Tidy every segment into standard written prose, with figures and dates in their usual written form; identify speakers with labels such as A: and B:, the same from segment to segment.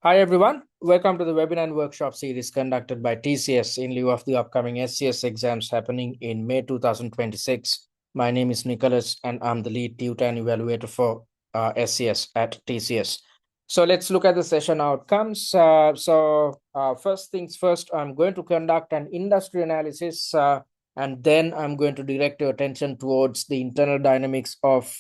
A: Hi everyone, welcome to the webinar and workshop series conducted by TCS in lieu of the upcoming SCS exams happening in May 2026. My name is Nicholas and I'm the lead tutor and evaluator for SCS at TCS. So let's look at the session outcomes. First things first, I'm going to conduct an industry analysis and then I'm going to direct your attention towards the internal dynamics of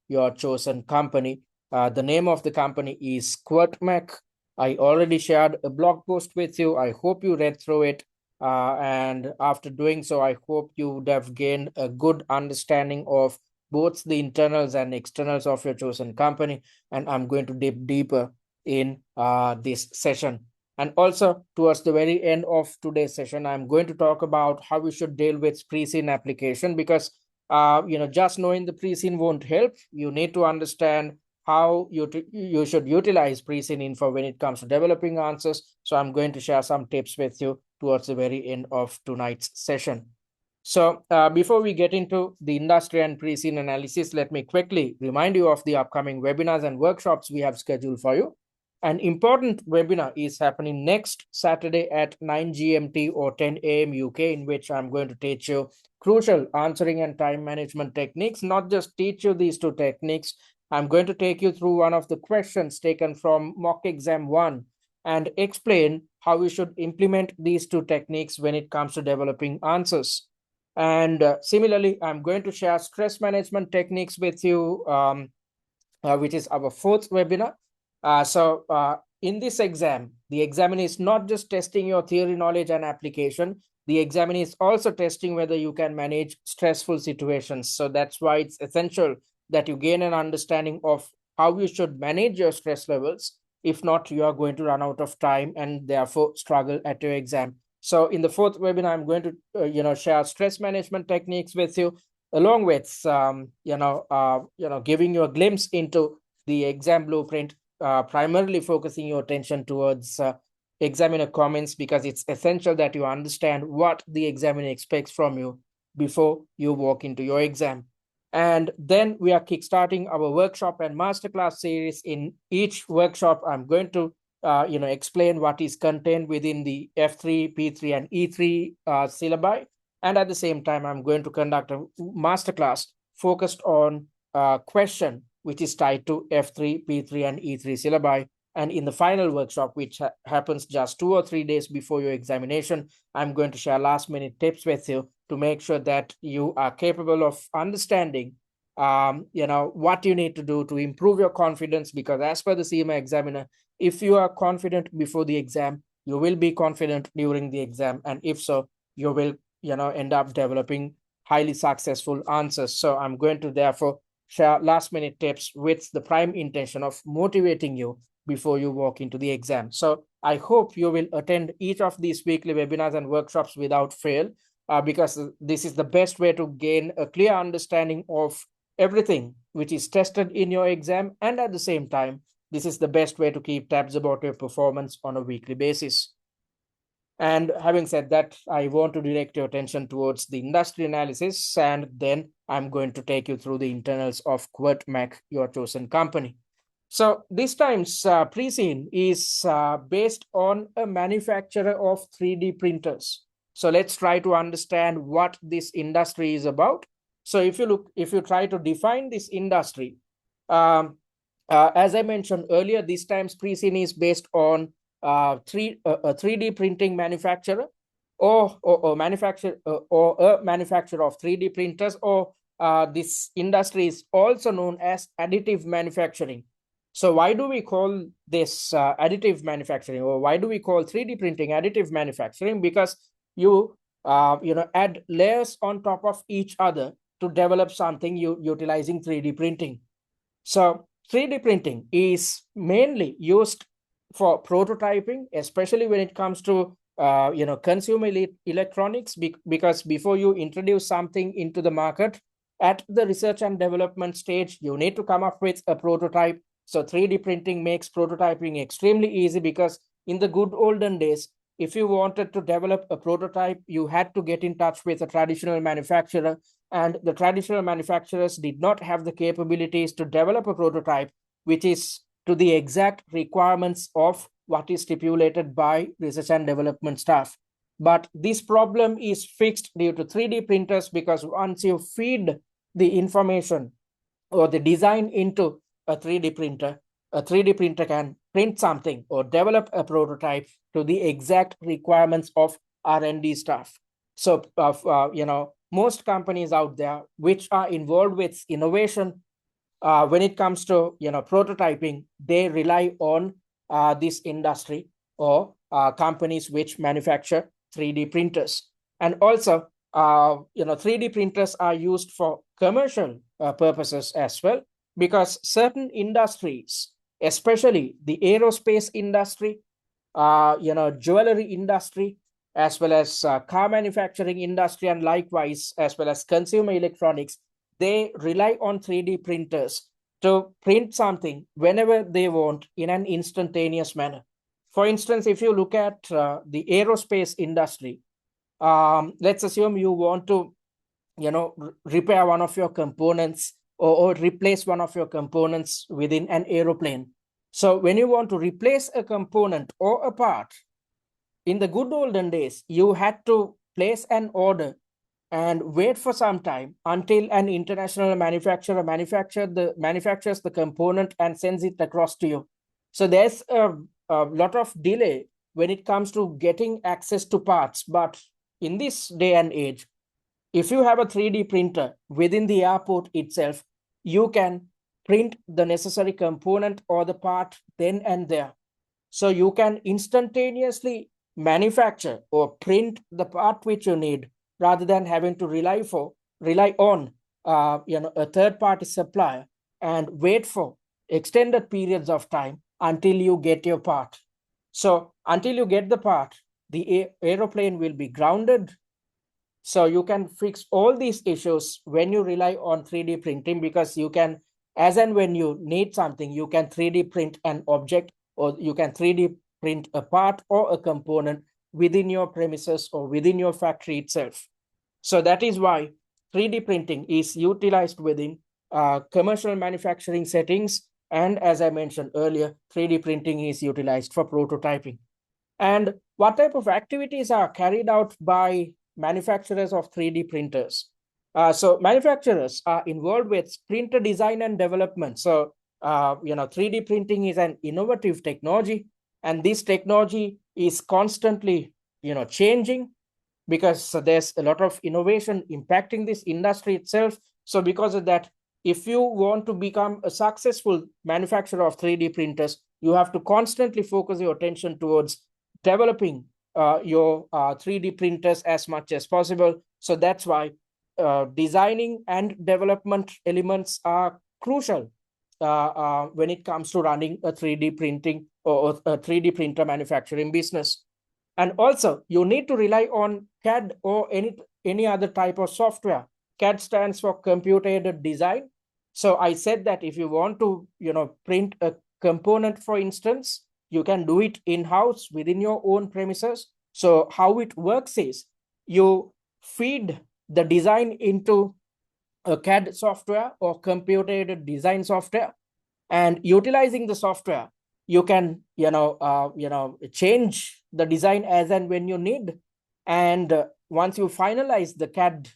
A: your chosen company. The name of the company is Kwirtmak. I already shared a blog post with you. I hope you read through it. And after doing so, I hope you would have gained a good understanding of both the internals and externals of your chosen company. And I'm going to dip deeper in this session. And also, towards the very end of today's session, I'm going to talk about how we should deal with pre-scene application because just knowing the pre-scene won't help. You need to understand how you should utilize pre-scene info when it comes to developing answers. So I'm going to share some tips with you towards the very end of tonight's session. So before we get into the industry and pre-scene analysis, let me quickly remind you of the upcoming webinars and workshops we have scheduled for you. An important webinar is happening next Saturday at 9 GMT or 10 AM UK, in which I'm going to teach you crucial answering and time management techniques. Not just teach you these two techniques, I'm going to take you through one of the questions taken from mock exam 1 and explain how we should implement these two techniques when it comes to developing answers. And similarly, I'm going to share stress management techniques with you, which is our fourth webinar. In this exam, the examiner is not just testing your theory knowledge and application. The examiner is also testing whether you can manage stressful situations. So that's why it's essential that you gain an understanding of how you should manage your stress levels. If not, you are going to run out of time and therefore struggle at your exam. So in the fourth webinar, I'm going to share stress management techniques with you, along with giving you a glimpse into the exam blueprint, primarily focusing your attention towards examiner comments, because it's essential that you understand what the examiner expects from you before you walk into your exam. And then we are kickstarting our workshop and masterclass series. In each workshop, I'm going to explain what is contained within the F3, P3, and E3 syllabi. And at the same time, I'm going to conduct a masterclass focused on a question which is tied to F3, P3, and E3 syllabi. And in the final workshop, which happens just 2 or 3 days before your examination, I'm going to share last minute tips with you to make sure that you are capable of understanding what you need to do to improve your confidence. Because as per the CIMA examiner, if you are confident before the exam, you will be confident during the exam. And if so, you will end up developing highly successful answers. So I'm going to therefore share last minute tips with the prime intention of motivating you before you walk into the exam. So I hope you will attend each of these weekly webinars and workshops without fail, because this is the best way to gain a clear understanding of everything which is tested in your exam. And at the same time, this is the best way to keep tabs about your performance on a weekly basis. And having said that, I want to direct your attention towards the industry analysis, and then I'm going to take you through the internals of Kwirtmak, your chosen company. So this time's pre-scene is based on a manufacturer of 3D printers. So let's try to understand what this industry is about. So if you try to define this industry, as I mentioned earlier, this time's pre-scene is based on a 3D printing manufacturer or a manufacturer of 3D printers, or this industry is also known as additive manufacturing. So why do we call this additive manufacturing, or why do we call 3D printing additive manufacturing? Because you add layers on top of each other to develop something utilizing 3D printing. So 3D printing is mainly used for prototyping, especially when it comes to consumer electronics, because before you introduce something into the market, at the research and development stage, you need to come up with a prototype. So 3D printing makes prototyping extremely easy, because in the good olden days, if you wanted to develop a prototype, you had to get in touch with a traditional manufacturer, and the traditional manufacturers did not have the capabilities to develop a prototype which is to the exact requirements of what is stipulated by research and development staff. But this problem is fixed due to 3D printers, because once you feed the information or the design into a 3D printer, a 3D printer can print something or develop a prototype to the exact requirements of R&D staff. So, most companies out there which are involved with innovation, when it comes to prototyping, they rely on this industry or companies which manufacture 3D printers. And also, 3D printers are used for commercial purposes as well, because certain industries, especially the aerospace industry, jewelry industry, as well as car manufacturing industry, and likewise, as well as consumer electronics, they rely on 3D printers to print something whenever they want in an instantaneous manner. For instance, if you look at the aerospace industry, let's assume you want to, repair one of your components, or replace one of your components within an aeroplane. So when you want to replace a component or a part, in the good olden days, you had to place an order and wait for some time until an international manufacturer manufactures the component and sends it across to you. So there's a lot of delay when it comes to getting access to parts. But in this day and age, if you have a 3D printer within the airport itself, you can print the necessary component or the part then and there. So you can instantaneously manufacture or print the part which you need, rather than having to rely on a third-party supplier and wait for extended periods of time until you get your part. So until you get the part, the aeroplane will be grounded. So you can fix all these issues when you rely on 3D printing, because you can, as and when you need something, you can 3D print an object, or you can 3D print a part or a component within your premises or within your factory itself. So that is why 3D printing is utilized within commercial manufacturing settings. And as I mentioned earlier, 3D printing is utilized for prototyping. And what type of activities are carried out by manufacturers of 3D printers? So manufacturers are involved with printer design and development. So, 3D printing is an innovative technology, and this technology is constantly, changing, because there's a lot of innovation impacting this industry itself. So because of that, if you want to become a successful manufacturer of 3D printers, you have to constantly focus your attention towards developing your 3D printers as much as possible. So that's why designing and development elements are crucial when it comes to running a 3D printing or a 3D printer manufacturing business. And also, you need to rely on CAD or any other type of software. CAD stands for computer-aided design. So I said that if you want to, print a component, for instance, you can do it in-house within your own premises. So how it works is you feed the design into a CAD software or computer-aided design software, and utilizing the software, you can change the design as and when you need. And once you finalize the CAD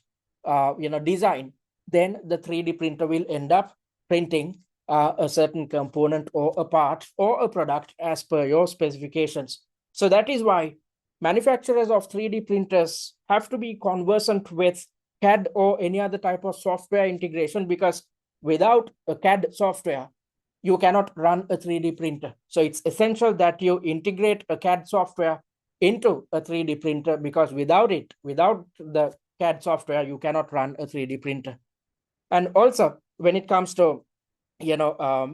A: design, then the 3D printer will end up printing a certain component or a part or a product as per your specifications. So that is why manufacturers of 3D printers have to be conversant with CAD or any other type of software integration, because without a CAD software, you cannot run a 3D printer. So it's essential that you integrate a CAD software into a 3D printer, because without the CAD software, you cannot run a 3D printer. And also, when it comes to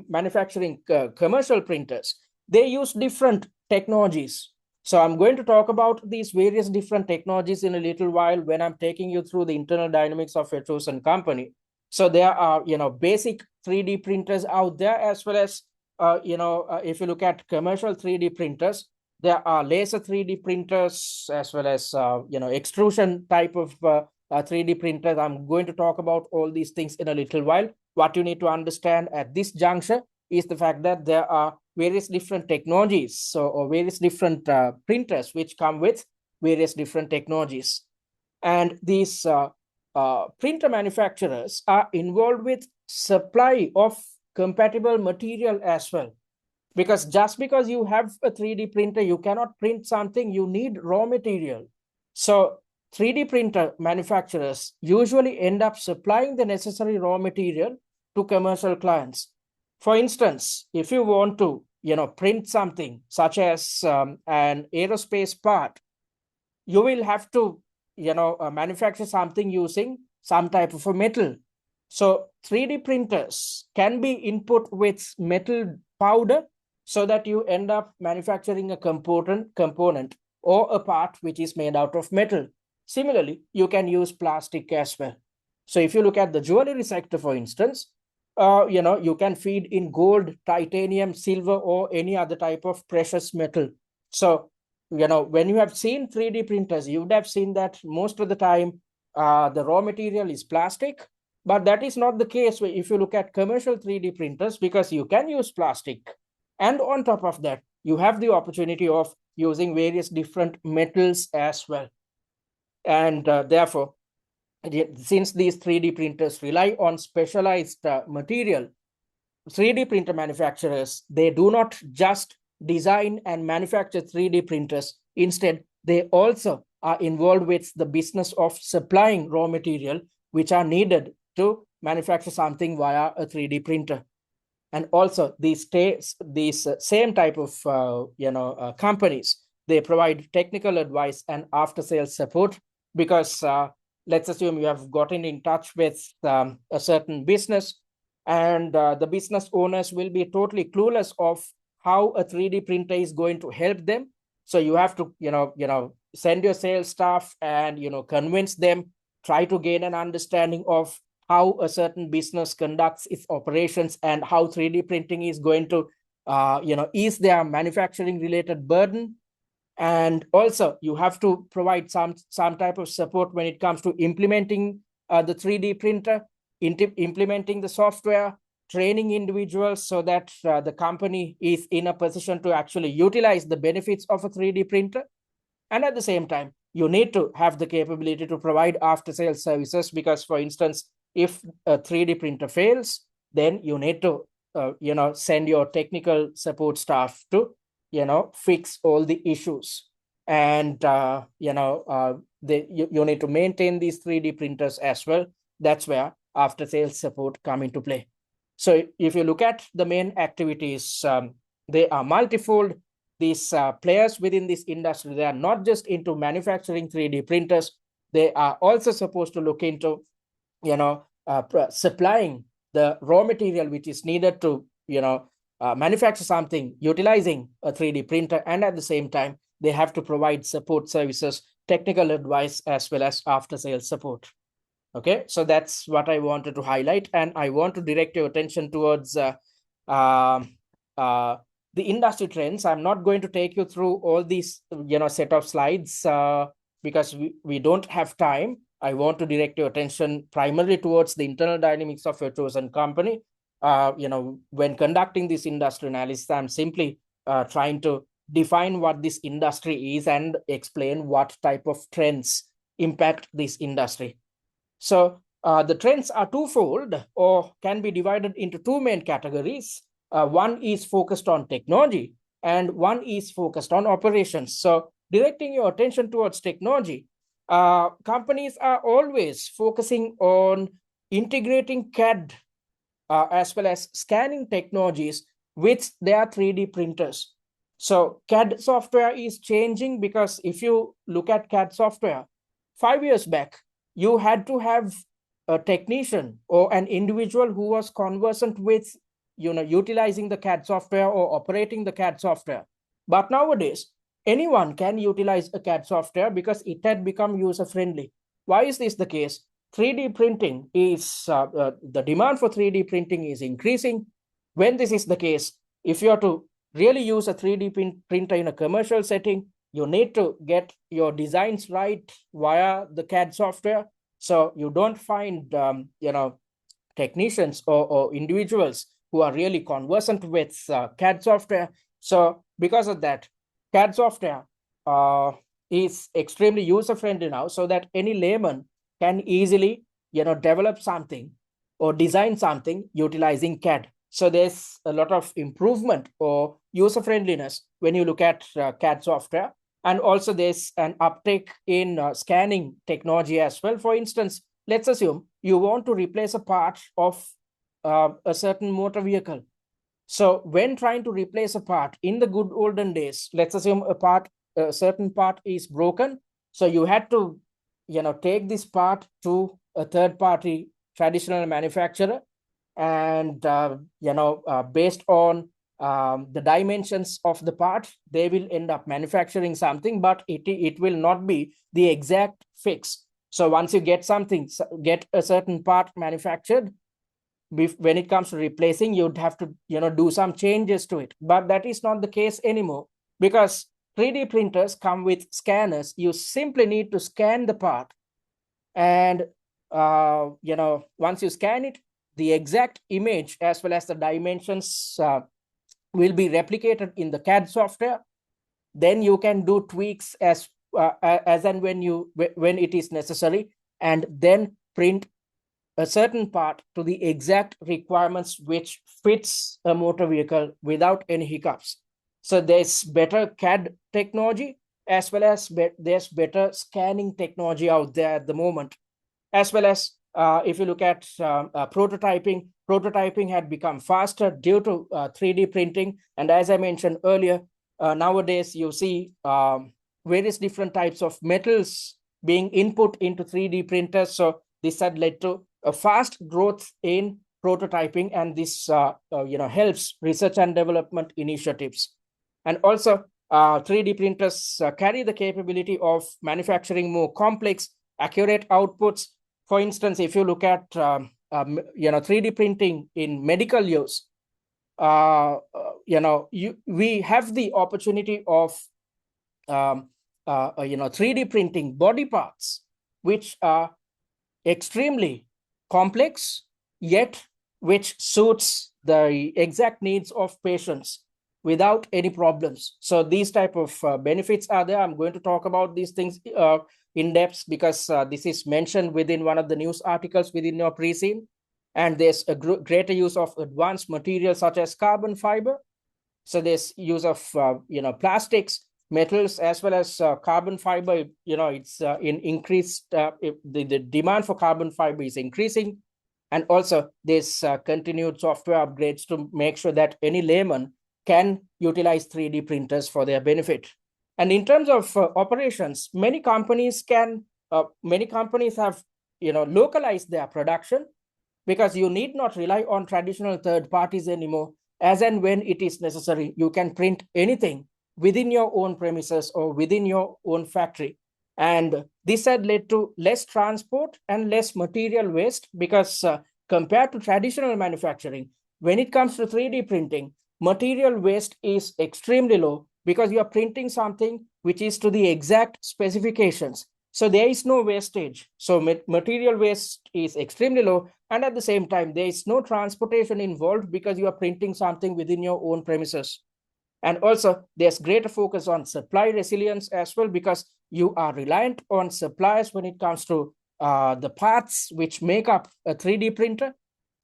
A: manufacturing commercial printers, they use different technologies. So I'm going to talk about these various different technologies in a little while when I'm taking you through the internal dynamics of your chosen company. So there are, basic 3D printers out there, as well as, if you look at commercial 3D printers, there are laser 3D printers, as well as, extrusion type of 3D printers. I'm going to talk about all these things in a little while. What you need to understand at this juncture is the fact that there are various different technologies, or various different printers which come with various different technologies. And these printer manufacturers are involved with supply of compatible material as well. Because just because you have a 3D printer, you cannot print something, you need raw material. So 3D printer manufacturers usually end up supplying the necessary raw material to commercial clients. For instance, if you want to, print something such as an aerospace part, you will have to, manufacture something using some type of a metal. So 3D printers can be input with metal powder so that you end up manufacturing a component or a part which is made out of metal. Similarly, you can use plastic as well. So if you look at the jewelry sector, for instance, you can feed in gold, titanium, silver, or any other type of precious metal. So, when you have seen 3D printers, you would have seen that most of the time the raw material is plastic, but that is not the case if you look at commercial 3D printers, because you can use plastic. And on top of that, you have the opportunity of using various different metals as well. And therefore, since these 3D printers rely on specialized material, 3D printer manufacturers, they do not just design and manufacture 3D printers. Instead, they also are involved with the business of supplying raw material which are needed to manufacture something via a 3D printer. And also these same type of companies, they provide technical advice and after sales support, because let's assume you have gotten in touch with a certain business, and the business owners will be totally clueless of how a 3D printer is going to help them. So you have to send your sales staff and convince them, try to gain an understanding of how a certain business conducts its operations and how 3D printing is going to ease their manufacturing related burden. And also you have to provide some type of support when it comes to implementing the 3D printer, implementing the software, training individuals so that the company is in a position to actually utilize the benefits of a 3D printer. And at the same time, you need to have the capability to provide after sales services, because for instance, if a 3D printer fails, then you need to send your technical support staff to fix all the issues. And you need to maintain these 3D printers as well. That's where after sales support come into play. So if you look at the main activities, they are multifold. These players within this industry, they are not just into manufacturing 3D printers. They are also supposed to look into supplying the raw material which is needed to manufacture something utilizing a 3D printer. And at the same time, they have to provide support services, technical advice, as well as after sales support. Okay, so that's what I wanted to highlight, and I want to direct your attention towards the industry trends. I'm not going to take you through all these set of slides because we don't have time. I want to direct your attention primarily towards the internal dynamics of your chosen company. When conducting this industry analysis, I'm simply trying to define what this industry is and explain what type of trends impact this industry. So the trends are twofold, or can be divided into two main categories. One is focused on technology and one is focused on operations. So directing your attention towards technology, companies are always focusing on integrating CAD as well as scanning technologies with their 3D printers. So CAD software is changing, because if you look at CAD software, 5 years back, you had to have a technician or an individual who was conversant with utilizing the CAD software or operating the CAD software. But nowadays, anyone can utilize a CAD software because it had become user-friendly. Why is this the case? 3D printing is, the demand for 3D printing is increasing. When this is the case, if you are to really use a 3D printer in a commercial setting, you need to get your designs right via the CAD software. So you don't find, technicians or individuals who are really conversant with CAD software. So because of that, CAD software is extremely user-friendly now, so that any layman can easily, develop something or design something utilizing CAD. So there's a lot of improvement or user-friendliness when you look at CAD software. And also there's an uptake in scanning technology as well. For instance, let's assume you want to replace a part of a certain motor vehicle. So when trying to replace a part in the good olden days, let's assume a certain part is broken. So you had to, take this part to a third party traditional manufacturer, and based on the dimensions of the part, they will end up manufacturing something, but it will not be the exact fix. So once you get a certain part manufactured, when it comes to replacing, you'd have to do some changes to it. But that is not the case anymore, because 3D printers come with scanners. You simply need to scan the part, and once you scan it, the exact image as well as the dimensions will be replicated in the CAD software. Then you can do tweaks as and when it is necessary, and then print a certain part to the exact requirements which fits a motor vehicle without any hiccups. So there's better CAD technology, as well as there's better scanning technology out there at the moment. As well as if you look at prototyping had become faster due to 3D printing. And as I mentioned earlier, nowadays you see various different types of metals being input into 3D printers. So this had led to a fast growth in prototyping, and this helps research and development initiatives. And also 3D printers carry the capability of manufacturing more complex, accurate outputs. For instance, if you look at 3D printing in medical use, we have the opportunity of 3D printing body parts, which are extremely complex, yet which suits the exact needs of patients without any problems. So these type of benefits are there. I'm going to talk about these things in depth, because this is mentioned within one of the news articles within your pre-scene. And there's a greater use of advanced materials such as carbon fiber. So there's use of plastics, metals, as well as carbon fiber. It's in increased, the demand for carbon fiber is increasing. And also there's continued software upgrades to make sure that any layman can utilize 3D printers for their benefit. And in terms of operations, many companies have localized their production, because you need not rely on traditional third parties anymore. As and when it is necessary, you can print anything within your own premises or within your own factory. And this had led to less transport and less material waste, because compared to traditional manufacturing, when it comes to 3D printing, material waste is extremely low, because you are printing something which is to the exact specifications. So there is no wastage. So material waste is extremely low. And at the same time, there is no transportation involved, because you are printing something within your own premises. And also there's greater focus on supply resilience as well, because you are reliant on suppliers when it comes to the parts which make up a 3D printer.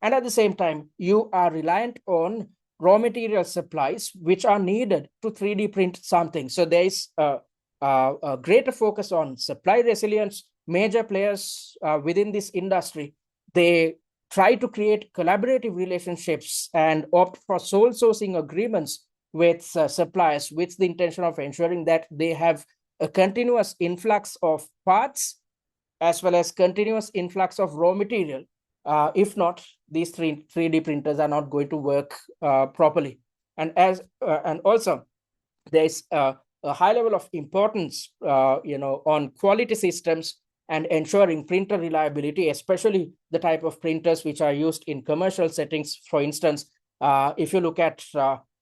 A: And at the same time, you are reliant on raw material supplies which are needed to 3D print something. So there is a greater focus on supply resilience. Major players within this industry, they try to create collaborative relationships and opt for sole sourcing agreements with suppliers, with the intention of ensuring that they have a continuous influx of parts as well as continuous influx of raw material. If not, these 3D printers are not going to work properly. And also there's a high level of importance on quality systems and ensuring printer reliability, especially the type of printers which are used in commercial settings. For instance, if you look at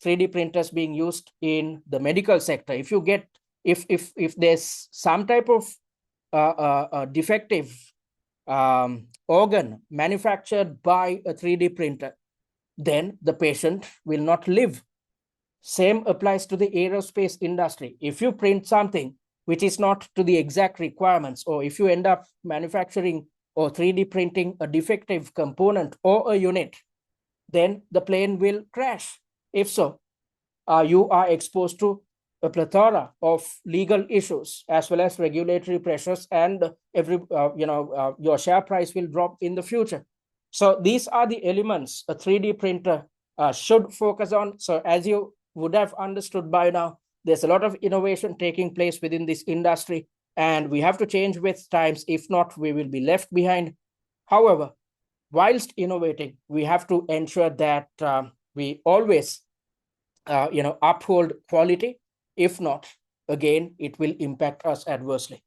A: 3D printers being used in the medical sector, if there's some type of defective organ manufactured by a 3D printer, then the patient will not live. Same applies to the aerospace industry. If you print something which is not to the exact requirements, or if you end up manufacturing or 3D printing a defective component or a unit, then the plane will crash. If so, you are exposed to a plethora of legal issues as well as regulatory pressures, and your share price will drop in the future. So these are the elements a 3D printer should focus on. So as you would have understood by now, there's a lot of innovation taking place within this industry, and we have to change with times. If not, we will be left behind. However, whilst innovating, we have to ensure that we always uphold quality. If not, again, it will impact us adversely.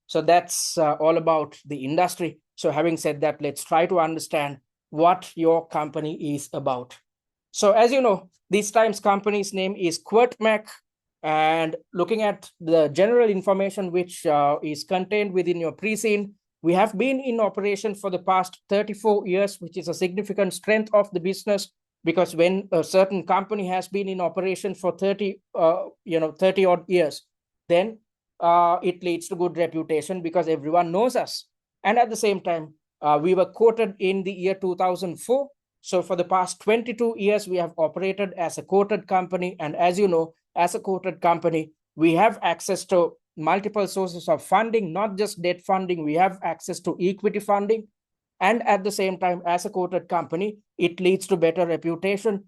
A: So that's all about the industry. So having said that, let's try to understand what your company is about. So as you know, this time's company's name is Kwirtmak, and looking at the general information which is contained within your pre-scene, we have been in operation for the past 34 years, which is a significant strength of the business, because when a certain company has been in operation for 30 odd years, then it leads to good reputation because everyone knows us. And at the same time, we were quoted in the year 2004. So for the past 22 years, we have operated as a quoted company. And as you know, as a quoted company, we have access to multiple sources of funding, not just debt funding. We have access to equity funding. And at the same time, as a quoted company, it leads to better reputation.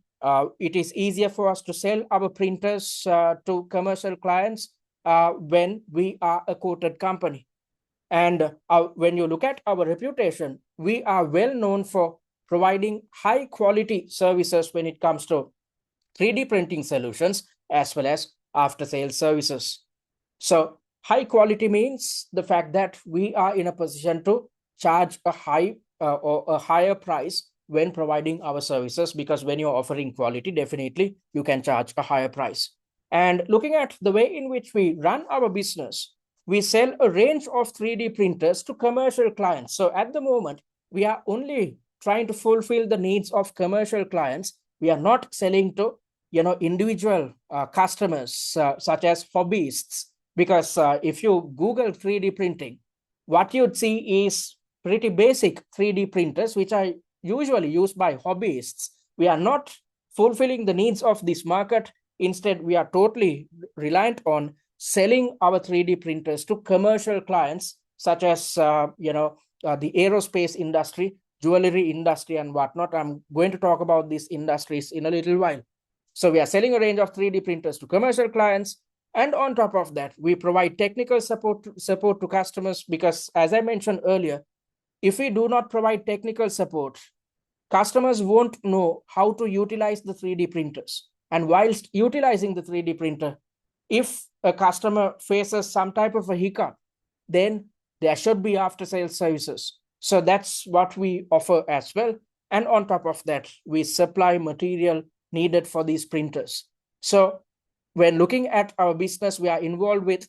A: It is easier for us to sell our printers to commercial clients when we are a quoted company. And when you look at our reputation, we are well known for providing high quality services when it comes to 3D printing solutions as well as after sales services. So high quality means the fact that we are in a position to charge a higher price when providing our services, because when you're offering quality, definitely you can charge a higher price. And looking at the way in which we run our business, we sell a range of 3D printers to commercial clients. So at the moment, we are only trying to fulfill the needs of commercial clients. We are not selling to individual customers such as hobbyists, because if you Google 3D printing, what you'd see is pretty basic 3D printers, which are usually used by hobbyists. We are not fulfilling the needs of this market. Instead, we are totally reliant on selling our 3D printers to commercial clients, such as the aerospace industry, jewelry industry, and whatnot. I'm going to talk about these industries in a little while. So we are selling a range of 3D printers to commercial clients. And on top of that, we provide technical support to customers, because as I mentioned earlier, if we do not provide technical support, customers won't know how to utilize the 3D printers. And whilst utilizing the 3D printer, if a customer faces some type of a hiccup, then there should be after sales services. So that's what we offer as well. And on top of that, we supply material needed for these printers. So when looking at our business, we are involved with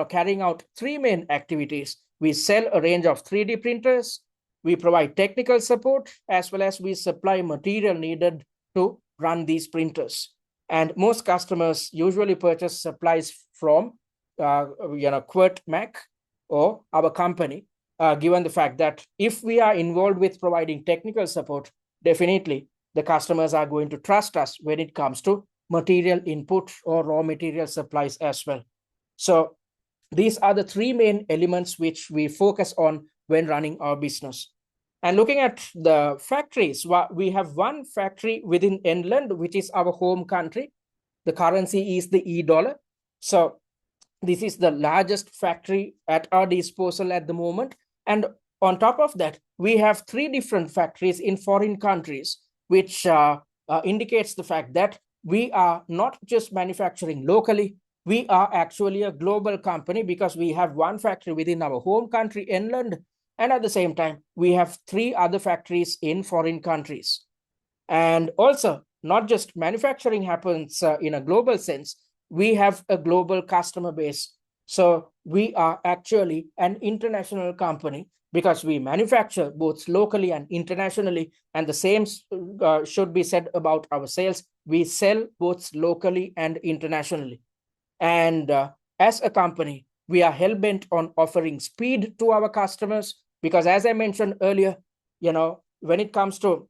A: carrying out three main activities. We sell a range of 3D printers, we provide technical support, as well as we supply material needed to run these printers. And most customers usually purchase supplies from Kwirtmak or our company, given the fact that if we are involved with providing technical support, definitely the customers are going to trust us when it comes to material input or raw material supplies as well. So these are the three main elements which we focus on when running our business. And looking at the factories, we have one factory within England, which is our home country. The currency is the e-dollar. So this is the largest factory at our disposal at the moment. And on top of that, we have three different factories in foreign countries, which indicates the fact that we are not just manufacturing locally, we are actually a global company, because we have one factory within our home country, England, and at the same time, we have three other factories in foreign countries. And also, not just manufacturing happens in a global sense, we have a global customer base. So we are actually an international company because we manufacture both locally and internationally. And the same should be said about our sales. We sell both locally and internationally. And as a company, we are hell-bent on offering speed to our customers because, as I mentioned earlier, when it comes to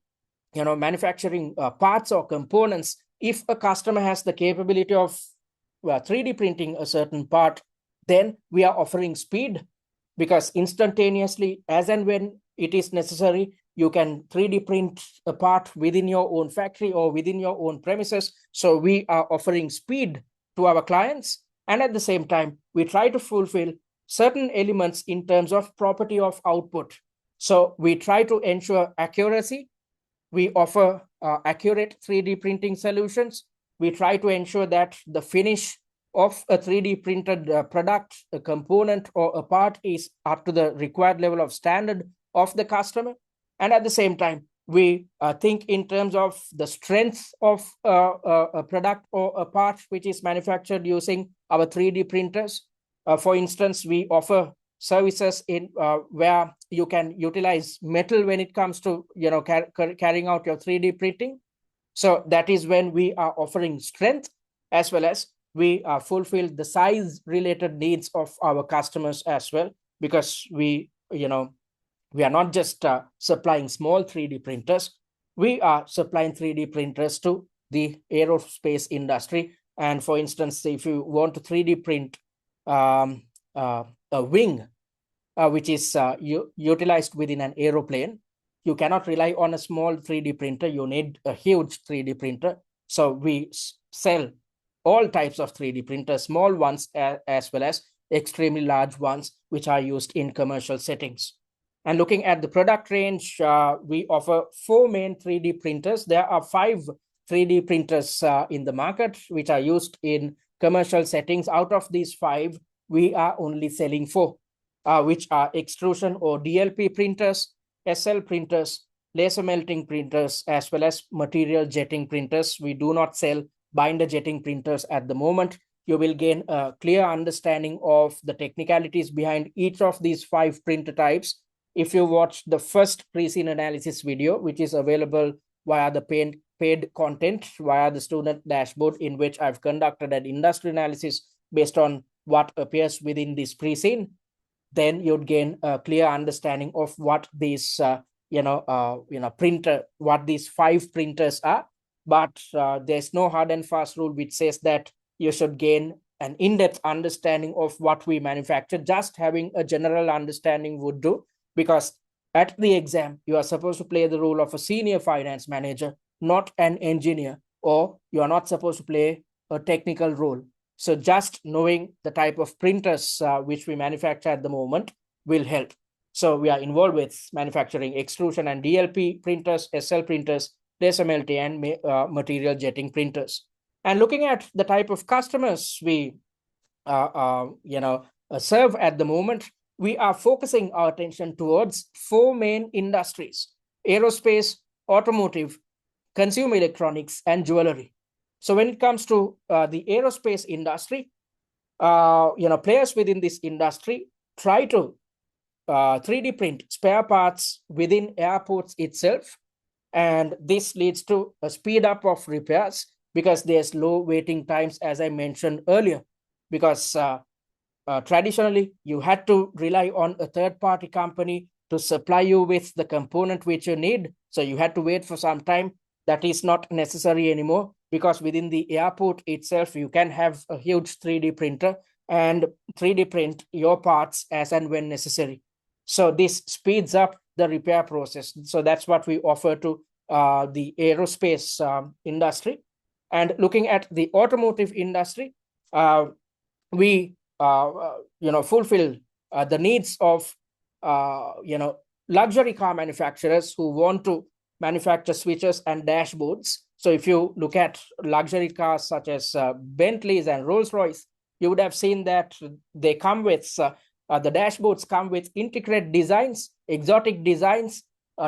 A: manufacturing parts or components, if a customer has the capability of 3D printing a certain part, then we are offering speed because instantaneously, as and when it is necessary, you can 3D print a part within your own factory or within your own premises. So we are offering speed to our clients. And at the same time, we try to fulfill certain elements in terms of property of output. So we try to ensure accuracy. We offer accurate 3D printing solutions. We try to ensure that the finish of a 3D printed product, a component, or a part is up to the required level of standard of the customer. And at the same time, we think in terms of the strength of a product or a part which is manufactured using our 3D printers. For instance, we offer services in where you can utilize metal when it comes to carrying out your 3D printing. So that is when we are offering strength, as well as we fulfill the size related needs of our customers as well, because we are not just supplying small 3D printers. We are supplying 3D printers to the aerospace industry. And for instance, if you want to 3D print a wing, which is utilized within an aeroplane, you cannot rely on a small 3D printer. You need a huge 3D printer. So we sell all types of 3D printers, small ones as well as extremely large ones, which are used in commercial settings. And looking at the product range, we offer 4 main 3D printers. There are 5 3D printers in the market, which are used in commercial settings. Out of these 5, we are only selling 4, which are extrusion or DLP printers, SL printers, laser melting printers, as well as material jetting printers. We do not sell binder jetting printers at the moment. You will gain a clear understanding of the technicalities behind each of these 5 printer types if you watch the first pre-scene analysis video, which is available via the paid content via the student dashboard, in which I've conducted an industry analysis based on what appears within this pre-scene. Then you'd gain a clear understanding of what these what these 5 printers are. But there's no hard and fast rule which says that you should gain an in-depth understanding of what we manufacture. Just having a general understanding would do, because at the exam, you are supposed to play the role of a senior finance manager, not an engineer, or you are not supposed to play a technical role. So just knowing the type of printers which we manufacture at the moment will help. So we are involved with manufacturing extrusion and DLP printers, SL printers, laser melting, and material jetting printers. And looking at the type of customers we serve at the moment, we are focusing our attention towards 4 main industries: aerospace, automotive, consumer electronics, and jewelry. So when it comes to the aerospace industry, players within this industry try to 3D print spare parts within airports itself. And this leads to a speed up of repairs because there's low waiting times, as I mentioned earlier, because traditionally, you had to rely on a third-party company to supply you with the component which you need. So you had to wait for some time. That is not necessary anymore, because within the airport itself, you can have a huge 3D printer and 3D print your parts as and when necessary. So this speeds up the repair process. So that's what we offer to the aerospace industry. And looking at the automotive industry, we fulfill the needs of luxury car manufacturers who want to manufacture switches and dashboards. So if you look at luxury cars such as Bentleys and Rolls-Royce, you would have seen that they come with the dashboards come with intricate designs, exotic designs.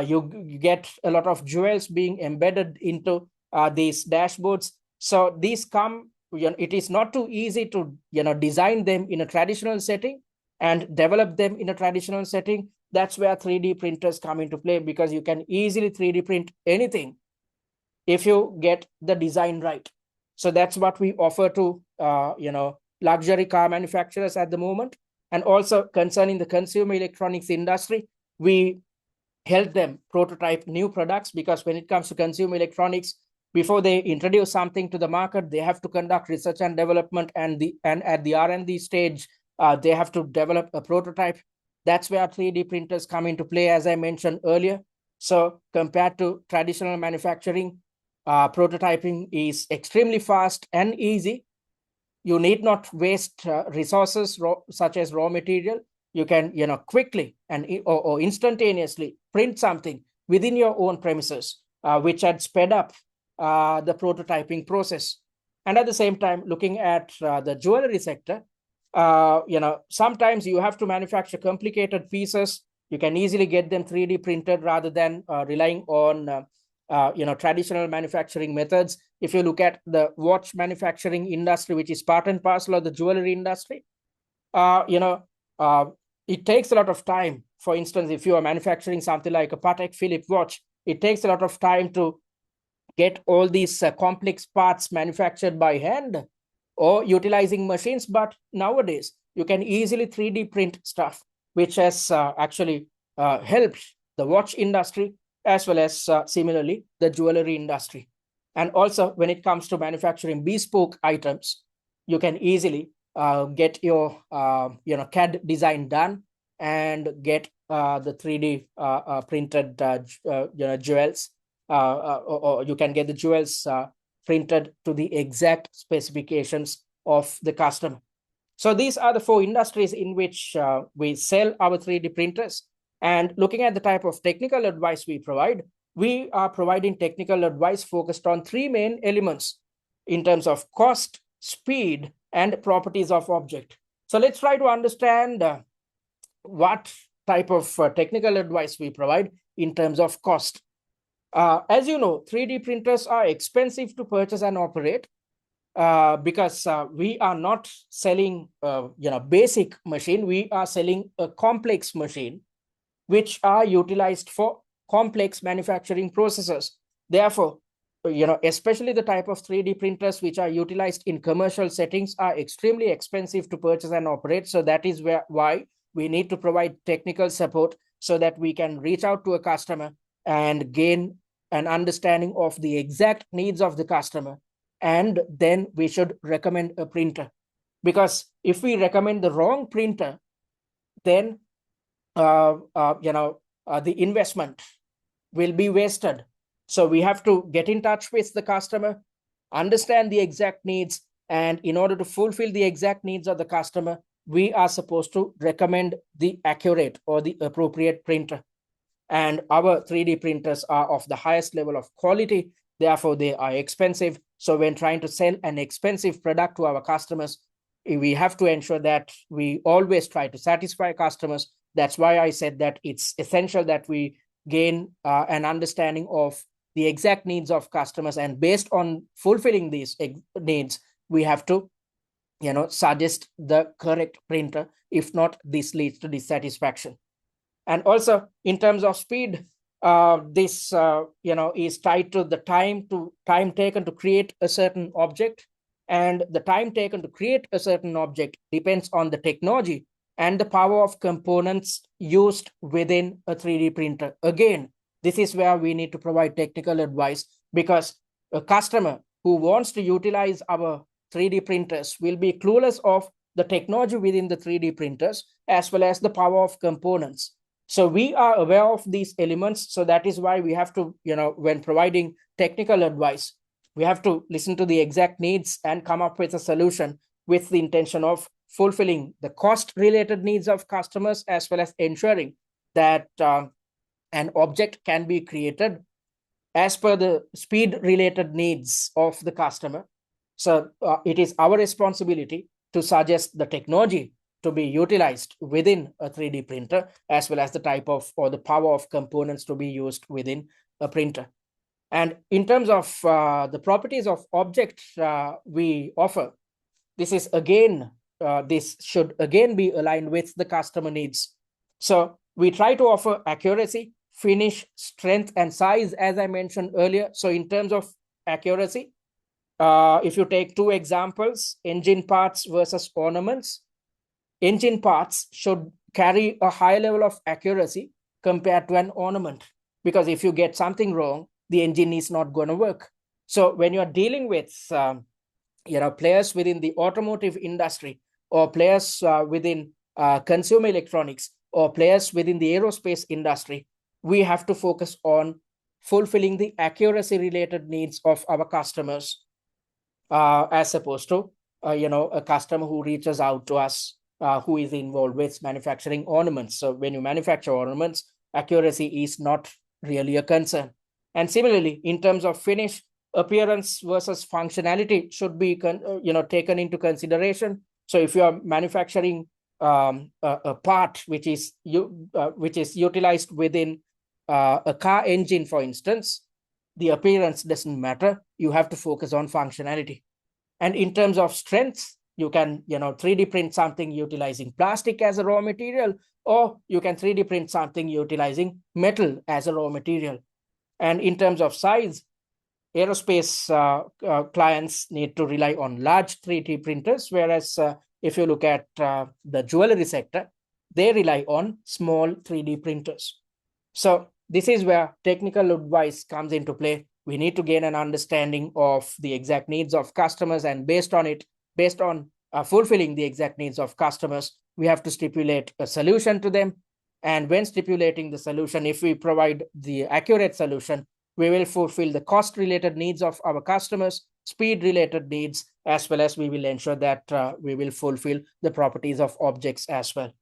A: You get a lot of jewels being embedded into these dashboards. So these come it is not too easy to design them in a traditional setting and develop them in a traditional setting. That's where 3D printers come into play, because you can easily 3D print anything if you get the design right. So that's what we offer to luxury car manufacturers at the moment. And also concerning the consumer electronics industry, we help them prototype new products, because when it comes to consumer electronics, before they introduce something to the market, they have to conduct research and development, and at the R&D stage, they have to develop a prototype. That's where 3D printers come into play, as I mentioned earlier. So compared to traditional manufacturing, prototyping is extremely fast and easy. You need not waste resources such as raw material. You can quickly and or instantaneously print something within your own premises, which had sped up the prototyping process. And at the same time, looking at the jewelry sector, sometimes you have to manufacture complicated pieces. You can easily get them 3D printed rather than relying on traditional manufacturing methods. If you look at the watch manufacturing industry, which is part and parcel of the jewelry industry, it takes a lot of time. For instance, if you are manufacturing something like a Patek Philippe watch, it takes a lot of time to get all these complex parts manufactured by hand or utilizing machines. But nowadays, you can easily 3D print stuff, which has actually helped the watch industry, as well as similarly the jewelry industry. And also, when it comes to manufacturing bespoke items, you can easily get your CAD design done and get the 3D printed jewels, or you can get the jewels printed to the exact specifications of the customer. So these are the 4 industries in which we sell our 3D printers. And looking at the type of technical advice we provide, we are providing technical advice focused on 3 main elements in terms of cost, speed, and properties of object. So let's try to understand what type of technical advice we provide in terms of cost. As you know, 3D printers are expensive to purchase and operate, because we are not selling basic machine. We are selling a complex machine, which are utilized for complex manufacturing processes. Therefore, especially the type of 3D printers which are utilized in commercial settings are extremely expensive to purchase and operate. So that is why we need to provide technical support, so that we can reach out to a customer and gain an understanding of the exact needs of the customer. And then we should recommend a printer, because if we recommend the wrong printer, then the investment will be wasted. So we have to get in touch with the customer, understand the exact needs, and in order to fulfill the exact needs of the customer, we are supposed to recommend the accurate or the appropriate printer. And our 3D printers are of the highest level of quality, therefore they are expensive. So when trying to sell an expensive product to our customers, we have to ensure that we always try to satisfy customers. That's why I said that it's essential that we gain an understanding of the exact needs of customers, and based on fulfilling these needs, we have to suggest the correct printer. If not, this leads to dissatisfaction. And also, in terms of speed, this is tied to the time taken to create a certain object, and the time taken to create a certain object depends on the technology and the power of components used within a 3D printer. Again, this is where we need to provide technical advice, because a customer who wants to utilize our 3D printers will be clueless of the technology within the 3D printers, as well as the power of components. So we are aware of these elements. So that is why we have to, when providing technical advice, we have to listen to the exact needs and come up with a solution with the intention of fulfilling the cost-related needs of customers, as well as ensuring that an object can be created as per the speed-related needs of the customer. So it is our responsibility to suggest the technology to be utilized within a 3D printer, as well as the type of or the power of components to be used within a printer. And in terms of the properties of objects we offer, this should again be aligned with the customer needs. So we try to offer accuracy, finish, strength, and size, as I mentioned earlier. So in terms of accuracy, if you take two examples, engine parts versus ornaments, engine parts should carry a high level of accuracy compared to an ornament, because if you get something wrong, the engine is not going to work. So when you're dealing with players within the automotive industry, or players within consumer electronics, or players within the aerospace industry, we have to focus on fulfilling the accuracy related needs of our customers, as opposed to a customer who reaches out to us who is involved with manufacturing ornaments. So when you manufacture ornaments, accuracy is not really a concern. And similarly, in terms of finish, appearance versus functionality should be taken into consideration. So if you are manufacturing a part which is utilized within a car engine, for instance, the appearance doesn't matter. You have to focus on functionality. And in terms of strength, you can 3D print something utilizing plastic as a raw material, or you can 3D print something utilizing metal as a raw material. And in terms of size, aerospace clients need to rely on large 3D printers, whereas if you look at the jewelry sector, they rely on small 3D printers. So this is where technical advice comes into play. We need to gain an understanding of the exact needs of customers, and based on fulfilling the exact needs of customers, we have to stipulate a solution to them. And when stipulating the solution, if we provide the accurate solution, we will fulfill the cost related needs of our customers, speed related needs, as well as we will ensure that we will fulfill the properties of objects as well.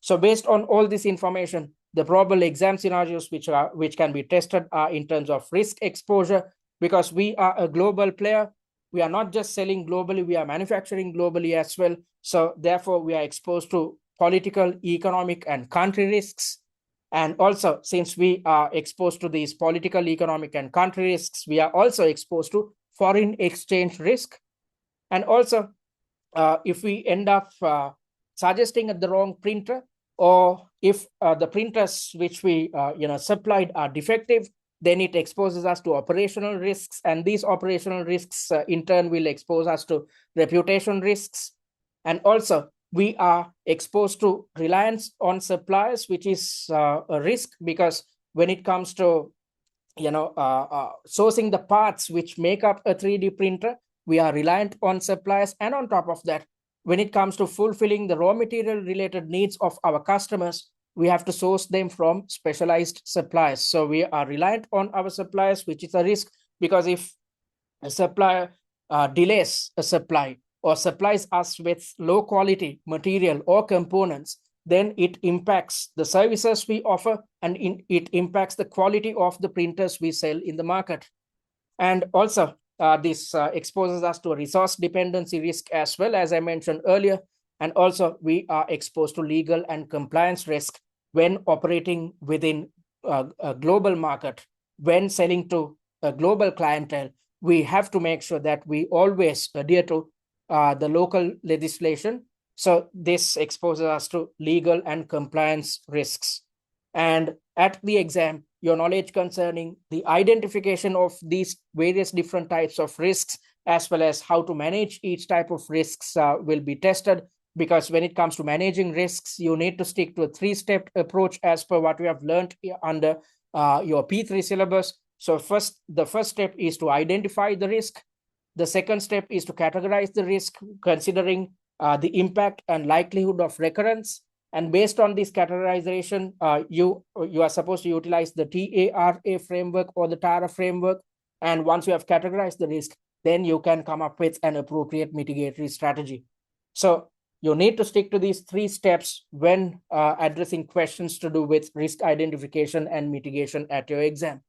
A: So based on all this information, the probable exam scenarios which can be tested are in terms of risk exposure, because we are a global player. We are not just selling globally, we are manufacturing globally as well. So therefore, we are exposed to political, economic, and country risks. And also, since we are exposed to these political, economic, and country risks, we are also exposed to foreign exchange risk. And also, if we end up suggesting the wrong printer, or if the printers which we supplied are defective, then it exposes us to operational risks, and these operational risks in turn will expose us to reputation risks. And also, we are exposed to reliance on suppliers, which is a risk, because when it comes to sourcing the parts which make up a 3D printer, we are reliant on suppliers. And on top of that, when it comes to fulfilling the raw material related needs of our customers, we have to source them from specialized suppliers. So we are reliant on our suppliers, which is a risk, because if a supplier delays a supply or supplies us with low quality material or components, then it impacts the services we offer, and it impacts the quality of the printers we sell in the market. And also, this exposes us to a resource dependency risk as well, as I mentioned earlier. And also, we are exposed to legal and compliance risk when operating within a global market. When selling to a global clientele, we have to make sure that we always adhere to the local legislation. So this exposes us to legal and compliance risks. And at the exam, your knowledge concerning the identification of these various different types of risks, as well as how to manage each type of risks, will be tested. Because when it comes to managing risks, you need to stick to a 3-step approach as per what we have learned under your P3 syllabus. So the first step is to identify the risk. The second step is to categorize the risk, considering the impact and likelihood of recurrence. And based on this categorization, you are supposed to utilize the TARA framework or the TARA framework. And once you have categorized the risk, then you can come up with an appropriate mitigatory strategy. So you need to stick to these 3 steps when addressing questions to do with risk identification and mitigation at your exam.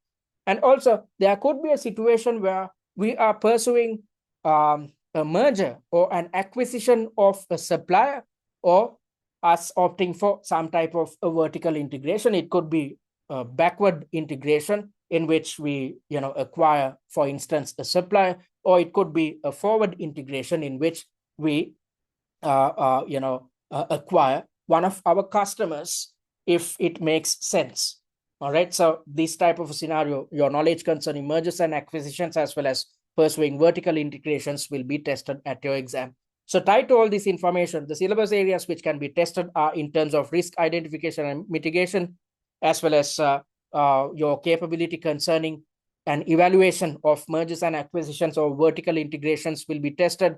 A: And also, there could be a situation where we are pursuing a merger or an acquisition of a supplier, or us opting for some type of a vertical integration. It could be a backward integration, in which we acquire, for instance, a supplier, or it could be a forward integration in which we acquire one of our customers if it makes sense. All right. So this type of a scenario, your knowledge concerning mergers and acquisitions as well as pursuing vertical integrations will be tested at your exam. So tied to all this information, the syllabus areas which can be tested are in terms of risk identification and mitigation, as well as your capability concerning an evaluation of mergers and acquisitions or vertical integrations will be tested.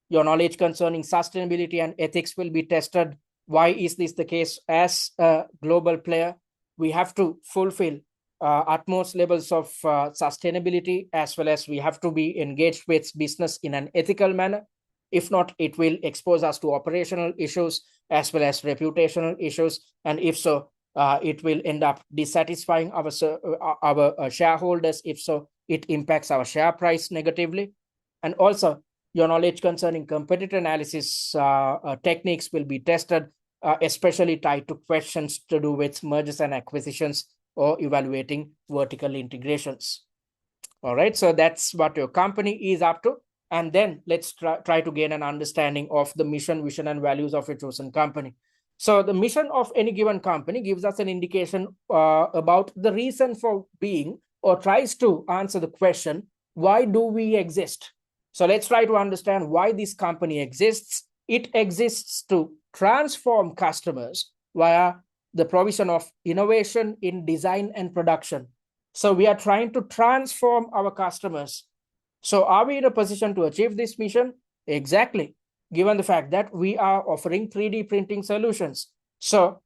A: Your knowledge concerning sustainability and ethics will be tested. Why is this the case? As a global player, we have to fulfill utmost levels of sustainability, as well as we have to be engaged with business in an ethical manner. If not, it will expose us to operational issues as well as reputational issues. And if so, it will end up dissatisfying our shareholders. If so, it impacts our share price negatively. And also, your knowledge concerning competitor analysis techniques will be tested, especially tied to questions to do with mergers and acquisitions or evaluating vertical integrations. All right, so that's what your company is up to. And then let's try to gain an understanding of the mission, vision, and values of a chosen company. So the mission of any given company gives us an indication about the reason for being, or tries to answer the question, why do we exist? So let's try to understand why this company exists. It exists to transform customers via the provision of innovation in design and production. So we are trying to transform our customers. So are we in a position to achieve this mission? Exactly, given the fact that we are offering 3D printing solutions. So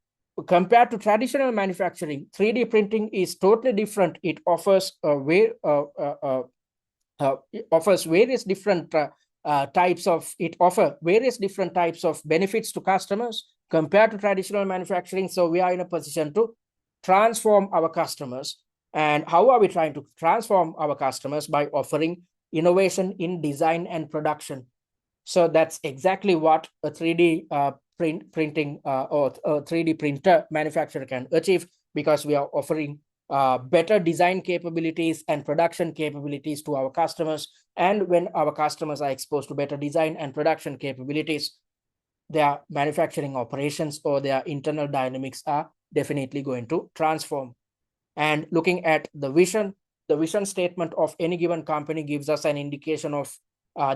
A: compared to traditional manufacturing, 3D printing is totally different. It offers various different types of benefits to customers compared to traditional manufacturing. So we are in a position to transform our customers. And how are we trying to transform our customers? By offering innovation in design and production. So that's exactly what a 3D printing or a 3D printer manufacturer can achieve, because we are offering better design capabilities and production capabilities to our customers. And when our customers are exposed to better design and production capabilities, their manufacturing operations or their internal dynamics are definitely going to transform. And looking at the vision statement of any given company gives us an indication of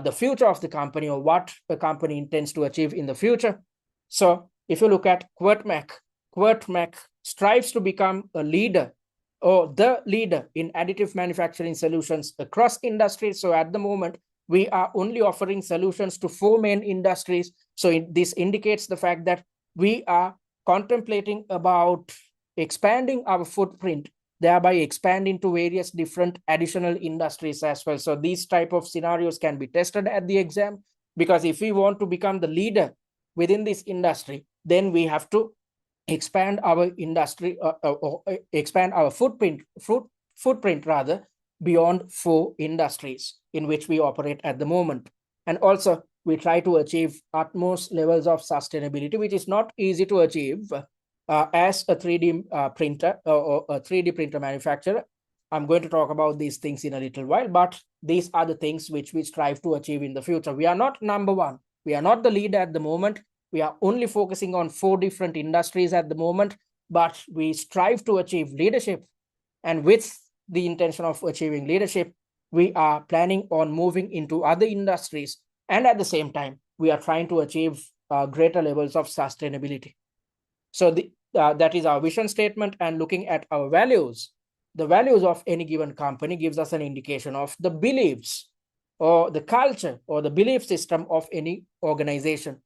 A: the future of the company, or what the company intends to achieve in the future. So if you look at Kwirtmak strives to become a leader, or the leader, in additive manufacturing solutions across industries. So at the moment, we are only offering solutions to 4 main industries. So this indicates the fact that we are contemplating about expanding our footprint, thereby expanding to various different additional industries as well. So these type of scenarios can be tested at the exam, because if we want to become the leader within this industry, then we have to expand our industry, expand our footprint rather, beyond 4 industries in which we operate at the moment. And also, we try to achieve utmost levels of sustainability, which is not easy to achieve as a 3D printer or a 3D printer manufacturer. I'm going to talk about these things in a little while, but these are the things which we strive to achieve in the future. We are not number one. We are not the leader at the moment. We are only focusing on 4 different industries at the moment, but we strive to achieve leadership. And with the intention of achieving leadership, we are planning on moving into other industries. And at the same time, we are trying to achieve greater levels of sustainability. So that is our vision statement. And looking at our values, the values of any given company gives us an indication of the beliefs, or the culture, or the belief system of any organization.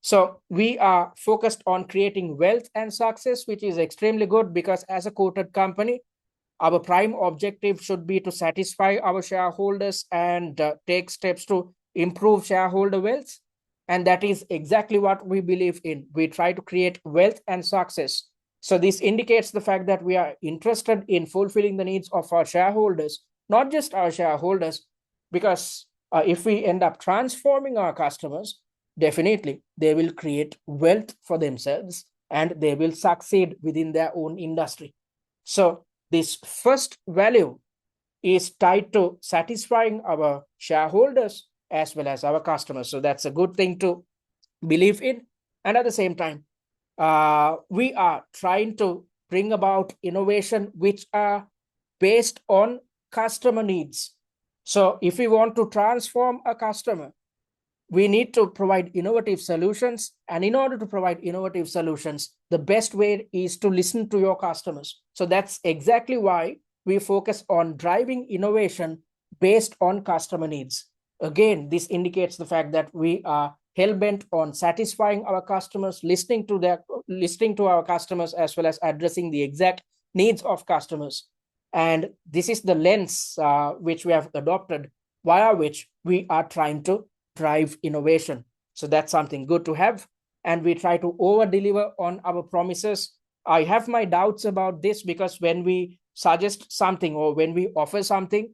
A: So we are focused on creating wealth and success, which is extremely good, because as a quoted company, our prime objective should be to satisfy our shareholders and take steps to improve shareholder wealth. And that is exactly what we believe in. We try to create wealth and success. So this indicates the fact that we are interested in fulfilling the needs of our shareholders, not just our shareholders, because if we end up transforming our customers, definitely they will create wealth for themselves and they will succeed within their own industry. So this first value is tied to satisfying our shareholders as well as our customers. So that's a good thing to believe in. And at the same time, we are trying to bring about innovation which are based on customer needs. So if we want to transform a customer, we need to provide innovative solutions. And in order to provide innovative solutions, the best way is to listen to your customers. So that's exactly why we focus on driving innovation based on customer needs. Again, this indicates the fact that we are hell-bent on satisfying our customers, listening to our customers, as well as addressing the exact needs of customers. And this is the lens which we have adopted, via which we are trying to drive innovation. So that's something good to have. And we try to over-deliver on our promises. I have my doubts about this, because when we suggest something or when we offer something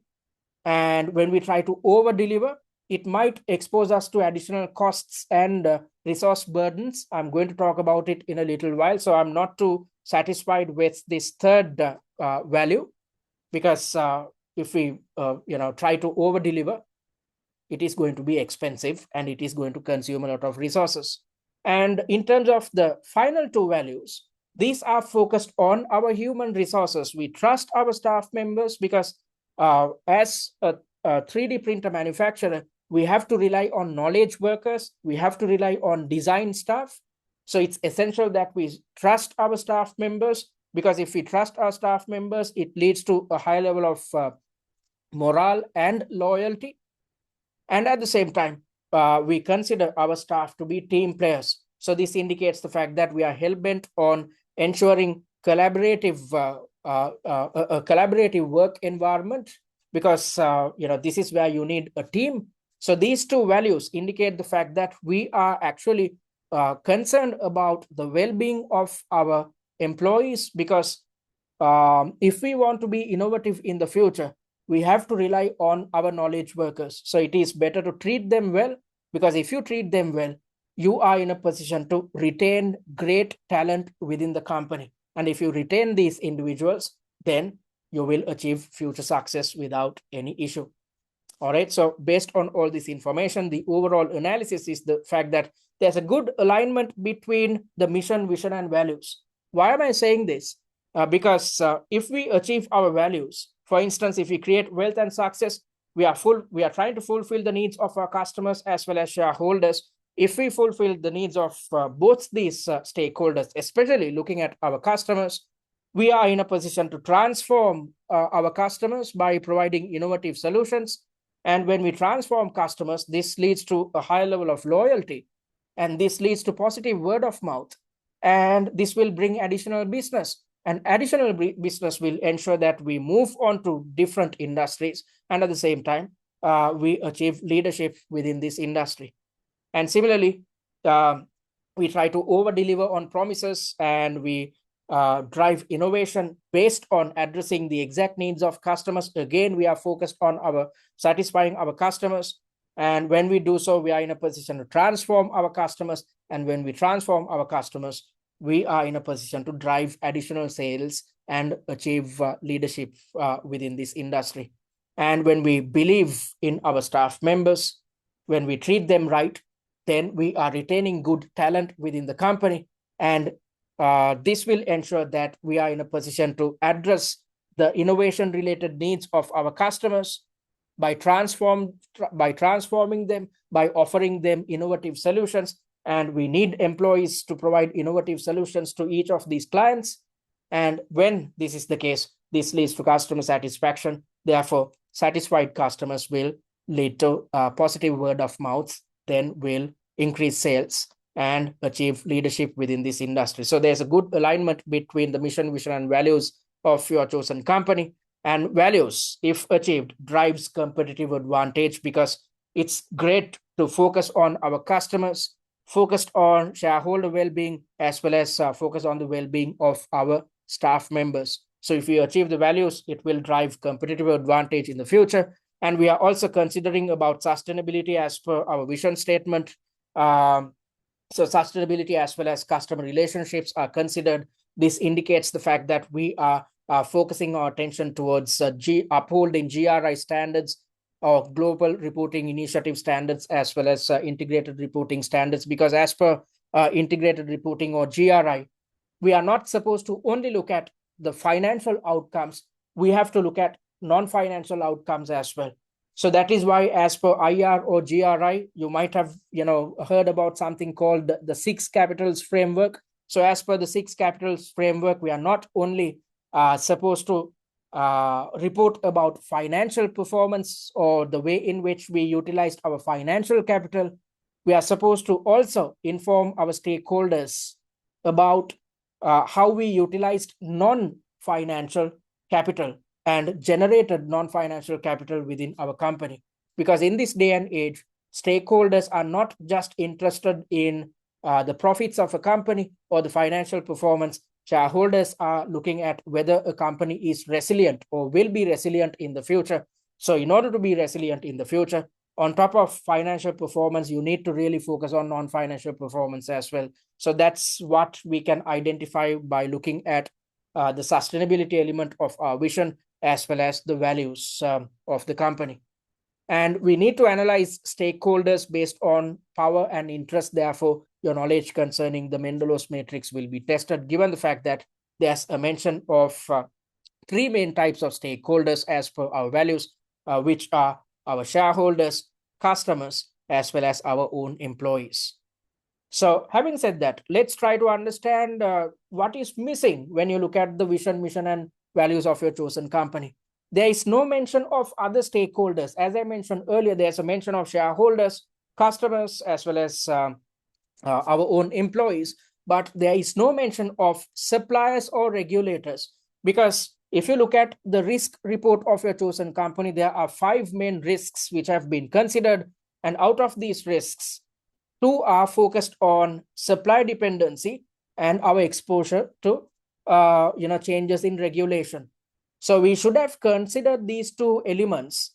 A: and when we try to over-deliver, it might expose us to additional costs and resource burdens. I'm going to talk about it in a little while. So I'm not too satisfied with this third value, because if we try to over-deliver, it is going to be expensive and it is going to consume a lot of resources. And in terms of the final two values, these are focused on our human resources. We trust our staff members because as a 3D printer manufacturer, we have to rely on knowledge workers. We have to rely on design staff. So it's essential that we trust our staff members, because if we trust our staff members, it leads to a high level of morale and loyalty. And at the same time, we consider our staff to be team players. So this indicates the fact that we are hell-bent on ensuring collaborative a collaborative work environment, because this is where you need a team. So these two values indicate the fact that we are actually concerned about the well-being of our employees, because if we want to be innovative in the future, we have to rely on our knowledge workers. So it is better to treat them well, because if you treat them well, you are in a position to retain great talent within the company. And if you retain these individuals, then you will achieve future success without any issue. All right. So based on all this information, the overall analysis is the fact that there's a good alignment between the mission, vision, and values. Why am I saying this? Because if we achieve our values, for instance, if we create wealth and success, we are trying to fulfill the needs of our customers as well as shareholders. If we fulfill the needs of both these stakeholders, especially looking at our customers, we are in a position to transform our customers by providing innovative solutions. And when we transform customers, this leads to a higher level of loyalty, and this leads to positive word of mouth, and this will bring additional business. And additional business will ensure that we move on to different industries, and at the same time, we achieve leadership within this industry. And similarly, we try to over-deliver on promises, and we drive innovation based on addressing the exact needs of customers. Again, we are focused on satisfying our customers. And when we do so, we are in a position to transform our customers. And when we transform our customers, we are in a position to drive additional sales and achieve leadership within this industry. And when we believe in our staff members, when we treat them right, then we are retaining good talent within the company. And this will ensure that we are in a position to address the innovation-related needs of our customers by transforming them, by offering them innovative solutions. And we need employees to provide innovative solutions to each of these clients. And when this is the case, this leads to customer satisfaction. Therefore, satisfied customers will lead to positive word of mouth, then will increase sales and achieve leadership within this industry. So there's a good alignment between the mission, vision, and values of your chosen company. And values, if achieved, drives competitive advantage, because it's great to focus on our customers, focused on shareholder well-being, as well as focus on the well-being of our staff members. So if we achieve the values, it will drive competitive advantage in the future. And we are also considering about sustainability as per our vision statement. So sustainability as well as customer relationships are considered. This indicates the fact that we are focusing our attention towards upholding GRI standards or global reporting initiative standards, as well as integrated reporting standards, because as per integrated reporting or GRI, we are not supposed to only look at the financial outcomes. We have to look at non-financial outcomes as well. So that is why, as per IR or GRI, you might have heard about something called the six capitals framework. So as per the six capitals framework, we are not only supposed to report about financial performance or the way in which we utilized our financial capital. We are supposed to also inform our stakeholders about how we utilized non-financial capital and generated non-financial capital within our company. Because in this day and age, stakeholders are not just interested in the profits of a company or the financial performance. Shareholders are looking at whether a company is resilient or will be resilient in the future. So in order to be resilient in the future, on top of financial performance, you need to really focus on non-financial performance as well. So that's what we can identify by looking at the sustainability element of our vision as well as the values of the company. And we need to analyze stakeholders based on power and interest. Therefore, your knowledge concerning the Mendelow's matrix will be tested, given the fact that there's a mention of three main types of stakeholders as per our values, which are our shareholders, customers, as well as our own employees. So having said that, let's try to understand what is missing when you look at the vision, mission, and values of your chosen company. There is no mention of other stakeholders. As I mentioned earlier, there's a mention of shareholders, customers, as well as our own employees, but there is no mention of suppliers or regulators. Because if you look at the risk report of your chosen company, there are 5 main risks which have been considered. And out of these risks, 2 are focused on supply dependency and our exposure to changes in regulation. So we should have considered these 2 elements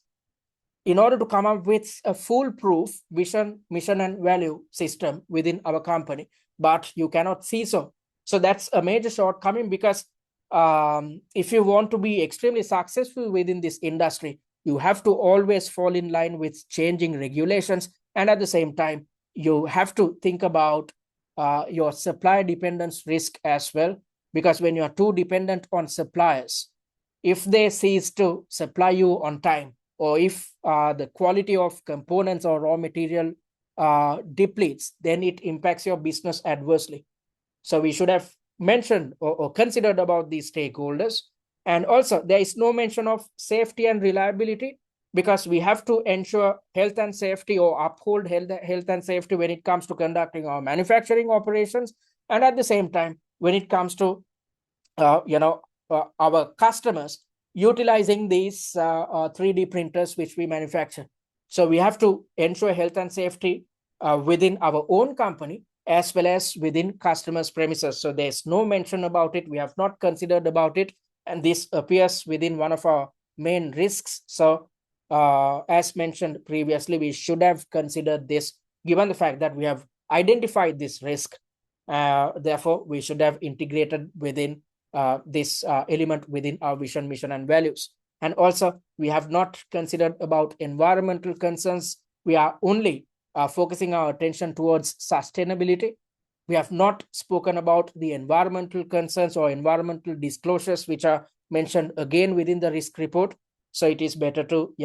A: in order to come up with a foolproof vision, mission, and value system within our company. But you cannot see so. So that's a major shortcoming, because if you want to be extremely successful within this industry, you have to always fall in line with changing regulations. And at the same time, you have to think about your supply dependence risk as well. Because when you are too dependent on suppliers, if they cease to supply you on time, or if the quality of components or raw material depletes, then it impacts your business adversely. So we should have mentioned or considered about these stakeholders. And also, there is no mention of safety and reliability, because we have to ensure health and safety, or uphold health and safety when it comes to conducting our manufacturing operations. And at the same time, when it comes to our customers utilizing these 3D printers which we manufacture. So we have to ensure health and safety within our own company as well as within customers' premises. So there's no mention about it. We have not considered about it. And this appears within one of our main risks. So as mentioned previously, we should have considered this, given the fact that we have identified this risk. Therefore, we should have integrated within this element within our vision, mission, and values. And also, we have not considered about environmental concerns. We are only focusing our attention towards sustainability. We have not spoken about the environmental concerns or environmental disclosures, which are mentioned again within the risk report. So it is better to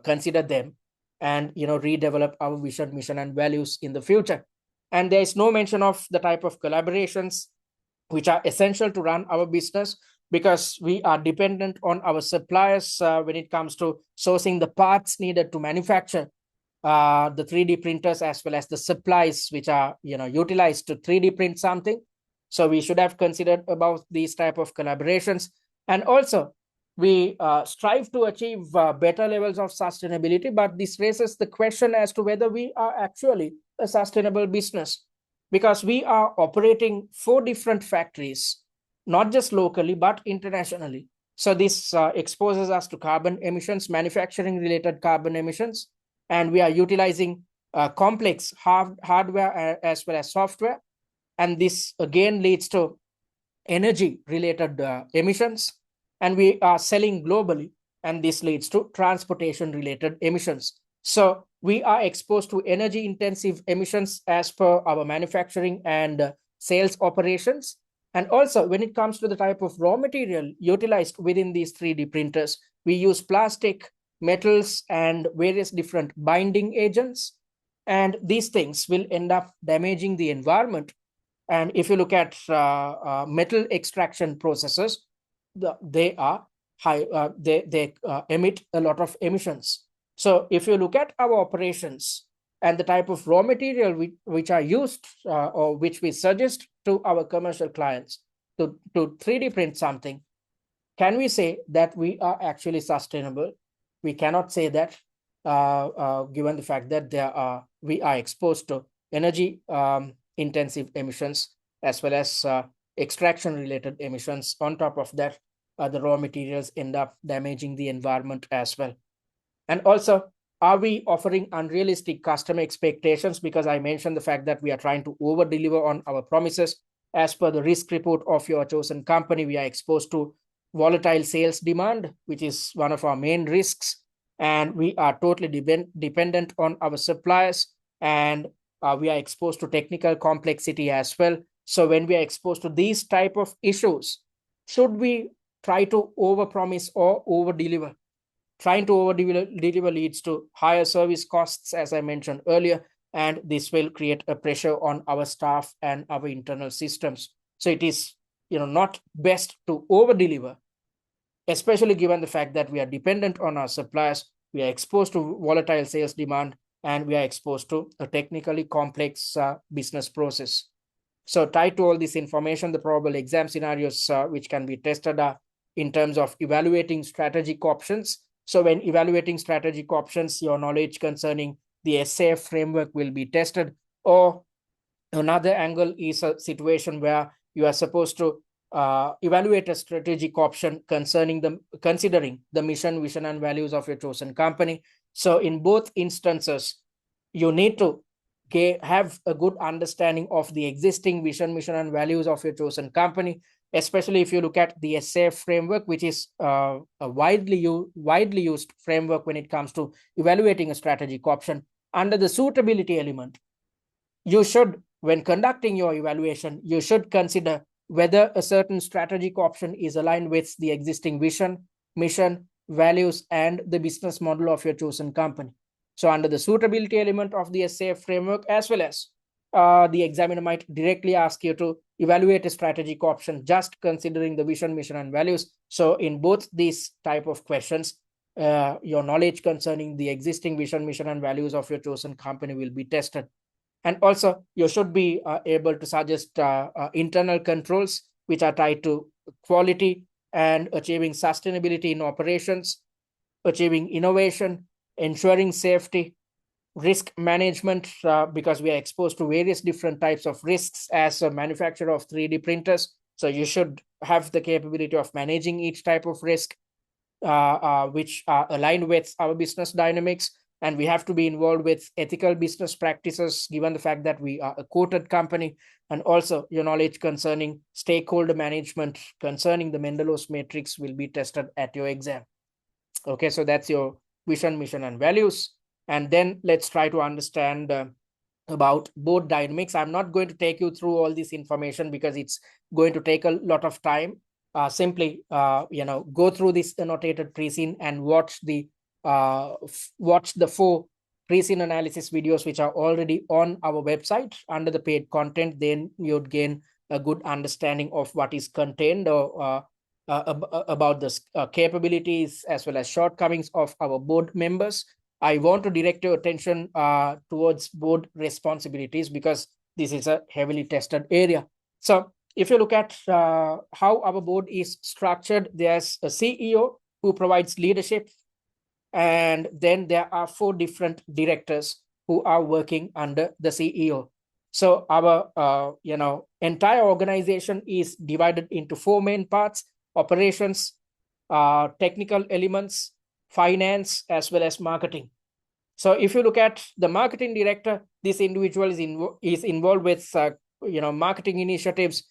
A: consider them and redevelop our vision, mission, and values in the future. And there is no mention of the type of collaborations which are essential to run our business, because we are dependent on our suppliers when it comes to sourcing the parts needed to manufacture the 3D printers, as well as the supplies which are utilized to 3D print something. So we should have considered about these type of collaborations. And also, we strive to achieve better levels of sustainability, but this raises the question as to whether we are actually a sustainable business, because we are operating 4 different factories, not just locally, but internationally. So this exposes us to carbon emissions, manufacturing related carbon emissions, and we are utilizing complex hardware as well as software. And this again leads to energy related emissions, and we are selling globally, and this leads to transportation related emissions. So we are exposed to energy intensive emissions as per our manufacturing and sales operations. And also, when it comes to the type of raw material utilized within these 3D printers, we use plastic, metals, and various different binding agents. And these things will end up damaging the environment. And if you look at metal extraction processes, they are high. They emit a lot of emissions. So if you look at our operations and the type of raw material which are used or which we suggest to our commercial clients to 3D print something, can we say that we are actually sustainable? We cannot say that, given the fact that we are exposed to energy intensive emissions as well as extraction related emissions. On top of that, the raw materials end up damaging the environment as well. And also, are we offering unrealistic customer expectations? Because I mentioned the fact that we are trying to over deliver on our promises. As per the risk report of your chosen company, we are exposed to volatile sales demand, which is one of our main risks. And we are totally dependent on our suppliers, and we are exposed to technical complexity as well. So when we are exposed to these type of issues, should we try to over promise or over deliver? Trying to over deliver leads to higher service costs, as I mentioned earlier, and this will create a pressure on our staff and our internal systems. So it is, not best to over deliver, especially given the fact that we are dependent on our suppliers, we are exposed to volatile sales demand, and we are exposed to a technically complex business process. So tied to all this information, the probable exam scenarios which can be tested are in terms of evaluating strategic options. So when evaluating strategic options, your knowledge concerning the SAF framework will be tested. Or another angle is a situation where you are supposed to evaluate a strategic option considering the mission, vision, and values of your chosen company. So in both instances, you need to have a good understanding of the existing vision, mission, and values of your chosen company, especially if you look at the SAF framework, which is a widely used framework when it comes to evaluating a strategic option. Under the suitability element, you should, when conducting your evaluation, you should consider whether a certain strategic option is aligned with the existing vision, mission, values, and the business model of your chosen company. So under the suitability element of the SAF framework, as well as the examiner might directly ask you to evaluate a strategic option just considering the vision, mission, and values. So in both these type of questions, your knowledge concerning the existing vision, mission, and values of your chosen company will be tested. And also, you should be able to suggest internal controls which are tied to quality and achieving sustainability in operations, achieving innovation, ensuring safety, risk management, because we are exposed to various different types of risks as a manufacturer of 3D printers. So you should have the capability of managing each type of risk, which are aligned with our business dynamics. And we have to be involved with ethical business practices, given the fact that we are a quoted company. And also, your knowledge concerning stakeholder management, concerning the Mendelow's matrix, will be tested at your exam. Okay, so that's your vision, mission, and values. And then let's try to understand about board dynamics. I'm not going to take you through all this information because it's going to take a lot of time. Simply, go through this annotated pre-scene and watch the 4 pre-scene analysis videos which are already on our website under the paid content. Then you'd gain a good understanding of what is contained or about the capabilities as well as shortcomings of our board members. I want to direct your attention towards board responsibilities because this is a heavily tested area. So if you look at how our board is structured, there's a CEO who provides leadership, and then there are 4 different directors who are working under the CEO. So our entire organization is divided into 4 main parts: operations, technical elements, finance, as well as marketing. So if you look at the marketing director, this individual is involved with marketing initiatives,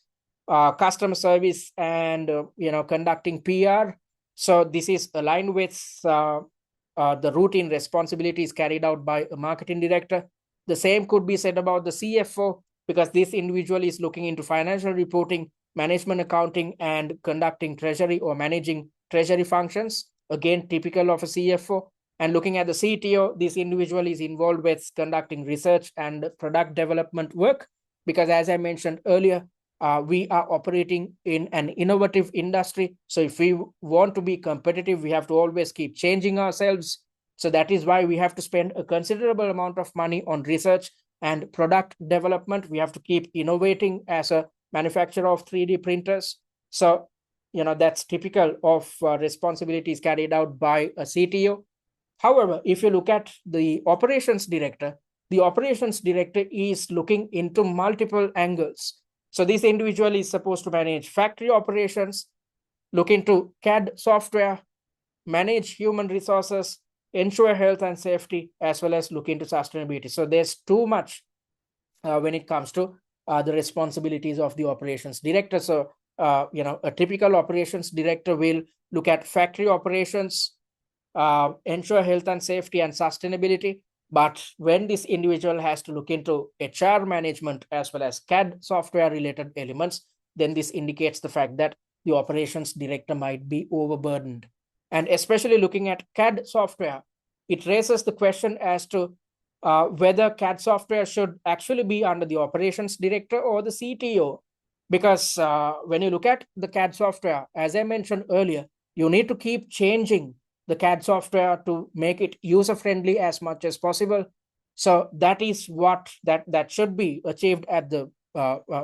A: customer service, and conducting PR. So this is aligned with the routine responsibilities carried out by a marketing director. The same could be said about the CFO, because this individual is looking into financial reporting, management accounting, and conducting treasury or managing treasury functions. Again, typical of a CFO. And looking at the CTO, this individual is involved with conducting research and product development work, because as I mentioned earlier, we are operating in an innovative industry. So if we want to be competitive, we have to always keep changing ourselves. So that is why we have to spend a considerable amount of money on research and product development. We have to keep innovating as a manufacturer of 3D printers. So, that's typical of responsibilities carried out by a CTO. However, if you look at the operations director is looking into multiple angles. So this individual is supposed to manage factory operations, look into CAD software, manage human resources, ensure health and safety, as well as look into sustainability. So there's too much when it comes to the responsibilities of the operations director. So, a typical operations director will look at factory operations, ensure health and safety and sustainability. But when this individual has to look into HR management as well as CAD software related elements, then this indicates the fact that the operations director might be overburdened. And especially looking at CAD software, it raises the question as to whether CAD software should actually be under the operations director or the CTO. Because when you look at the CAD software, as I mentioned earlier, you need to keep changing the CAD software to make it user-friendly as much as possible. So that is what that should be achieved at the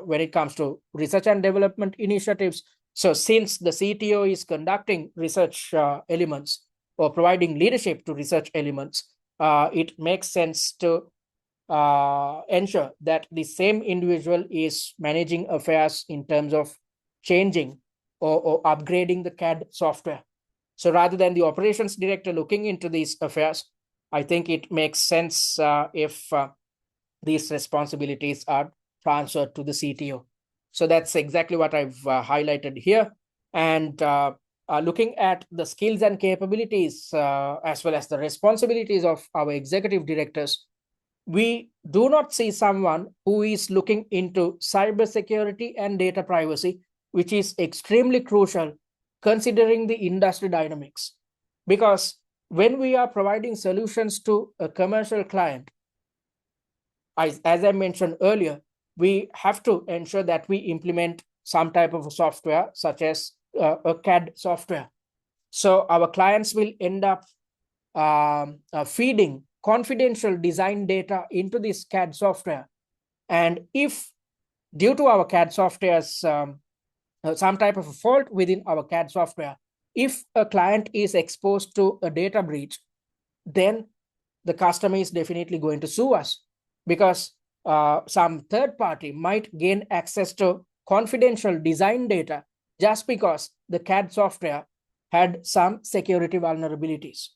A: when it comes to research and development initiatives. So since the CTO is conducting research elements or providing leadership to research elements, it makes sense to ensure that the same individual is managing affairs in terms of changing or upgrading the CAD software. So rather than the operations director looking into these affairs, I think it makes sense if these responsibilities are transferred to the CTO. So that's exactly what I've highlighted here. And looking at the skills and capabilities as well as the responsibilities of our executive directors, we do not see someone who is looking into cybersecurity and data privacy, which is extremely crucial considering the industry dynamics. Because when we are providing solutions to a commercial client, as I mentioned earlier, we have to ensure that we implement some type of software, such as a CAD software. So our clients will end up feeding confidential design data into this CAD software. And if due to our CAD software's some type of a fault within our CAD software, if a client is exposed to a data breach, then the customer is definitely going to sue us, because some third party might gain access to confidential design data just because the CAD software had some security vulnerabilities.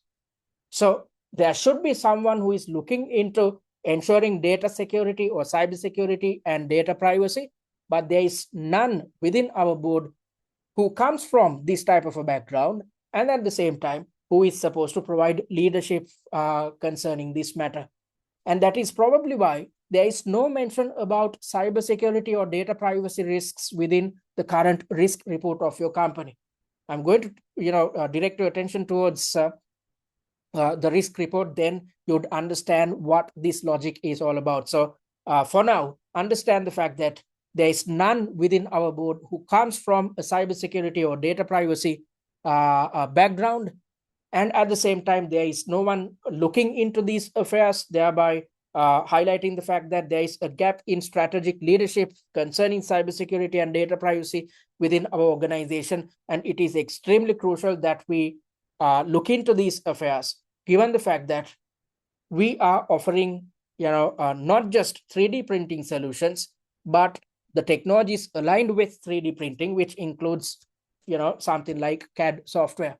A: So there should be someone who is looking into ensuring data security or cybersecurity and data privacy, but there is none within our board who comes from this type of a background, and at the same time who is supposed to provide leadership concerning this matter. And that is probably why there is no mention about cybersecurity or data privacy risks within the current risk report of your company. I'm going to direct your attention towards the risk report, then you'd understand what this logic is all about. So for now, understand the fact that there is none within our board who comes from a cybersecurity or data privacy background. And at the same time, there is no one looking into these affairs, thereby highlighting the fact that there is a gap in strategic leadership concerning cybersecurity and data privacy within our organization. And it is extremely crucial that we look into these affairs, given the fact that we are offering, not just 3D printing solutions, but the technologies aligned with 3D printing, which includes, something like CAD software.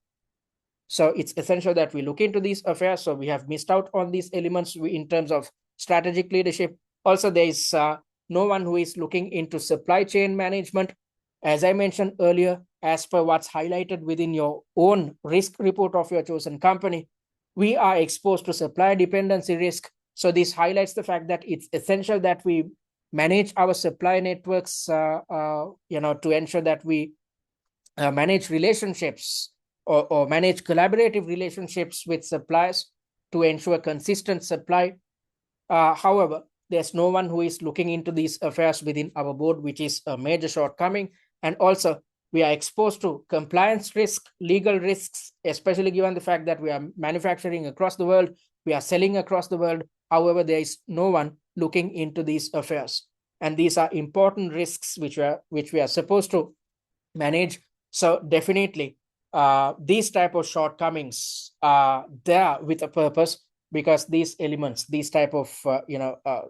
A: So it's essential that we look into these affairs. So we have missed out on these elements in terms of strategic leadership. Also, there is no one who is looking into supply chain management, As I mentioned earlier, as per what's highlighted within your own risk report of your chosen company, we are exposed to supply dependency risk. So this highlights the fact that it's essential that we manage our supply networks, to ensure that we manage relationships or manage collaborative relationships with suppliers to ensure consistent supply. However, there's no one who is looking into these affairs within our board, which is a major shortcoming. And also, we are exposed to compliance risk, legal risks, especially given the fact that we are manufacturing across the world, we are selling across the world. However, there is no one looking into these affairs. And these are important risks which we are supposed to manage. So definitely, these type of shortcomings are there with a purpose, because these elements, these type of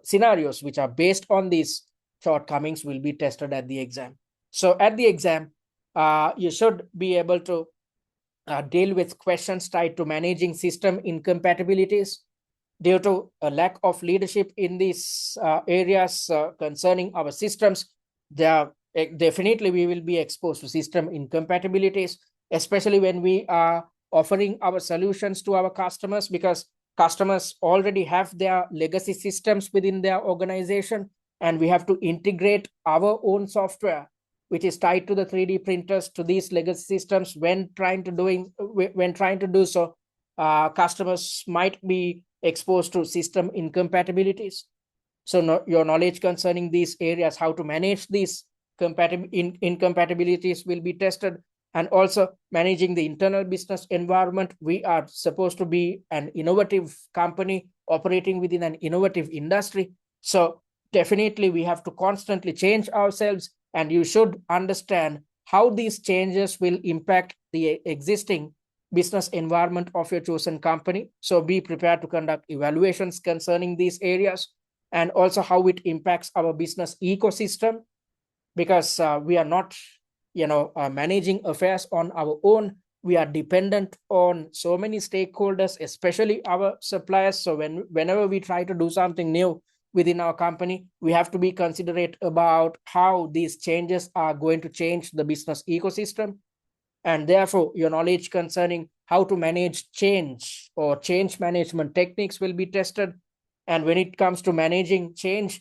A: scenarios which are based on these shortcomings will be tested at the exam. So at the exam, you should be able to deal with questions tied to managing system incompatibilities due to a lack of leadership in these areas concerning our systems. There definitely we will be exposed to system incompatibilities, especially when we are offering our solutions to our customers, because customers already have their legacy systems within their organization, and we have to integrate our own software which is tied to the 3D printers to these legacy systems. When trying to do so, customers might be exposed to system incompatibilities. So your knowledge concerning these areas, how to manage these incompatibilities, will be tested. And also managing the internal business environment. We are supposed to be an innovative company operating within an innovative industry. So definitely we have to constantly change ourselves, and you should understand how these changes will impact the existing business environment of your chosen company. So be prepared to conduct evaluations concerning these areas, and also how it impacts our business ecosystem, because we are not managing affairs on our own. We are dependent on so many stakeholders, especially our suppliers. So whenever we try to do something new within our company, we have to be considerate about how these changes are going to change the business ecosystem. And therefore, your knowledge concerning how to manage change or change management techniques will be tested. And when it comes to managing change,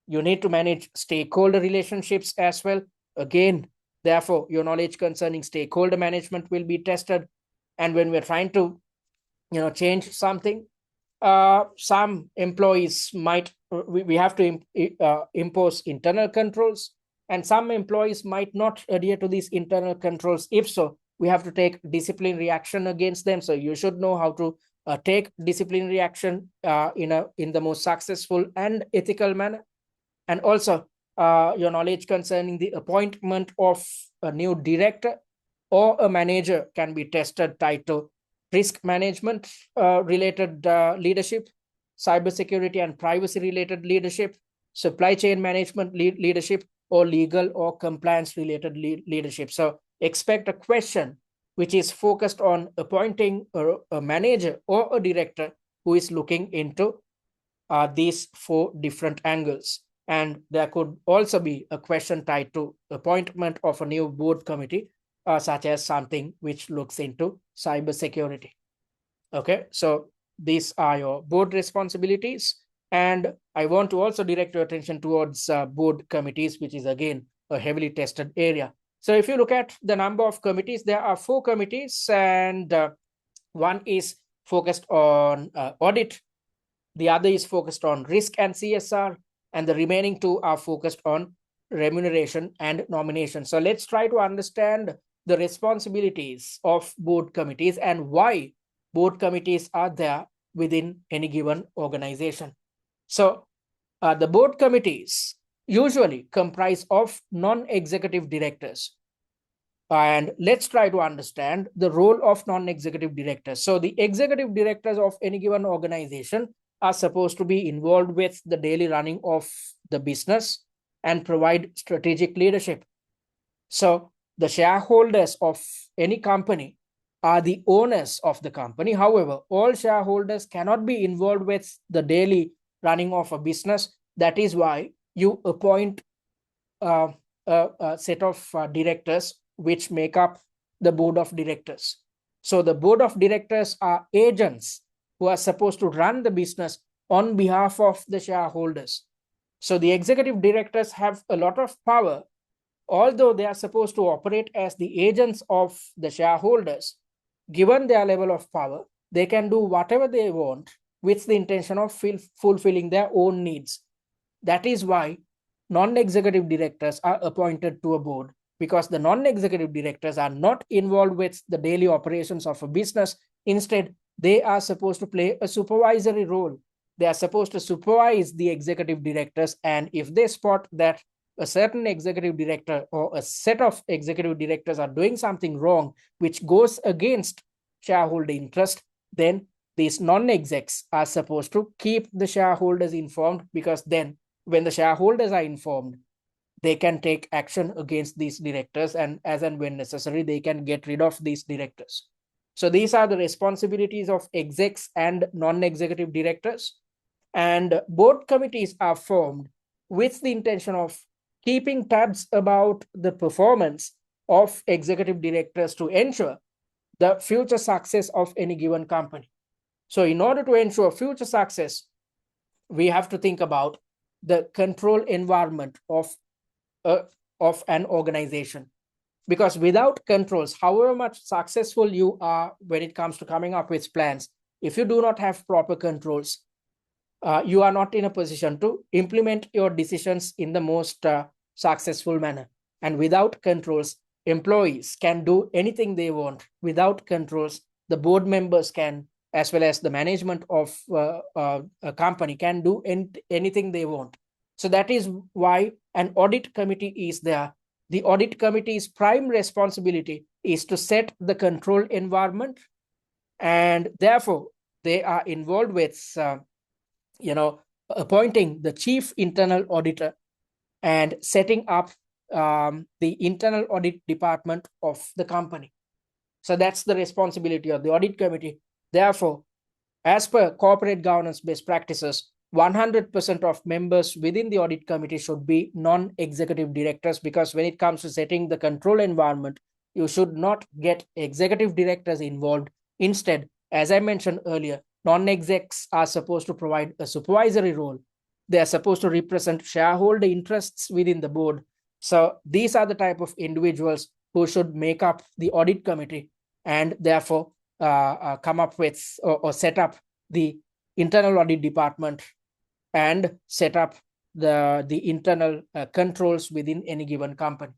A: you need to manage stakeholder relationships as well. Again, therefore, your knowledge concerning stakeholder management will be tested. And when we're trying to change something, some employees might, we have to impose internal controls, and some employees might not adhere to these internal controls. If so, we have to take disciplinary action against them. So you should know how to take disciplinary action in the most successful and ethical manner. And also your knowledge concerning the appointment of a new director or a manager can be tested, tied to risk management related leadership, cybersecurity and privacy related leadership, supply chain management leadership, or legal or compliance related leadership. So expect a question which is focused on appointing a manager or a director who is looking into these 4 different angles. And there could also be a question tied to appointment of a new board committee, such as something which looks into cybersecurity. Okay, so these are your board responsibilities. And I want to also direct your attention towards board committees, which is again a heavily tested area. So if you look at the number of committees, there are 4 committees, and one is focused on audit, the other is focused on risk and CSR, and the remaining 2 are focused on remuneration and nomination. So let's try to understand the responsibilities of board committees and why board committees are there within any given organization. So the board committees usually comprise of non-executive directors. And let's try to understand the role of non-executive directors. So the executive directors of any given organization are supposed to be involved with the daily running of the business and provide strategic leadership. So the shareholders of any company are the owners of the company. However, all shareholders cannot be involved with the daily running of a business. That is why you appoint a set of directors which make up the board of directors. So the board of directors are agents who are supposed to run the business on behalf of the shareholders. So the executive directors have a lot of power, although they are supposed to operate as the agents of the shareholders. Given their level of power, they can do whatever they want with the intention of fulfilling their own needs. That is why non-executive directors are appointed to a board, because the non-executive directors are not involved with the daily operations of a business. Instead, they are supposed to play a supervisory role. They are supposed to supervise the executive directors, and if they spot that a certain executive director or a set of executive directors are doing something wrong which goes against shareholder interest, then these non-execs are supposed to keep the shareholders informed, because then when the shareholders are informed, they can take action against these directors, and as and when necessary, they can get rid of these directors. So these are the responsibilities of execs and non-executive directors. And board committees are formed with the intention of keeping tabs about the performance of executive directors to ensure the future success of any given company. So in order to ensure future success, we have to think about the control environment of an organization. Because without controls, however much successful you are when it comes to coming up with plans, if you do not have proper controls, you are not in a position to implement your decisions in the most successful manner. And without controls, employees can do anything they want. Without controls, the board members can, as well as the management of a company, can do anything they want. So that is why an audit committee is there. The audit committee's prime responsibility is to set the control environment, and therefore they are involved with appointing the chief internal auditor and setting up the internal audit department of the company. So that's the responsibility of the audit committee. Therefore, as per corporate governance best practices, 100% of members within the audit committee should be non-executive directors, because when it comes to setting the control environment, you should not get executive directors involved. Instead, as I mentioned earlier, non-execs are supposed to provide a supervisory role. They are supposed to represent shareholder interests within the board. So these are the type of individuals who should make up the audit committee, and therefore come up with or set up the internal audit department and set up the internal controls within any given company.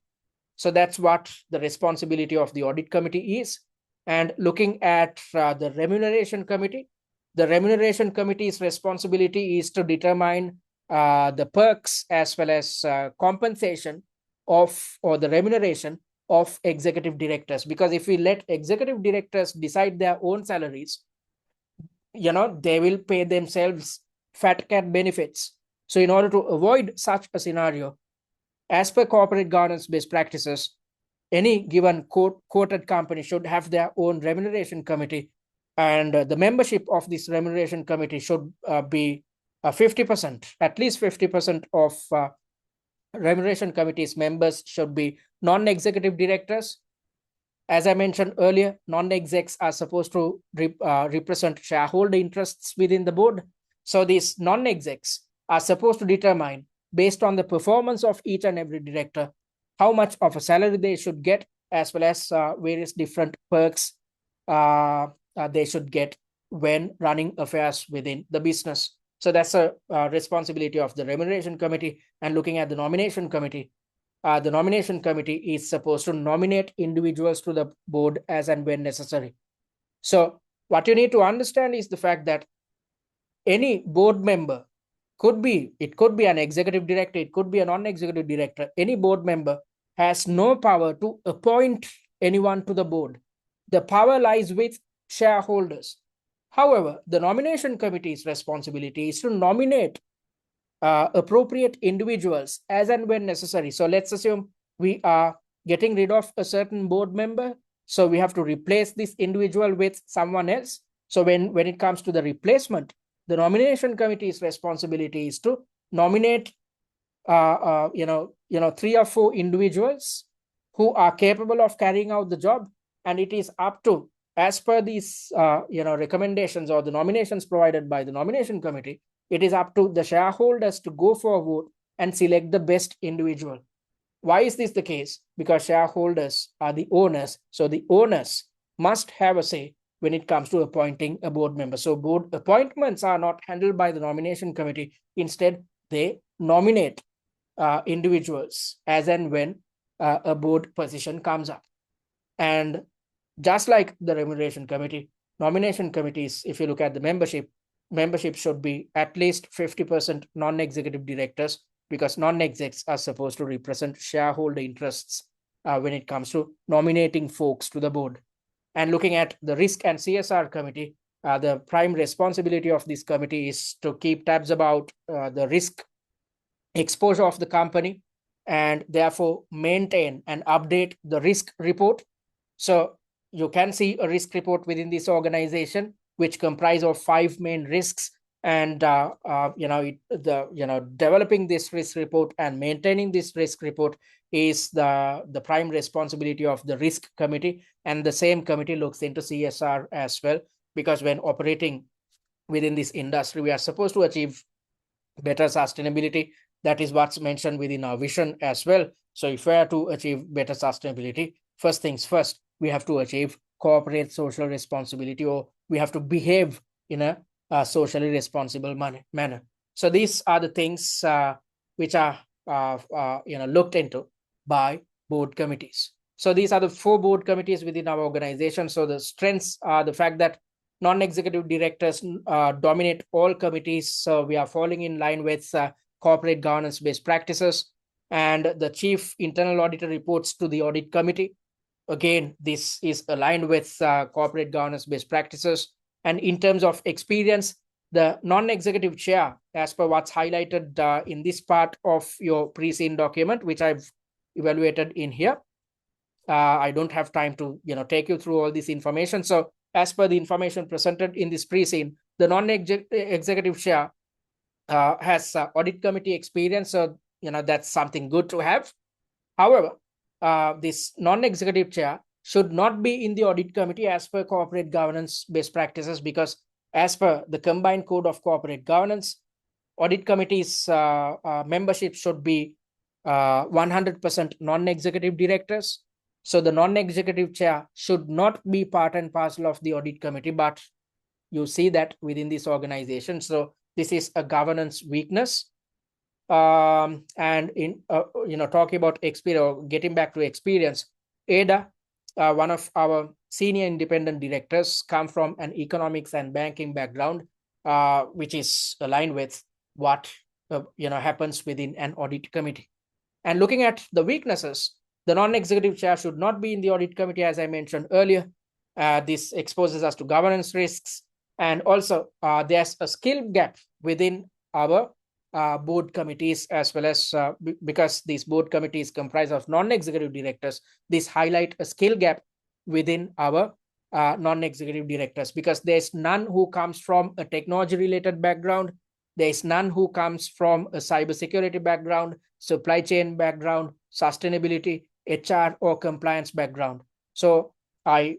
A: So that's what the responsibility of the audit committee is. And looking at the remuneration committee, the remuneration committee's responsibility is to determine the perks as well as compensation of, or the remuneration of executive directors. Because if we let executive directors decide their own salaries, they will pay themselves fat cat benefits. So in order to avoid such a scenario, as per corporate governance best practices, any given quoted company should have their own remuneration committee, and the membership of this remuneration committee should be 50%, at least 50% of remuneration committee's members should be non-executive directors. As I mentioned earlier, non-execs are supposed to represent shareholder interests within the board. So these non-execs are supposed to determine, based on the performance of each and every director, how much of a salary they should get, as well as various different perks they should get when running affairs within the business. So that's a responsibility of the remuneration committee. And looking at the nomination committee, the nomination committee is supposed to nominate individuals to the board as and when necessary. So what you need to understand is the fact that any board member could be an executive director, it could be a non-executive director. Any board member has no power to appoint anyone to the board. The power lies with shareholders. However, the nomination committee's responsibility is to nominate appropriate individuals as and when necessary. So let's assume we are getting rid of a certain board member, so we have to replace this individual with someone else. So when it comes to the replacement, the nomination committee's responsibility is to nominate 3 or 4 individuals who are capable of carrying out the job, and it is up to, as per these recommendations or the nominations provided by the nomination committee, it is up to the shareholders to go for a vote and select the best individual. Why is this the case? Because shareholders are the owners, so the owners must have a say when it comes to appointing a board member. So board appointments are not handled by the nomination committee. Instead, they nominate individuals as and when a board position comes up. And just like the remuneration committee, nomination committees, if you look at the membership should be at least 50% non-executive directors, because non-execs are supposed to represent shareholder interests when it comes to nominating folks to the board. And looking at the risk and CSR committee, the prime responsibility of this committee is to keep tabs about the risk exposure of the company, and therefore maintain and update the risk report. So you can see a risk report within this organization, which comprise of 5 main risks, and developing this risk report and maintaining this risk report is the prime responsibility of the risk committee. And the same committee looks into CSR as well, because when operating within this industry, we are supposed to achieve better sustainability. That is what's mentioned within our vision as well. So if we are to achieve better sustainability, first things first, we have to achieve corporate social responsibility, or we have to behave in a socially responsible manner. So these are the things which are looked into by board committees. So these are the 4 board committees within our organization. So the strengths are the fact that non-executive directors dominate all committees. So we are falling in line with corporate governance best practices, and the chief internal auditor reports to the audit committee. Again, this is aligned with corporate governance best practices. And in terms of experience, the non-executive chair, as per what's highlighted in this part of your pre-scene document, which I've evaluated in here, I don't have time to take you through all this information. So as per the information presented in this pre-scene, the non-executive chair has audit committee experience. So that's something good to have. However, this non-executive chair should not be in the audit committee as per corporate governance best practices, because as per the combined code of corporate governance, audit committee's membership should be 100% non-executive directors. So the non-executive chair should not be part and parcel of the audit committee, but you see that within this organization. So this is a governance weakness. And in talking about experience, getting back to experience, Ada, one of our senior independent directors, come from an economics and banking background, which is aligned with what happens within an audit committee. And looking at the weaknesses, the non-executive chair should not be in the audit committee, as I mentioned earlier. This exposes us to governance risks, and also there's a skill gap within our board committees, as well as because these board committees comprise of non-executive directors. This highlight a skill gap within our non-executive directors, because there's none who comes from a technology related background. There's none who comes from a cybersecurity background, supply chain background, sustainability, HR, or compliance background. So I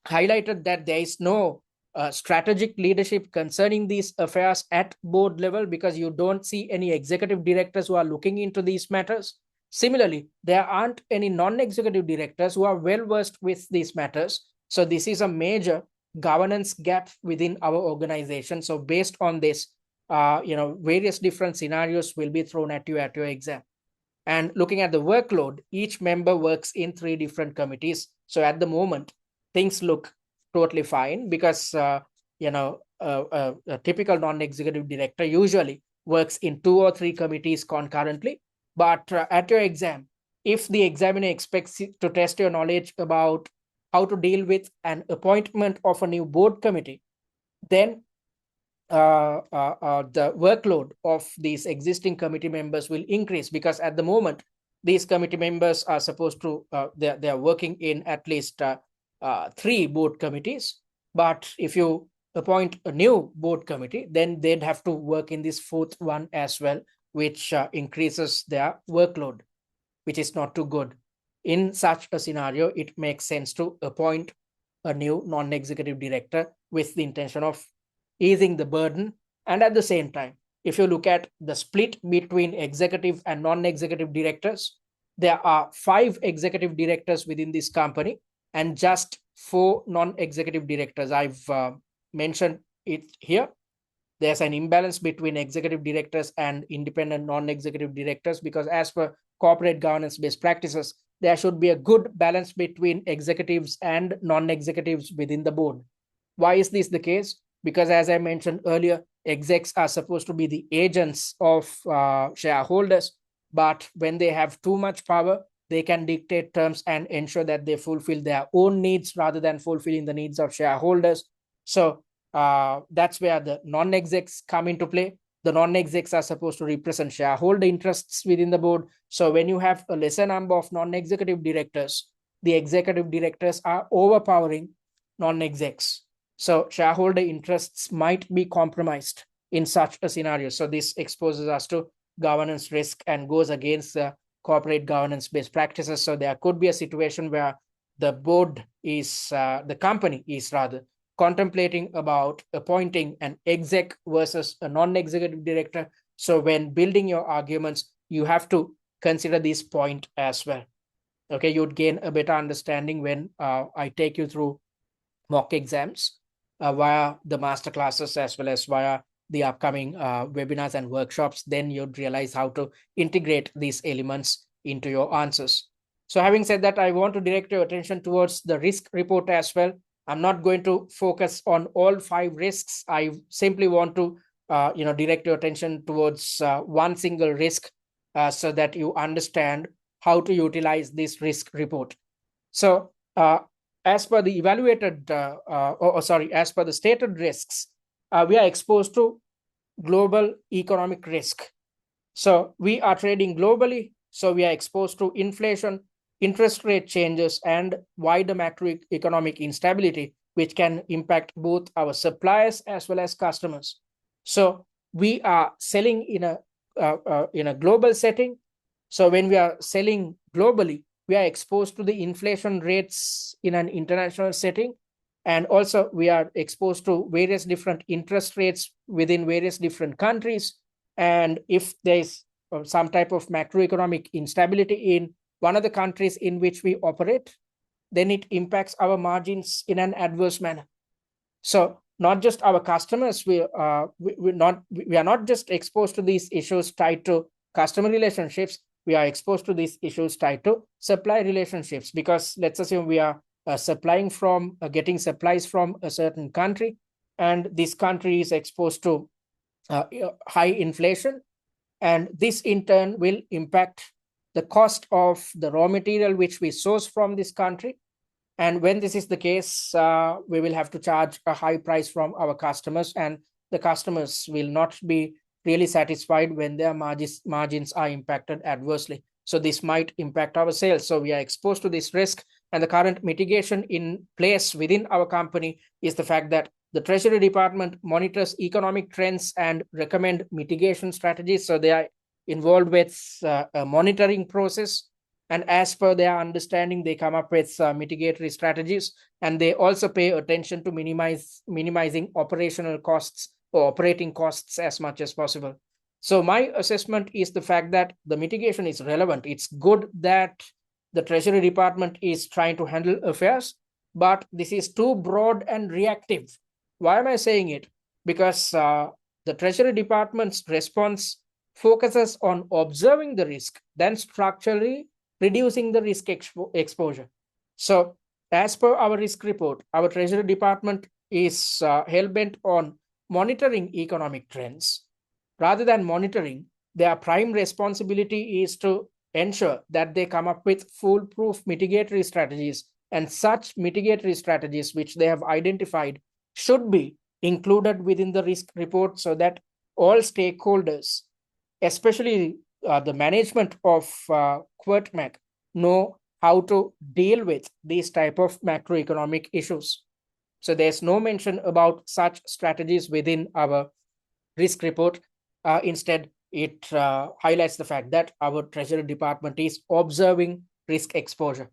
A: highlighted that there is no strategic leadership concerning these affairs at board level, because you don't see any executive directors who are looking into these matters. Similarly, there aren't any non-executive directors who are well versed with these matters. So this is a major governance gap within our organization. So based on this, various different scenarios will be thrown at you at your exam. And looking at the workload, each member works in 3 different committees. So at the moment, things look totally fine, because a typical non-executive director usually works in 2 or 3 committees concurrently. But at your exam, if the examiner expects to test your knowledge about how to deal with an appointment of a new board committee, then the workload of these existing committee members will increase, because at the moment these committee members are supposed to they are working in at least 3 board committees. But if you appoint a new board committee, then they'd have to work in this 4th one as well, which increases their workload. which is not too good. In such a scenario, it makes sense to appoint a new non-executive director with the intention of easing the burden. And at the same time, if you look at the split between executive and non-executive directors, there are 5 executive directors within this company and just 4 non-executive directors. I've mentioned it here. There's an imbalance between executive directors and independent non-executive directors, because as per corporate governance best practices, there should be a good balance between executives and non-executives within the board. Why is this the case? Because as I mentioned earlier, execs are supposed to be the agents of shareholders, but when they have too much power, they can dictate terms and ensure that they fulfill their own needs rather than fulfilling the needs of shareholders. So that's where the non-execs come into play. The non-execs are supposed to represent shareholder interests within the board. So when you have a lesser number of non-executive directors, the executive directors are overpowering non-execs. So shareholder interests might be compromised in such a scenario. So this exposes us to governance risk and goes against the corporate governance best practices. So there could be a situation where the board is, the company is rather contemplating about appointing an exec versus a non-executive director. So when building your arguments, you have to consider this point as well. Okay, you'd gain a better understanding when I take you through mock exams via the master classes as well as via the upcoming webinars and workshops. Then you'd realize how to integrate these elements into your answers. So having said that, I want to direct your attention towards the risk report as well. I'm not going to focus on all 5 risks. I simply want to direct your attention towards one single risk so that you understand how to utilize this risk report. So as per the as per the stated risks, we are exposed to global economic risk. So we are trading globally, so we are exposed to inflation, interest rate changes, and wider macroeconomic instability, which can impact both our suppliers as well as customers. So we are selling in a global setting. So when we are selling globally, we are exposed to the inflation rates in an international setting. And also we are exposed to various different interest rates within various different countries. And if there's some type of macroeconomic instability in one of the countries in which we operate, then it impacts our margins in an adverse manner. So not just our customers, we are not just exposed to these issues tied to customer relationships. We are exposed to these issues tied to supply relationships, because let's assume we are getting supplies from a certain country, and this country is exposed to high inflation, and this in turn will impact the cost of the raw material which we source from this country. And when this is the case, we will have to charge a high price from our customers, and the customers will not be really satisfied when their margins are impacted adversely. So this might impact our sales. So we are exposed to this risk, and the current mitigation in place within our company is the fact that the Treasury Department monitors economic trends and recommend mitigation strategies. So they are involved with a monitoring process, and as per their understanding, they come up with mitigatory strategies, and they also pay attention to minimizing operational costs or operating costs as much as possible. So my assessment is the fact that the mitigation is relevant. It's good that the Treasury Department is trying to handle affairs, but this is too broad and reactive. Why am I saying it? Because the Treasury Department's response focuses on observing the risk, then structurally reducing the risk exposure. So as per our risk report, our Treasury Department is hell-bent on monitoring economic trends. Rather than monitoring, their prime responsibility is to ensure that they come up with foolproof mitigatory strategies, and such mitigatory strategies which they have identified should be included within the risk report, so that all stakeholders, especially the management of Kwirtmak, know how to deal with these type of macroeconomic issues. So there's no mention about such strategies within our risk report. Instead, it highlights the fact that our Treasury Department is observing risk exposure,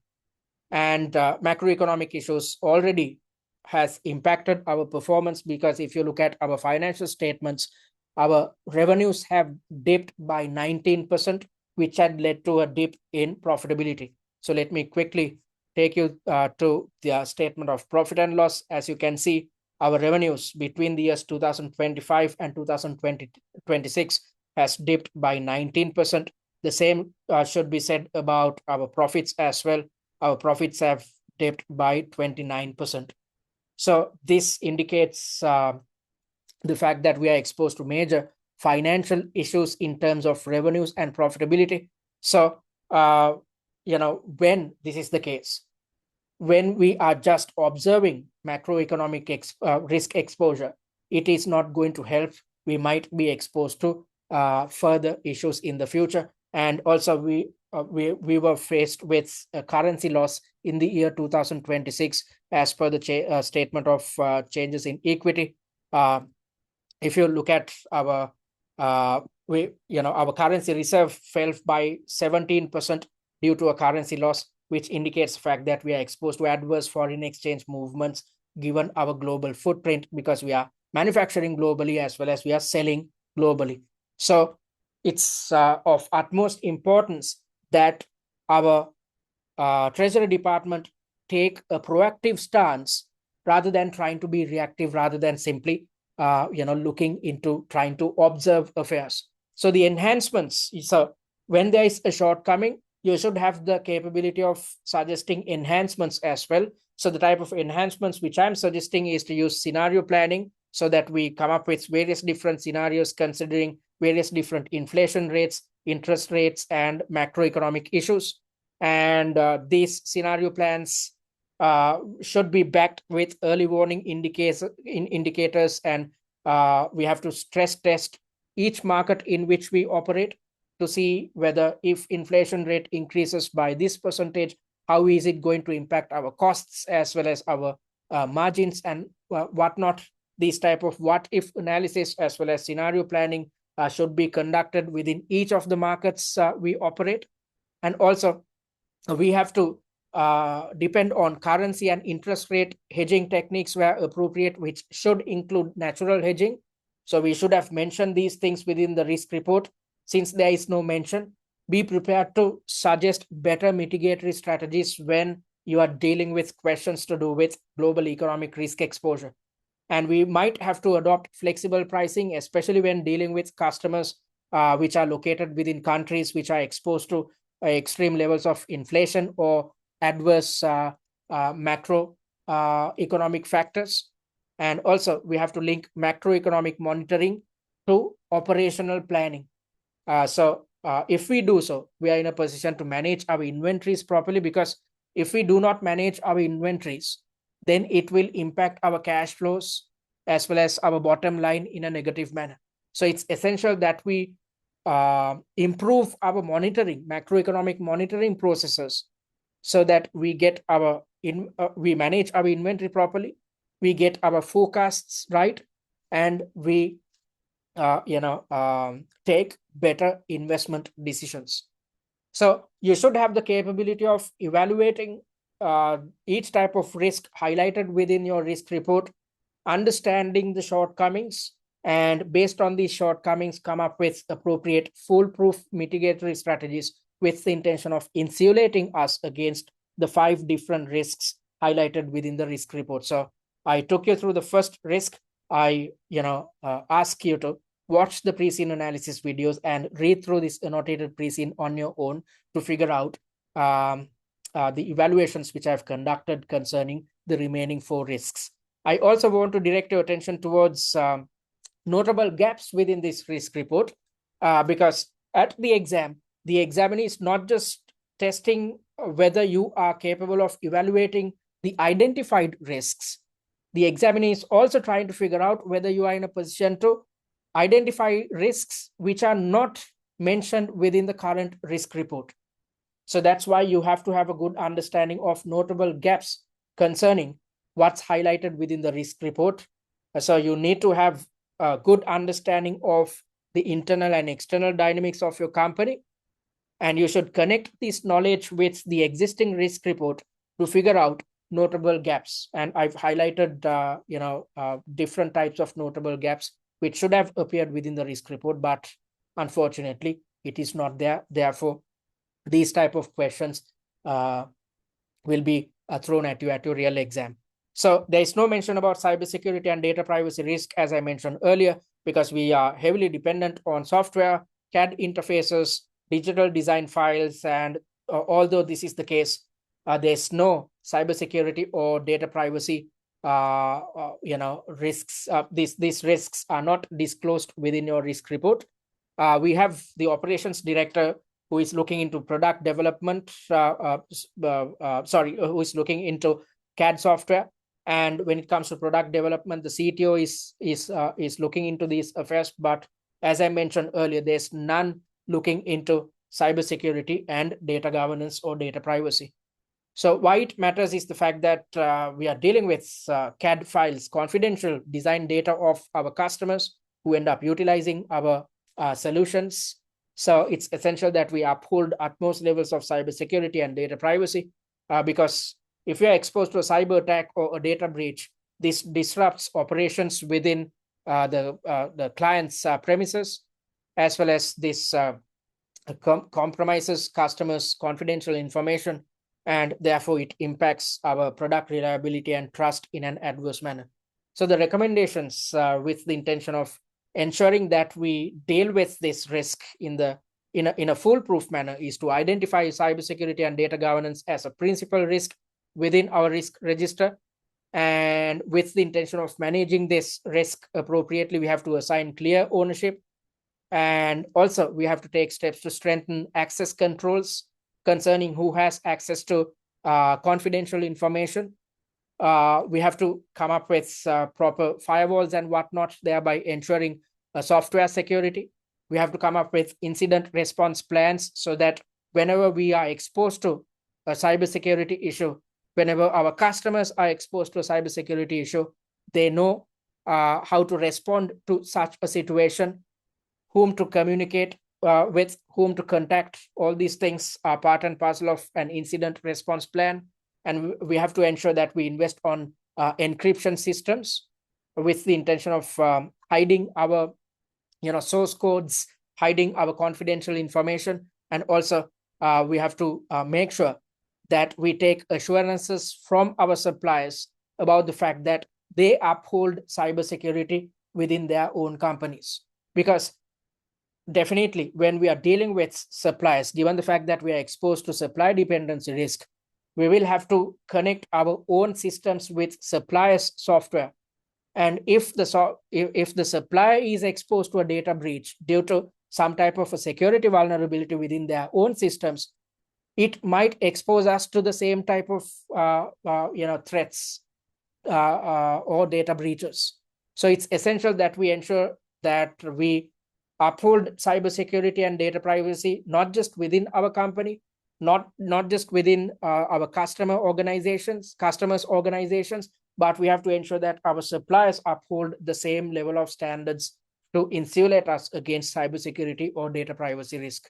A: and macroeconomic issues already has impacted our performance, because if you look at our financial statements, our revenues have dipped by 19%, which had led to a dip in profitability. So let me quickly take you to the statement of profit and loss. As you can see, our revenues between the years 2025 and 2026 has dipped by 19%. The same should be said about our profits as well. Our profits have dipped by 29%. So this indicates the fact that we are exposed to major financial issues in terms of revenues and profitability. So, when this is the case, when we are just observing macroeconomic risk exposure, it is not going to help. We might be exposed to further issues in the future. And also, we were faced with a currency loss in the year 2026, as per the statement of changes in equity. If you look at our our currency reserve fell by 17% due to a currency loss, which indicates the fact that we are exposed to adverse foreign exchange movements given our global footprint, because we are manufacturing globally as well as we are selling globally. So it's of utmost importance that our Treasury Department take a proactive stance rather than trying to be reactive, rather than simply looking into trying to observe affairs. So the enhancements, so when there is a shortcoming, you should have the capability of suggesting enhancements as well. So the type of enhancements which I'm suggesting is to use scenario planning, so that we come up with various different scenarios considering various different inflation rates, interest rates, and macroeconomic issues. And these scenario plans should be backed with early warning indicators, and we have to stress test each market in which we operate to see whether, if inflation rate increases by this percentage, how is it going to impact our costs as well as our margins and whatnot. These type of what if analysis as well as scenario planning should be conducted within each of the markets we operate. And also, we have to depend on currency and interest rate hedging techniques where appropriate, which should include natural hedging. So we should have mentioned these things within the risk report. Since there is no mention, be prepared to suggest better mitigatory strategies when you are dealing with questions to do with global economic risk exposure. And we might have to adopt flexible pricing, especially when dealing with customers which are located within countries which are exposed to extreme levels of inflation or adverse macro economic factors. And also, we have to link macroeconomic monitoring to operational planning. So if we do so, we are in a position to manage our inventories properly, because if we do not manage our inventories, then it will impact our cash flows as well as our bottom line in a negative manner. So it's essential that we improve our macroeconomic monitoring processes, so that we get we manage our inventory properly, we get our forecasts right, and we take better investment decisions. So you should have the capability of evaluating each type of risk highlighted within your risk report, understanding the shortcomings, and based on these shortcomings, come up with appropriate foolproof mitigatory strategies with the intention of insulating us against the 5 different risks highlighted within the risk report. So I took you through the first risk. I ask you to watch the pre-scene analysis videos and read through this annotated pre-scene on your own to figure out the evaluations which I've conducted concerning the remaining 4 risks. I also want to direct your attention towards notable gaps within this risk report, because at the examiner is not just testing whether you are capable of evaluating the identified risks. The examiner is also trying to figure out whether you are in a position to identify risks which are not mentioned within the current risk report. So that's why you have to have a good understanding of notable gaps concerning what's highlighted within the risk report. So you need to have a good understanding of the internal and external dynamics of your company. And you should connect this knowledge with the existing risk report to figure out notable gaps. And I've highlighted, different types of notable gaps which should have appeared within the risk report, but unfortunately, it is not there. Therefore, these type of questions will be thrown at you at your real exam. So there is no mention about cybersecurity and data privacy risk, as I mentioned earlier, because we are heavily dependent on software, CAD interfaces, digital design files, and although this is the case, there's no cybersecurity or data privacy risks. These risks are not disclosed within your risk report. We have the operations director who is looking into product development, who is looking into CAD software. And when it comes to product development, the CTO is looking into these affairs. But as I mentioned earlier, there's none looking into cybersecurity and data governance or data privacy. So why it matters is the fact that we are dealing with CAD files, confidential design data of our customers who end up utilizing our solutions. So it's essential that we uphold utmost levels of cybersecurity and data privacy, because if you are exposed to a cyber attack or a data breach, this disrupts operations within the client's premises, as well as this compromises customers' confidential information, and therefore it impacts our product reliability and trust in an adverse manner. So the recommendations with the intention of ensuring that we deal with this risk in a foolproof manner is to identify cybersecurity and data governance as a principal risk within our risk register. And with the intention of managing this risk appropriately, we have to assign clear ownership. And also we have to take steps to strengthen access controls concerning who has access to confidential information. We have to come up with proper firewalls and whatnot, thereby ensuring software security. We have to come up with incident response plans so that whenever we are exposed to a cybersecurity issue, whenever our customers are exposed to a cybersecurity issue, they know how to respond to such a situation, whom to communicate with, whom to contact. All these things are part and parcel of an incident response plan. And we have to ensure that we invest on encryption systems with the intention of hiding our source codes, hiding our confidential information. And also we have to make sure that we take assurances from our suppliers about the fact that they uphold cybersecurity within their own companies. Because definitely when we are dealing with suppliers, given the fact that we are exposed to supply dependency risk, we will have to connect our own systems with suppliers' software. And if the supplier is exposed to a data breach due to some type of a security vulnerability within their own systems, it might expose us to the same type of threats or data breaches. So it's essential that we ensure that we uphold cybersecurity and data privacy, not just within our company, not just within our customers' organizations, but we have to ensure that our suppliers uphold the same level of standards to insulate us against cybersecurity or data privacy risk.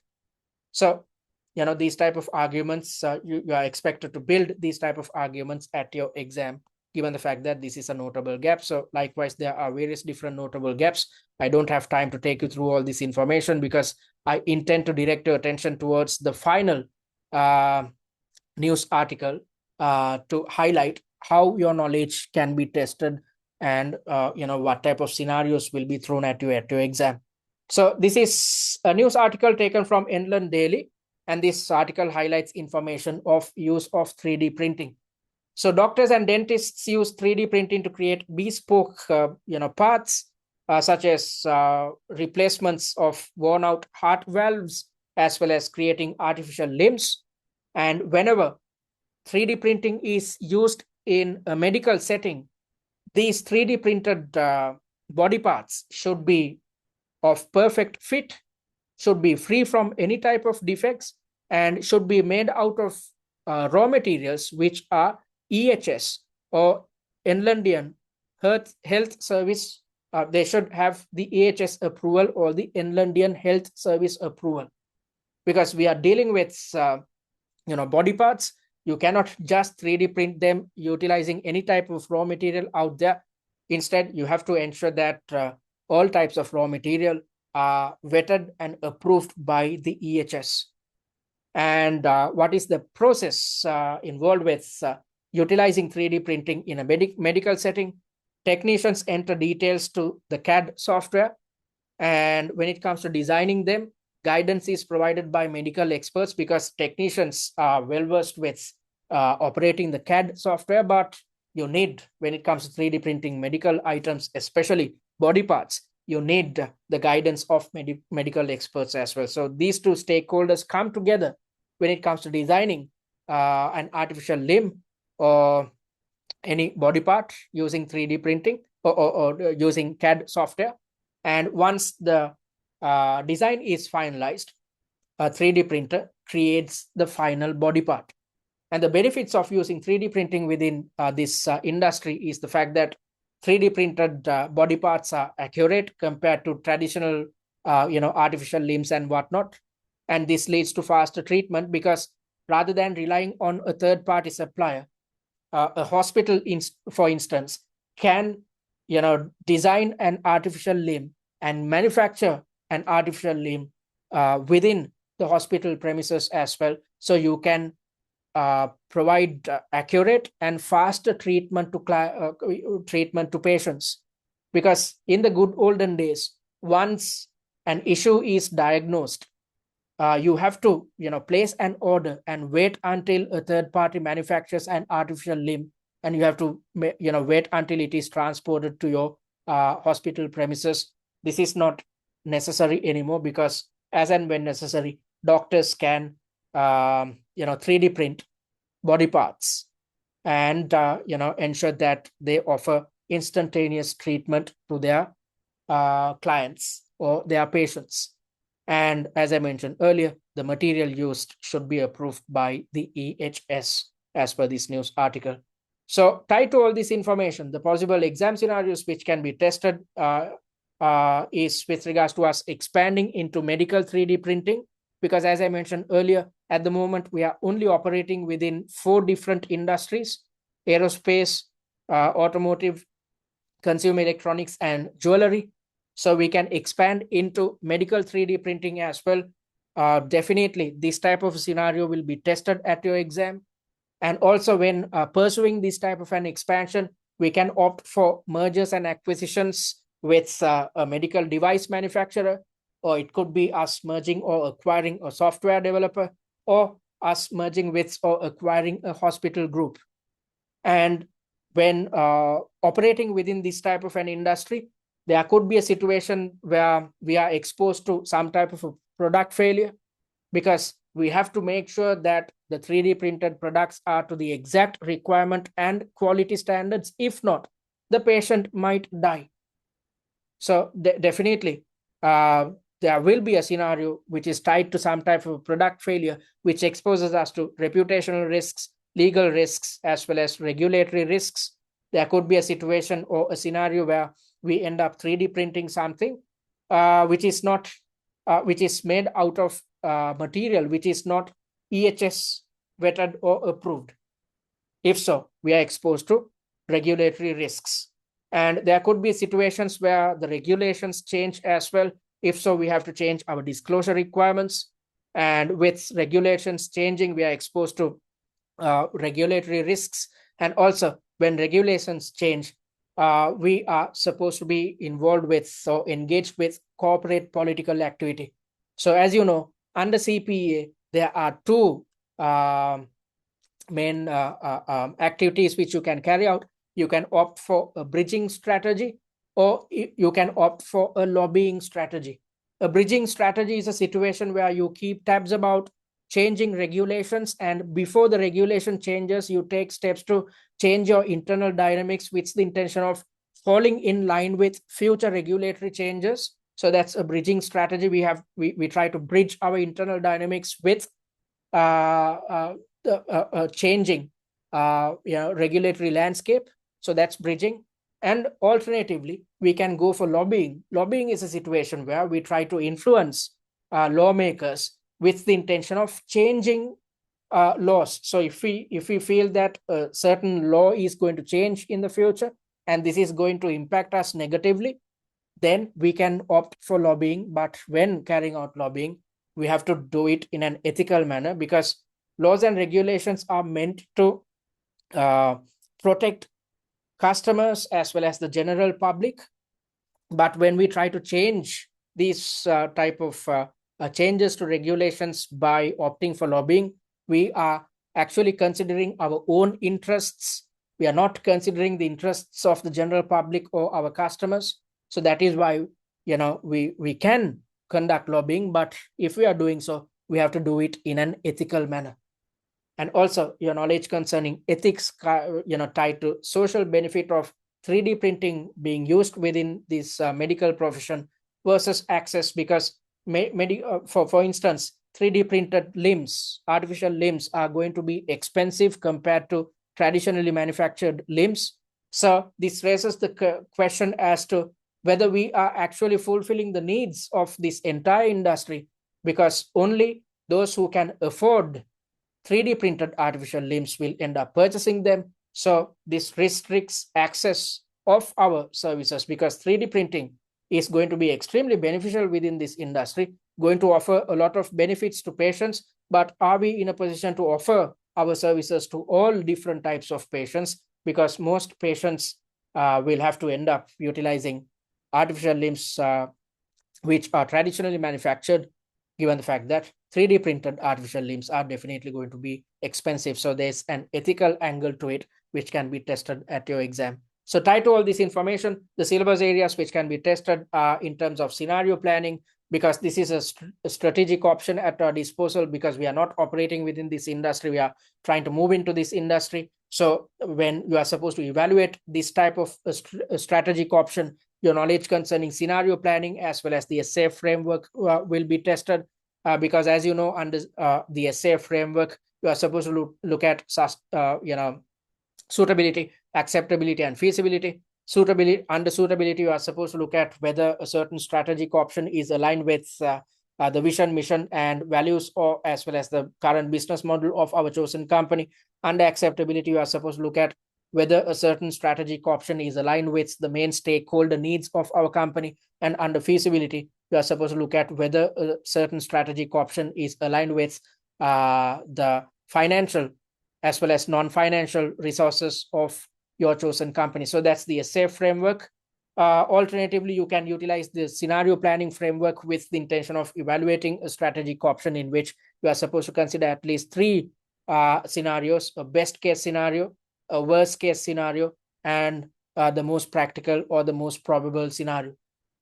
A: So, these type of arguments, you are expected to build these type of arguments at your exam, given the fact that this is a notable gap. So likewise, there are various different notable gaps. I don't have time to take you through all this information because I intend to direct your attention towards the final news article to highlight how your knowledge can be tested and what type of scenarios will be thrown at you at your exam. So this is a news article taken from Inland Daily, and this article highlights information of use of 3D printing. So doctors and dentists use 3D printing to create bespoke parts such as replacements of worn out heart valves, as well as creating artificial limbs. And whenever 3D printing is used in a medical setting, these 3D printed body parts should be of perfect fit, should be free from any type of defects, and should be made out of raw materials which are EHS or Inlandian Health Service they should have the EHS approval or the Inlandian Health Service approval, because we are dealing with body parts. You cannot just 3D print them utilizing any type of raw material out there. Instead, you have to ensure that all types of raw material are vetted and approved by the EHS. And what is the process involved with utilizing 3D printing in a medical setting? Technicians enter details to the CAD software, and when it comes to designing them, guidance is provided by medical experts, because technicians are well versed with operating the CAD software. But you need, when it comes to 3D printing medical items, especially body parts, you need the guidance of medical experts as well. So these two stakeholders come together when it comes to designing an artificial limb or any body part using 3D printing or using CAD software. And once the design is finalized, a 3D printer creates the final body part. And the benefits of using 3D printing within this industry is the fact that 3D printed body parts are accurate compared to traditional, artificial limbs and whatnot. And this leads to faster treatment, because rather than relying on a third-party supplier, a hospital, for instance, can design an artificial limb and manufacture an artificial limb within the hospital premises as well. So you can provide accurate and faster treatment to patients. Because in the good olden days, once an issue is diagnosed, you have to place an order and wait until a third party manufactures an artificial limb, and you have to wait until it is transported to your hospital premises. This is not necessary anymore, because as and when necessary, doctors can 3D print body parts and ensure that they offer instantaneous treatment to their clients or their patients. And as I mentioned earlier, the material used should be approved by the EHS as per this news article. So tied to all this information, the possible exam scenarios which can be tested is with regards to us expanding into medical 3D printing, because as I mentioned earlier, at the moment, we are only operating within 4 different industries: aerospace, automotive, consumer electronics, and jewelry. So we can expand into medical 3D printing as well. Definitely, this type of scenario will be tested at your exam. And also, when pursuing this type of an expansion, we can opt for mergers and acquisitions with a medical device manufacturer, or it could be us merging or acquiring a software developer, or us merging with or acquiring a hospital group. And when operating within this type of an industry, there could be a situation where we are exposed to some type of a product failure, because we have to make sure that the 3D printed products are to the exact requirement and quality standards. If not, the patient might die. So definitely, there will be a scenario which is tied to some type of product failure, which exposes us to reputational risks, legal risks, as well as regulatory risks. There could be a situation or a scenario where we end up 3D printing something which is made out of material which is not EHS vetted or approved. If so, we are exposed to regulatory risks. And there could be situations where the regulations change as well. If so, we have to change our disclosure requirements. And with regulations changing, we are exposed to regulatory risks. And also, when regulations change, we are supposed to be involved with or engaged with corporate political activity. So as you know, under CPEA, there are 2 main activities which you can carry out. You can opt for a bridging strategy, or you can opt for a lobbying strategy. A bridging strategy is a situation where you keep tabs about changing regulations, and before the regulation changes, you take steps to change your internal dynamics with the intention of falling in line with future regulatory changes. So that's a bridging strategy. We try to bridge our internal dynamics with changing regulatory landscape. So that's bridging. And alternatively, we can go for lobbying. Lobbying is a situation where we try to influence lawmakers with the intention of changing laws. So if we feel that a certain law is going to change in the future and this is going to impact us negatively, then we can opt for lobbying. But when carrying out lobbying, we have to do it in an ethical manner, because laws and regulations are meant to protect customers as well as the general public. But when we try to change these type of changes to regulations by opting for lobbying, we are actually considering our own interests. We are not considering the interests of the general public or our customers. So that is why we can conduct lobbying, but if we are doing so, we have to do it in an ethical manner. And also your knowledge concerning ethics tied to social benefit of 3D printing being used within this medical profession versus access, because for instance, 3D printed limbs, artificial limbs, are going to be expensive compared to traditionally manufactured limbs. So this raises the question as to whether we are actually fulfilling the needs of this entire industry, because only those who can afford 3D printed artificial limbs will end up purchasing them. So this restricts access of our services, because 3D printing is going to be extremely beneficial within this industry, going to offer a lot of benefits to patients. But are we in a position to offer our services to all different types of patients? Because most patients will have to end up utilizing artificial limbs which are traditionally manufactured, given the fact that 3D printed artificial limbs are definitely going to be expensive. So there's an ethical angle to it, which can be tested at your exam. So tied to all this information, the syllabus areas which can be tested are in terms of scenario planning, because this is a strategic option at our disposal, because we are not operating within this industry. We are trying to move into this industry. So when you are supposed to evaluate this type of a strategic option, your knowledge concerning scenario planning as well as the essay framework will be tested, because as you know, under the essay framework, you are supposed to look at suitability, acceptability, and feasibility. Under suitability, you are supposed to look at whether a certain strategic option is aligned with the vision, mission, and values, or as well as the current business model of our chosen company. Under acceptability, you are supposed to look at whether a certain strategic option is aligned with the main stakeholder needs of our company. And under feasibility, you are supposed to look at whether a certain strategic option is aligned with the financial as well as non-financial resources of your chosen company. So that's the essay framework. Alternatively, you can utilize the scenario planning framework with the intention of evaluating a strategic option, in which you are supposed to consider at least three scenarios: a best case scenario, a worst case scenario, and the most practical or the most probable scenario.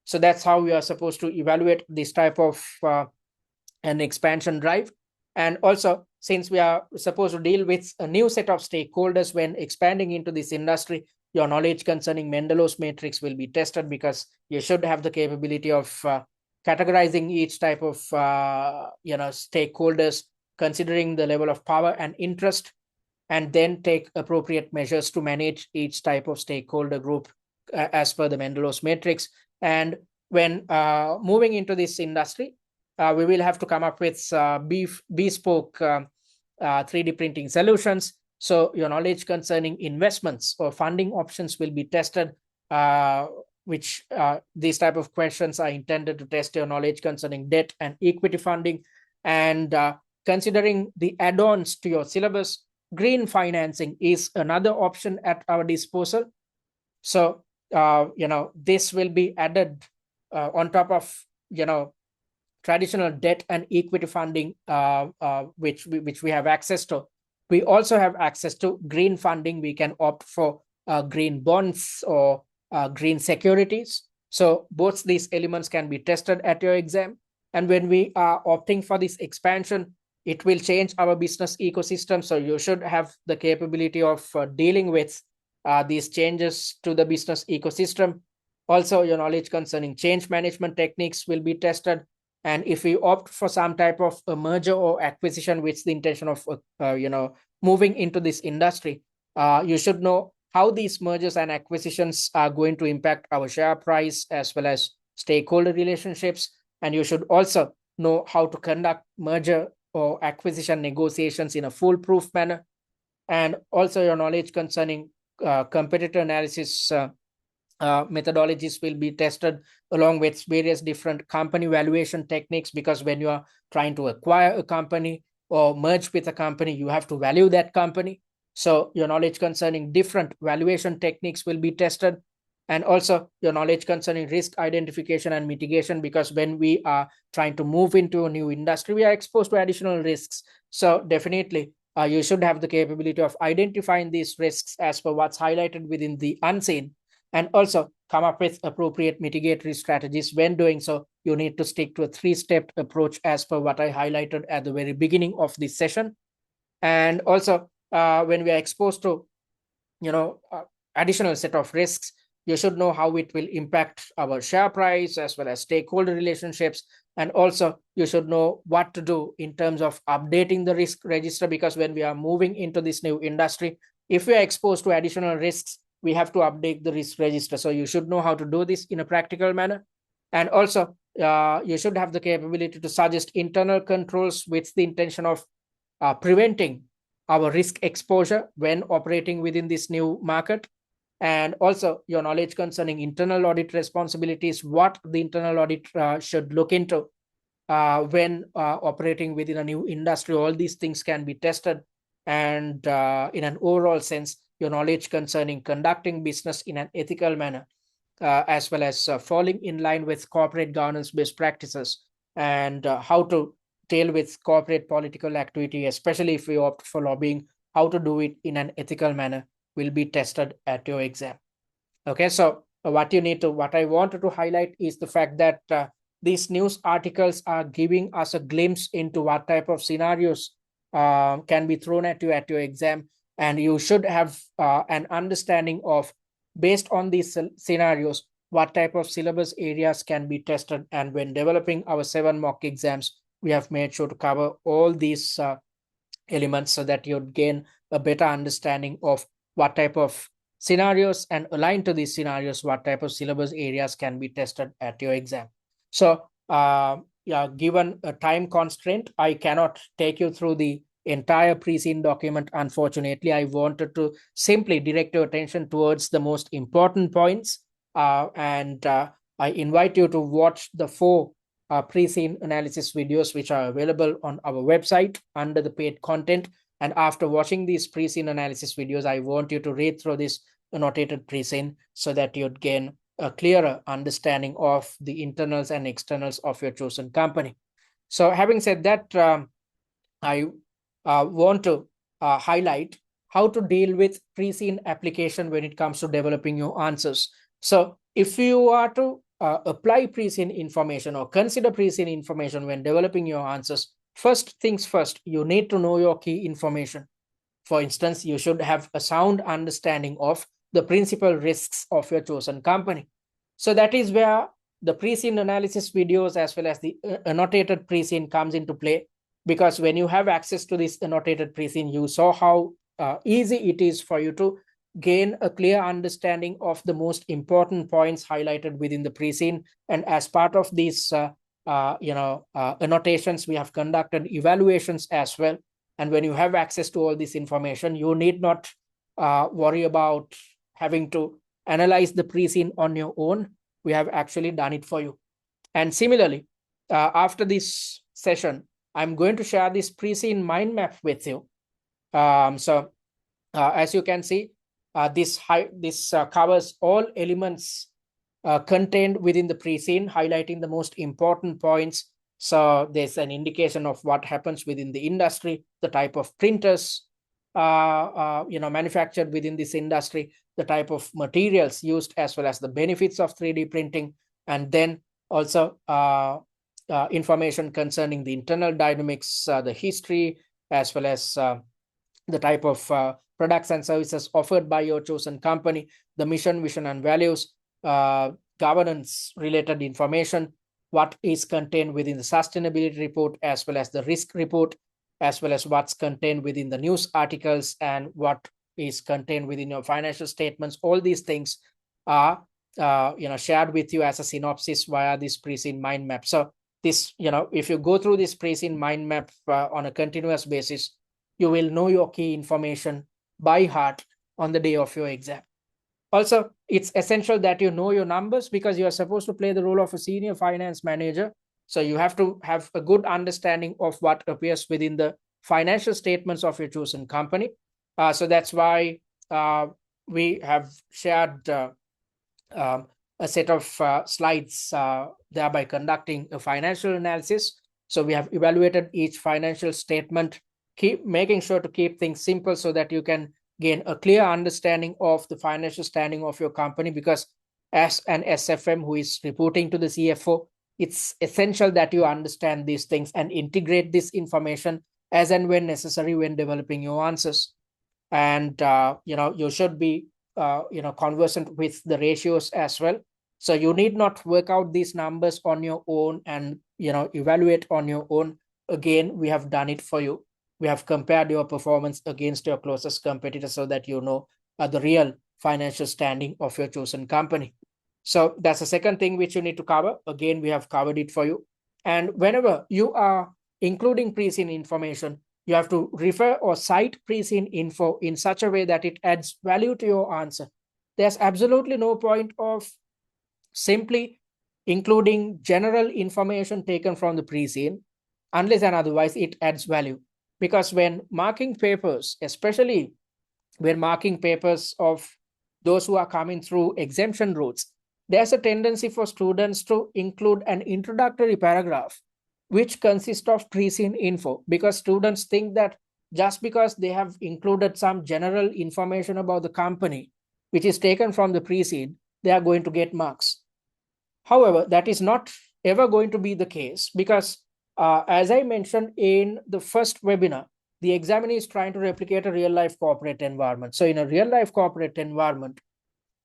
A: So that's how we are supposed to evaluate this type of an expansion drive. And also, since we are supposed to deal with a new set of stakeholders when expanding into this industry, your knowledge concerning Mendelow's matrix will be tested, because you should have the capability of categorizing each type of stakeholders, considering the level of power and interest, and then take appropriate measures to manage each type of stakeholder group as per the Mendelow's matrix. And when moving into this industry, we will have to come up with bespoke 3D printing solutions. So your knowledge concerning investments or funding options will be tested, which these type of questions are intended to test your knowledge concerning debt and equity funding. And considering the add-ons to your syllabus, green financing is another option at our disposal. So this will be added on top of traditional debt and equity funding, which we have access to. We also have access to green funding. We can opt for green bonds or green securities. So both these elements can be tested at your exam. And when we are opting for this expansion, it will change our business ecosystem. So you should have the capability of dealing with these changes to the business ecosystem. Also, your knowledge concerning change management techniques will be tested. And if we opt for some type of a merger or acquisition with the intention of moving into this industry, you should know how these mergers and acquisitions are going to impact our share price as well as stakeholder relationships. And you should also know how to conduct merger or acquisition negotiations in a foolproof manner. And also your knowledge concerning competitor analysis methodologies will be tested along with various different company valuation techniques, because when you are trying to acquire a company or merge with a company, you have to value that company. So your knowledge concerning different valuation techniques will be tested, and also your knowledge concerning risk identification and mitigation, because when we are trying to move into a new industry, we are exposed to additional risks. So definitely you should have the capability of identifying these risks as per what's highlighted within the unseen, and also come up with appropriate mitigatory strategies. When doing so, you need to stick to a three-step approach as per what I highlighted at the very beginning of this session. And also when we are exposed to additional set of risks, you should know how it will impact our share price as well as stakeholder relationships. And also you should know what to do in terms of updating the risk register, because when we are moving into this new industry, if we are exposed to additional risks, we have to update the risk register. So you should know how to do this in a practical manner. And also you should have the capability to suggest internal controls with the intention of preventing our risk exposure when operating within this new market. And also your knowledge concerning internal audit responsibilities, what the internal audit should look into when operating within a new industry. All these things can be tested. And in an overall sense, your knowledge concerning conducting business in an ethical manner, as well as falling in line with corporate governance best practices, and how to deal with corporate political activity, especially if we opt for lobbying, how to do it in an ethical manner will be tested at your exam. Okay, so what I wanted to highlight is the fact that these news articles are giving us a glimpse into what type of scenarios can be thrown at you at your exam. And you should have an understanding of, based on these scenarios, what type of syllabus areas can be tested. And when developing our 7 mock exams, we have made sure to cover all these elements so that you'd gain a better understanding of what type of scenarios, and aligned to these scenarios, what type of syllabus areas can be tested at your exam. So given a time constraint, I cannot take you through the entire pre-seen document. Unfortunately, I wanted to simply direct your attention towards the most important points, and I invite you to watch the 4 pre-seen analysis videos which are available on our website under the paid content. And after watching these pre-seen analysis videos, I want you to read through this annotated pre-seen so that you'd gain a clearer understanding of the internals and externals of your chosen company. So having said that, I want to highlight how to deal with pre-seen application when it comes to developing your answers. So if you are to apply pre-seen information or consider pre-seen information when developing your answers, first things first, you need to know your key information. For instance, you should have a sound understanding of the principal risks of your chosen company. So that is where the pre-seen analysis videos as well as the annotated pre-seen comes into play, because when you have access to this annotated pre-seen, you saw how easy it is for you to gain a clear understanding of the most important points highlighted within the pre-seen. And as part of these annotations, we have conducted evaluations as well. And when you have access to all this information, you need not worry about having to analyze the pre-seen on your own. We have actually done it for you. And similarly, after this session, I'm going to share this pre-seen mind map with you. As you can see, this covers all elements contained within the pre-seen, highlighting the most important points. So there's an indication of what happens within the industry, the type of printers manufactured within this industry, the type of materials used, as well as the benefits of 3D printing, and then also information concerning the internal dynamics, the history, as well as the type of products and services offered by your chosen company, the mission, vision, and values, governance related information, what is contained within the sustainability report, as well as the risk report, as well as what's contained within the news articles, and what is contained within your financial statements. All these things are shared with you as a synopsis via this pre-seen mind map. So this, if you go through this pre-seen mind map on a continuous basis, you will know your key information by heart on the day of your exam. Also, it's essential that you know your numbers because you are supposed to play the role of a senior finance manager. So you have to have a good understanding of what appears within the financial statements of your chosen company. So that's why we have shared a set of slides, thereby conducting a financial analysis. So we have evaluated each financial statement, keep making sure to keep things simple so that you can gain a clear understanding of the financial standing of your company, because as an SFM who is reporting to the CFO, it's essential that you understand these things and integrate this information as and when necessary when developing your answers. And you should be conversant with the ratios as well. So you need not work out these numbers on your own and evaluate on your own. Again, we have done it for you. We have compared your performance against your closest competitor so that you know the real financial standing of your chosen company. So that's the second thing which you need to cover. Again, we have covered it for you. And whenever you are including pre-seen information, you have to refer or cite pre-seen info in such a way that it adds value to your answer. There's absolutely no point of simply including general information taken from the pre-seen unless and otherwise it adds value. Because when marking papers, especially when marking papers of those who are coming through exemption routes, there's a tendency for students to include an introductory paragraph which consists of pre-seen info, because students think that just because they have included some general information about the company which is taken from the pre-seen, they are going to get marks. However, that is not ever going to be the case, because as I mentioned in the first webinar, the examiner is trying to replicate a real-life corporate environment. So in a real-life corporate environment,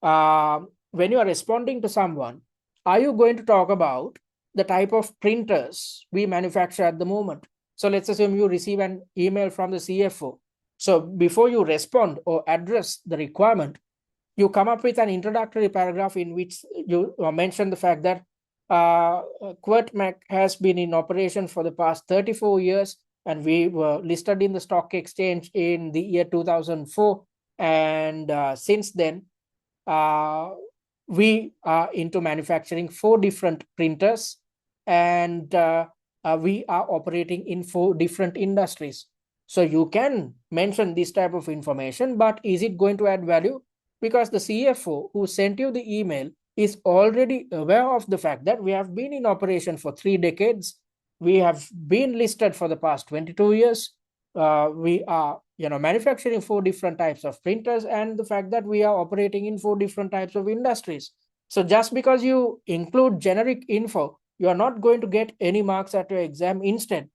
A: when you are responding to someone, are you going to talk about the type of printers we manufacture at the moment? So let's assume you receive an email from the CFO. So before you respond or address the requirement, you come up with an introductory paragraph in which you mention the fact that Kwirtmak has been in operation for the past 34 years, and we were listed in the stock exchange in the year 2004. And since then, we are into manufacturing 4 different printers, and we are operating in 4 different industries. So you can mention this type of information, but is it going to add value? Because the CFO who sent you the email is already aware of the fact that we have been in operation for 3 decades. We have been listed for the past 22 years. We are manufacturing 4 different types of printers, and the fact that we are operating in 4 different types of industries. So just because you include generic info, you are not going to get any marks at your exam. Instead,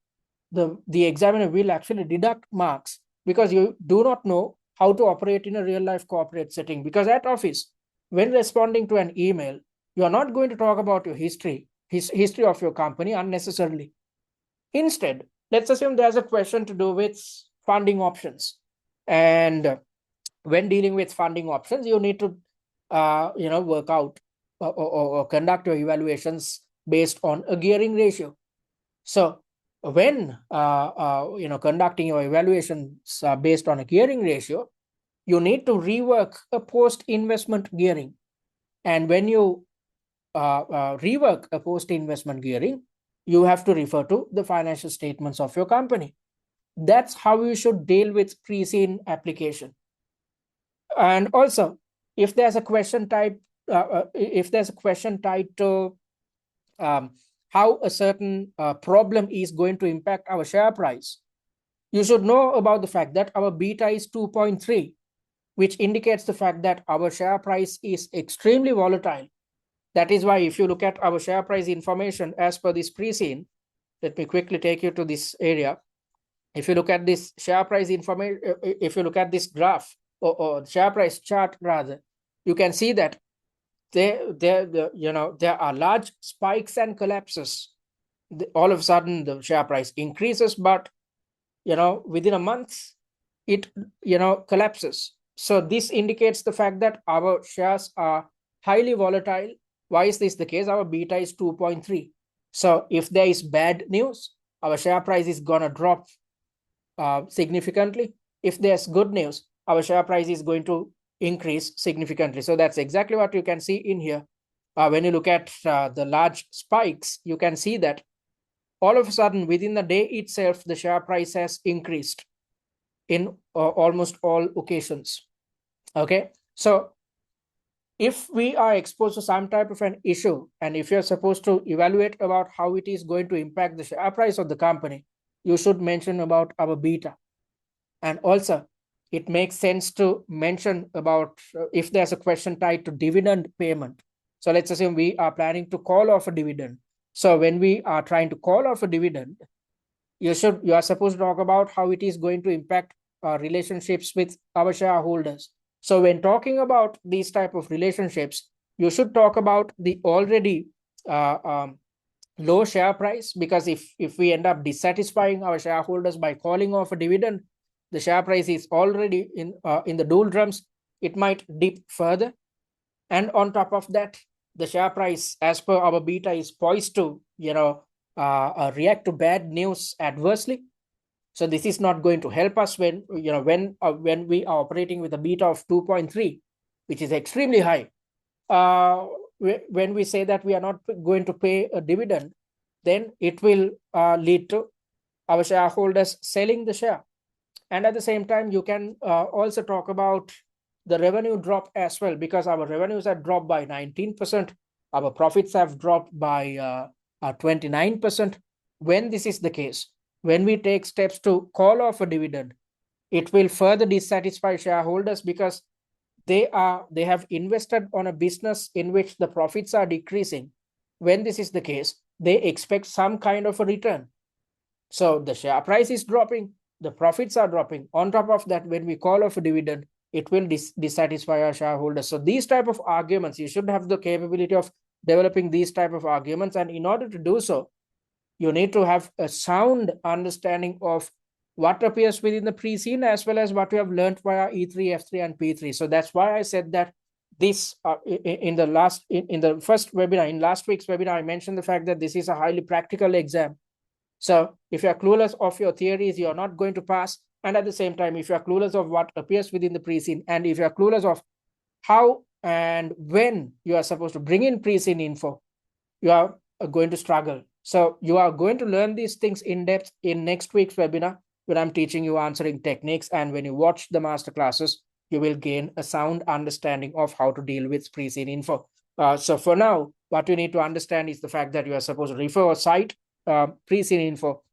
A: the examiner will actually deduct marks because you do not know how to operate in a real-life corporate setting. Because at office, when responding to an email, you are not going to talk about your history of your company unnecessarily. Instead, let's assume there's a question to do with funding options. And when dealing with funding options, you need to work out or conduct your evaluations based on a gearing ratio. So when conducting your evaluations based on a gearing ratio, you need to rework a post-investment gearing. And when you rework a post-investment gearing, you have to refer to the financial statements of your company. That's how you should deal with pre-seen application. And also, if there's a question tied to how a certain problem is going to impact our share price, you should know about the fact that our beta is 2.3, which indicates the fact that our share price is extremely volatile. That is why if you look at our share price information as per this pre-seen, let me quickly take you to this area. If you look at this share price information, if you look at this graph or share price chart rather, you can see that there are large spikes and collapses. All of a sudden, the share price increases, but within a month, it collapses. So this indicates the fact that our shares are highly volatile. Why is this the case? Our beta is 2.3. So if there is bad news, our share price is going to drop significantly. If there's good news, our share price is going to increase significantly. So that's exactly what you can see in here. When you look at the large spikes, you can see that all of a sudden within the day itself, the share price has increased in almost all occasions. Okay, so if we are exposed to some type of an issue, and if you're supposed to evaluate about how it is going to impact the share price of the company, you should mention about our beta. And also, it makes sense to mention about if there's a question tied to dividend payment. So let's assume we are planning to call off a dividend. So when we are trying to call off a dividend, you are supposed to talk about how it is going to impact relationships with our shareholders. So when talking about these type of relationships, you should talk about the already low share price, because if we end up dissatisfying our shareholders by calling off a dividend, the share price is already in the doldrums. It might dip further, and on top of that, the share price, as per our beta, is poised to react to bad news adversely. So this is not going to help us when we are operating with a beta of 2.3, which is extremely high. When we say that we are not going to pay a dividend, then it will lead to our shareholders selling the share. And at the same time, you can also talk about the revenue drop as well, because our revenues have dropped by 19%. Our profits have dropped by 29%. When this is the case, when we take steps to call off a dividend, it will further dissatisfy shareholders, because they have invested on a business in which the profits are decreasing. When this is the case, they expect some kind of a return. So the share price is dropping, the profits are dropping. On top of that, when we call off a dividend, it will dissatisfy our shareholders. So these type of arguments, you should have the capability of developing these type of arguments. And in order to do so, you need to have a sound understanding of what appears within the pre-scene, as well as what we have learned via E3, F3, and P3. So that's why I said that this in the first webinar, in last week's webinar, I mentioned the fact that this is a highly practical exam. So if you're clueless of your theories, you're not going to pass. And at the same time, if you're clueless of what appears within the pre-scene, and if you're clueless of how and when you are supposed to bring in pre-scene info, you are going to struggle. So you are going to learn these things in depth in next week's webinar, when I'm teaching you answering techniques. And when you watch the master classes, you will gain a sound understanding of how to deal with pre-scene info. So for now, what you need to understand is the fact that you are supposed to refer or cite pre-scene info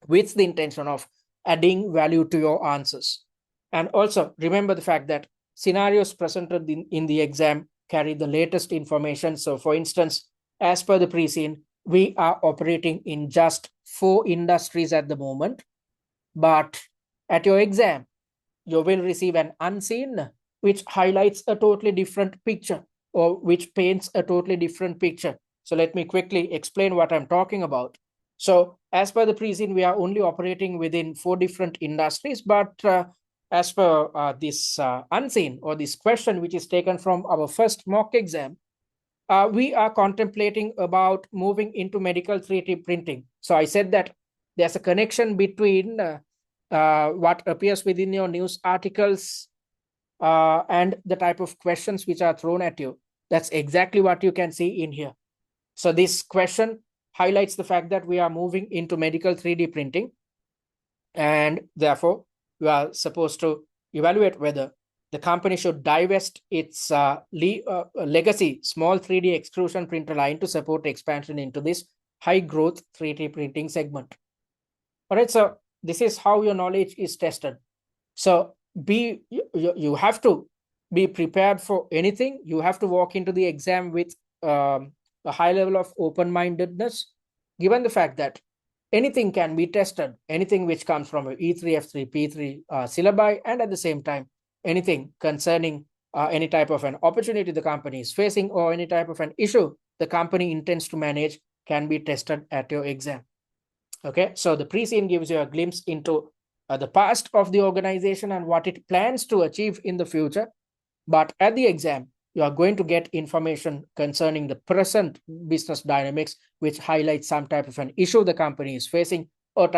A: with the intention of adding value to your answers. And also remember the fact that scenarios presented in the exam carry the latest information. So for instance, as per the pre-scene, we are operating in just 4 industries at the moment. But at your exam, you will receive an unseen, which highlights a totally different picture, or which paints a totally different picture. So let me quickly explain what I'm talking about. So as per the pre-scene, we are only operating within 4 different industries. But as per this unseen, or this question, which is taken from our first mock exam, we are contemplating about moving into medical 3D printing. So I said that there's a connection between what appears within your news articles and the type of questions which are thrown at you. That's exactly what you can see in here. So this question highlights the fact that we are moving into medical 3D printing, and therefore you are supposed to evaluate whether the company should divest its legacy small 3D extrusion printer line to support expansion into this high growth 3D printing segment. All right, so this is how your knowledge is tested. So you have to be prepared for anything. You have to walk into the exam with a high level of open-mindedness, given the fact that anything can be tested, anything which comes from a E3, F3, P3 syllabi, and at the same time, anything concerning any type of an opportunity the company is facing, or any type of an issue the company intends to manage, can be tested at your exam. Okay, so the pre-scene gives you a glimpse into the past of the organization and what it plans to achieve in the future. But at the exam, you are going to get information concerning the present business dynamics, which highlights some type of an issue the company is facing, or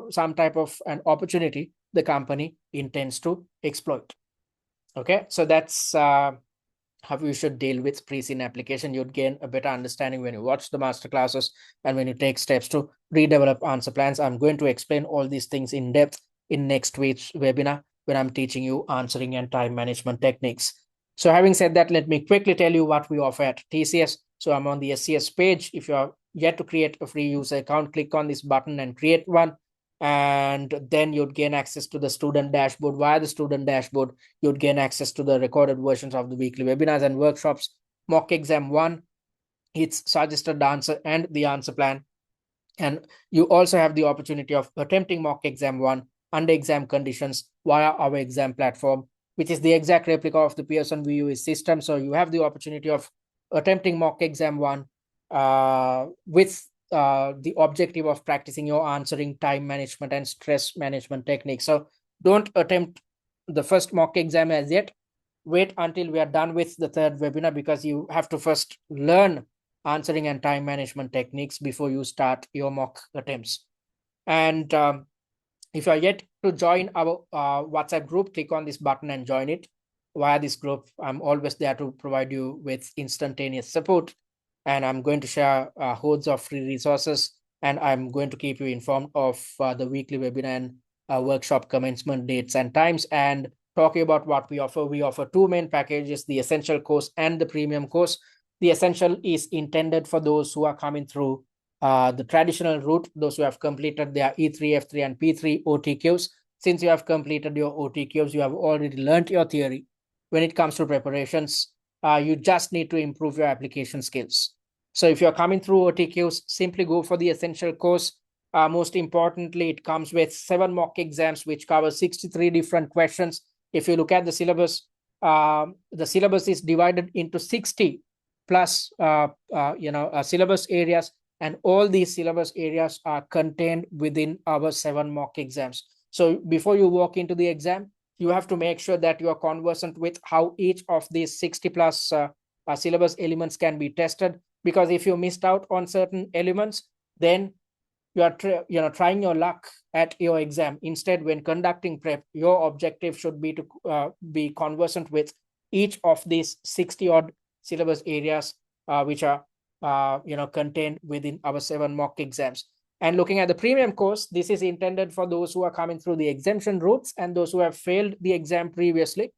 A: some type of an opportunity the company intends to exploit. Okay, so that's how you should deal with pre-scene application. You'd gain a better understanding when you watch the master classes and when you take steps to redevelop answer plans. I'm going to explain all these things in depth in next week's webinar when I'm teaching you answering and time management techniques. So having said that, let me quickly tell you what we offer at TCS. So I'm on the SCS page. If you are yet to create a free user account, click on this button and create one. And then you'd gain access to the student dashboard. Via the student dashboard, you'd gain access to the recorded versions of the weekly webinars and workshops, mock exam 1, its suggested answer and the answer plan. And you also have the opportunity of attempting mock exam 1 under exam conditions via our exam platform, which is the exact replica of the Pearson VUE system. So you have the opportunity of attempting mock exam 1 with the objective of practicing your answering, time management, and stress management techniques. So don't attempt the first mock exam as yet. Wait until we are done with the third webinar, because you have to first learn answering and time management techniques before you start your mock attempts. And if you are yet to join our WhatsApp group, click on this button and join it. Via this group, I'm always there to provide you with instantaneous support. And I'm going to share hordes of free resources. And I'm going to keep you informed of the weekly webinar and workshop commencement dates and times. And talking about what we offer two main packages, the essential course and the premium course. The essential is intended for those who are coming through the traditional route, those who have completed their E3, F3, and P3 OTQs. Since you have completed your OTQs, you have already learned your theory. When it comes to preparations, you just need to improve your application skills. So if you're coming through OTQs, simply go for the essential course. Most importantly, it comes with 7 mock exams, which cover 63 different questions. If you look at the syllabus is divided into 60 plus syllabus areas, and all these syllabus areas are contained within our 7 mock exams. So before you walk into the exam, you have to make sure that you are conversant with how each of these 60 plus syllabus elements can be tested. Because if you missed out on certain elements, then you are trying your luck at your exam. Instead, when conducting prep, your objective should be to be conversant with each of these 60 odd syllabus areas, which are contained within our 7 mock exams. And looking at the premium course, this is intended for those who are coming through the exemption routes and those who have failed the exam previously.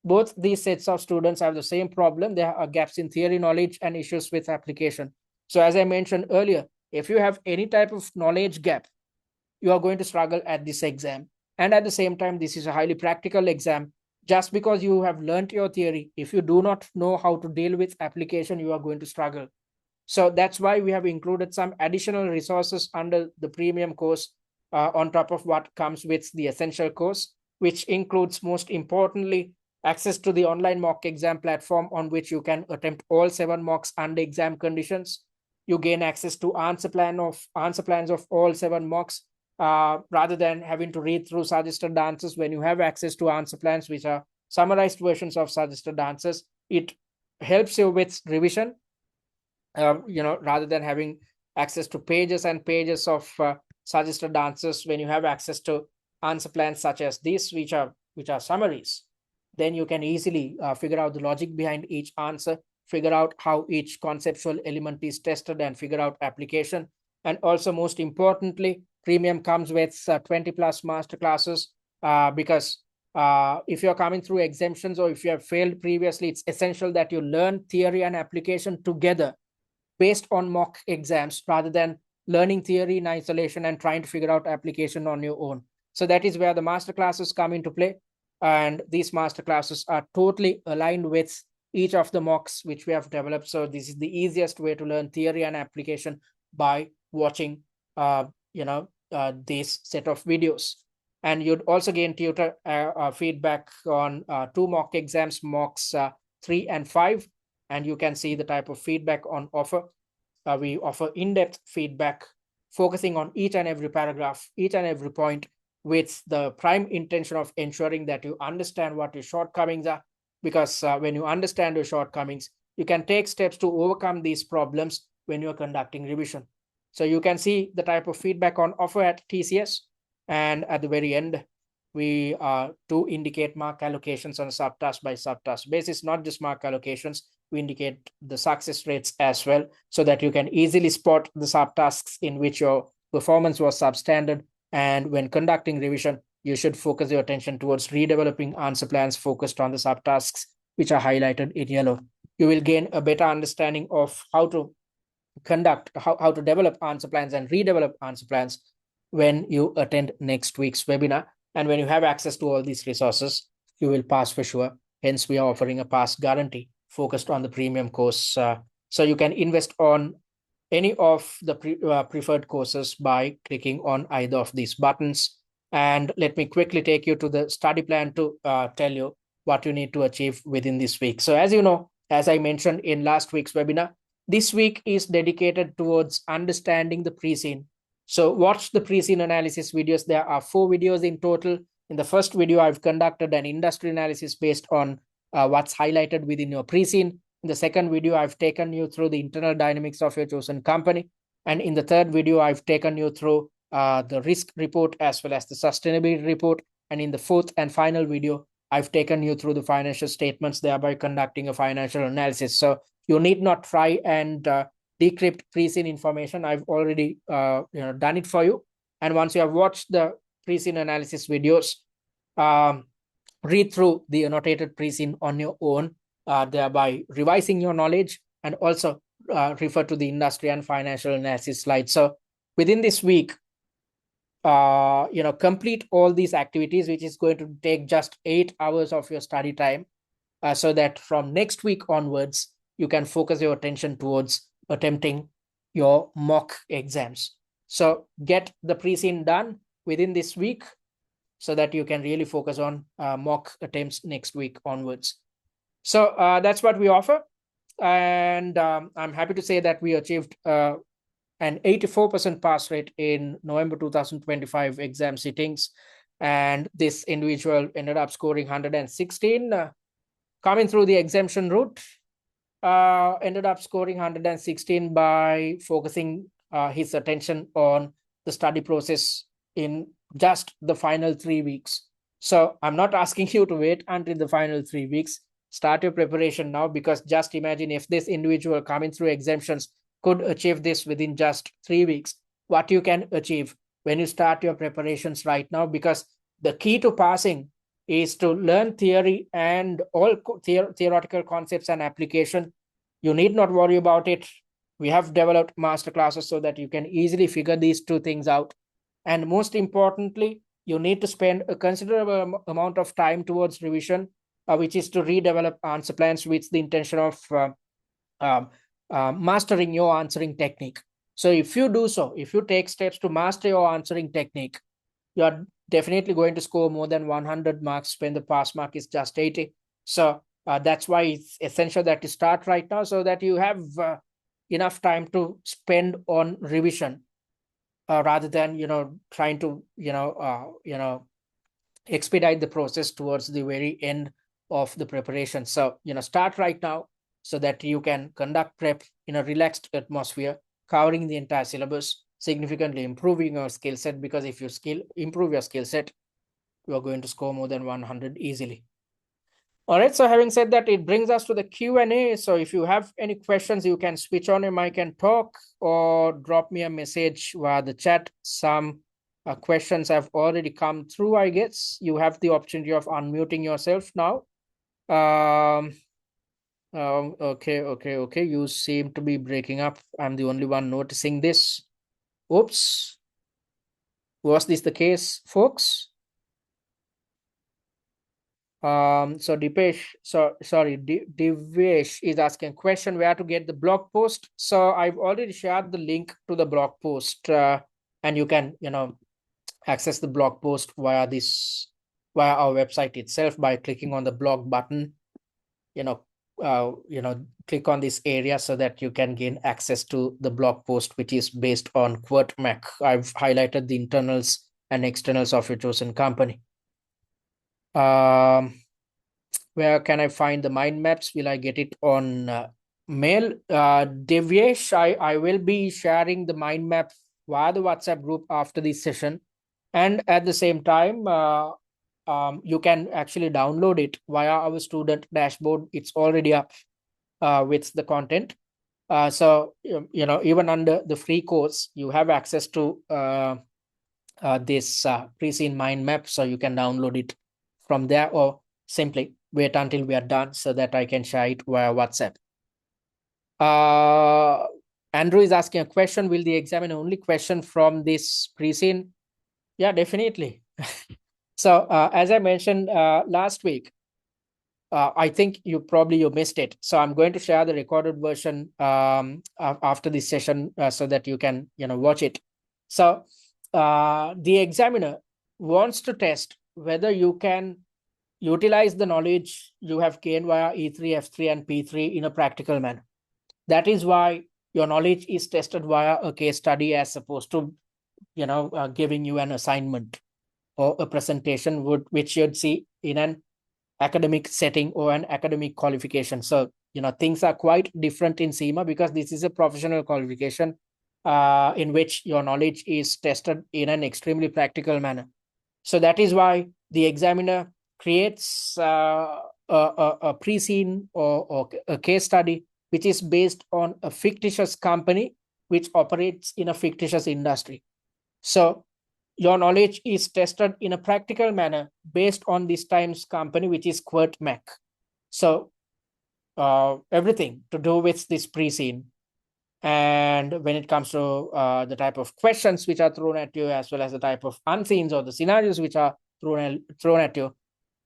A: Both these sets of students have the same problem. There are gaps in theory knowledge and issues with application. So as I mentioned earlier, if you have any type of knowledge gap, you are going to struggle at this exam. And at the same time, this is a highly practical exam. Just because you have learned your theory, if you do not know how to deal with application, you are going to struggle. So that's why we have included some additional resources under the premium course on top of what comes with the essential course, which includes, most importantly, access to the online mock exam platform on which you can attempt all 7 mocks under exam conditions. You gain access to answer plans of all 7 mocks rather than having to read through suggested answers. When you have access to answer plans, which are summarized versions of suggested answers, it helps you with revision, rather than having access to pages and pages of suggested answers. When you have access to answer plans such as these, which are summaries, then you can easily figure out the logic behind each answer, figure out how each conceptual element is tested, and figure out application. And also, most importantly, premium comes with 20 plus master classes, because if you're coming through exemptions or if you have failed previously, it's essential that you learn theory and application together based on mock exams, rather than learning theory in isolation and trying to figure out application on your own. So that is where the master classes come into play. And these master classes are totally aligned with each of the mocks which we have developed. So this is the easiest way to learn theory and application, by watching this set of videos. And you'd also gain tutor feedback on 2 mock exams, mocks 3 and 5. And you can see the type of feedback on offer. We offer in-depth feedback, focusing on each and every paragraph, each and every point, with the prime intention of ensuring that you understand what your shortcomings are, because when you understand your shortcomings, you can take steps to overcome these problems when you're conducting revision. So you can see the type of feedback on offer at TCS, and at the very end, we do indicate mark allocations on a subtask by subtask basis, not just mark allocations. We indicate the success rates as well, so that you can easily spot the subtasks in which your performance was substandard. And when conducting revision, you should focus your attention towards redeveloping answer plans focused on the subtasks which are highlighted in yellow. You will gain a better understanding of how to how to develop answer plans and redevelop answer plans when you attend next week's webinar. And when you have access to all these resources, you will pass for sure. Hence, we are offering a pass guarantee focused on the premium course. So you can invest on any of the preferred courses by clicking on either of these buttons. And let me quickly take you to the study plan to tell you what you need to achieve within this week. So as you know, as I mentioned in last week's webinar, this week is dedicated towards understanding the pre-scene. So watch the pre-scene analysis videos. There are 4 videos in total. In the first video, I've conducted an industry analysis based on what's highlighted within your pre-scene. In the second video, I've taken you through the internal dynamics of your chosen company. And in the third video, I've taken you through the risk report as well as the sustainability report. And in the fourth and final video, I've taken you through the financial statements, thereby conducting a financial analysis. So you need not try and decrypt pre-scene information. I've already done it for you. And once you have watched the pre-scene analysis videos, read through the annotated pre-scene on your own, thereby revising your knowledge, and also refer to the industry and financial analysis slides. So within this week, complete all these activities, which is going to take just 8 hours of your study time, so that from next week onwards, you can focus your attention towards attempting your mock exams. So get the pre-scene done within this week so that you can really focus on mock attempts next week onwards. So that's what we offer. And I'm happy to say that we achieved an 84% pass rate in November 2025 exam sittings. And this individual ended up scoring 116. Coming through the exemption route, ended up scoring 116 by focusing his attention on the study process in just the final 3 weeks. So I'm not asking you to wait until the final 3 weeks. Start your preparation now, because just imagine if this individual coming through exemptions could achieve this within just 3 weeks, what you can achieve when you start your preparations right now. Because the key to passing is to learn theory and all theoretical concepts and application. You need not worry about it. We have developed master classes so that you can easily figure these 2 things out. And most importantly, you need to spend a considerable amount of time towards revision, which is to redevelop answer plans with the intention of mastering your answering technique. So if you do so, if you take steps to master your answering technique, you are definitely going to score more than 100 marks when the pass mark is just 80. So that's why it's essential that you start right now, so that you have enough time to spend on revision, rather than trying to expedite the process towards the very end of the preparation. So start right now so that you can conduct prep in a relaxed atmosphere, covering the entire syllabus, significantly improving your skill set. Because if you improve your skill set, you are going to score more than 100 easily. All right, so having said that, it brings us to the Q&A. So if you have any questions, you can switch on your mic and talk, or drop me a message via the chat. Some questions have already come through, I guess. You have the opportunity of unmuting yourself now. Okay. You seem to be breaking up. I'm the only one noticing this. Oops. Was this the case, folks? So Dipesh, Divesh is asking a question where to get the blog post. So I've already shared the link to the blog post, and you can, access the blog post via our website itself by clicking on the blog button. Click on this area so that you can gain access to the blog post, which is based on Kwirtmak. I've highlighted the internals and externals of your chosen company. Where can I find the mind maps? Will I get it on mail? Devyesh, I will be sharing the mind map via the WhatsApp group after this session. And at the same time, you can actually download it via our student dashboard. It's already up with the content. So, even under the free course, you have access to this pre-seen mind map. So you can download it from there, or simply wait until we are done so that I can share it via WhatsApp. Andrew is asking a question. Will the examiner only question from this pre-seen? Yeah, definitely. So as I mentioned last week, I think you missed it. So I'm going to share the recorded version after this session so that you can watch it. So the examiner wants to test whether you can utilize the knowledge you have gained via E3, F3, and P3 in a practical manner. That is why your knowledge is tested via a case study as opposed to giving you an assignment or a presentation which you'd see in an academic setting or an academic qualification. So things are quite different in CIMA because this is a professional qualification in which your knowledge is tested in an extremely practical manner. So that is why the examiner creates a pre-seen or a case study which is based on a fictitious company which operates in a fictitious industry. So your knowledge is tested in a practical manner based on this time's company, which is Kwirtmak. So everything to do with this pre-seen. And when it comes to the type of questions which are thrown at you, as well as the type of unseens or the scenarios which are thrown at you,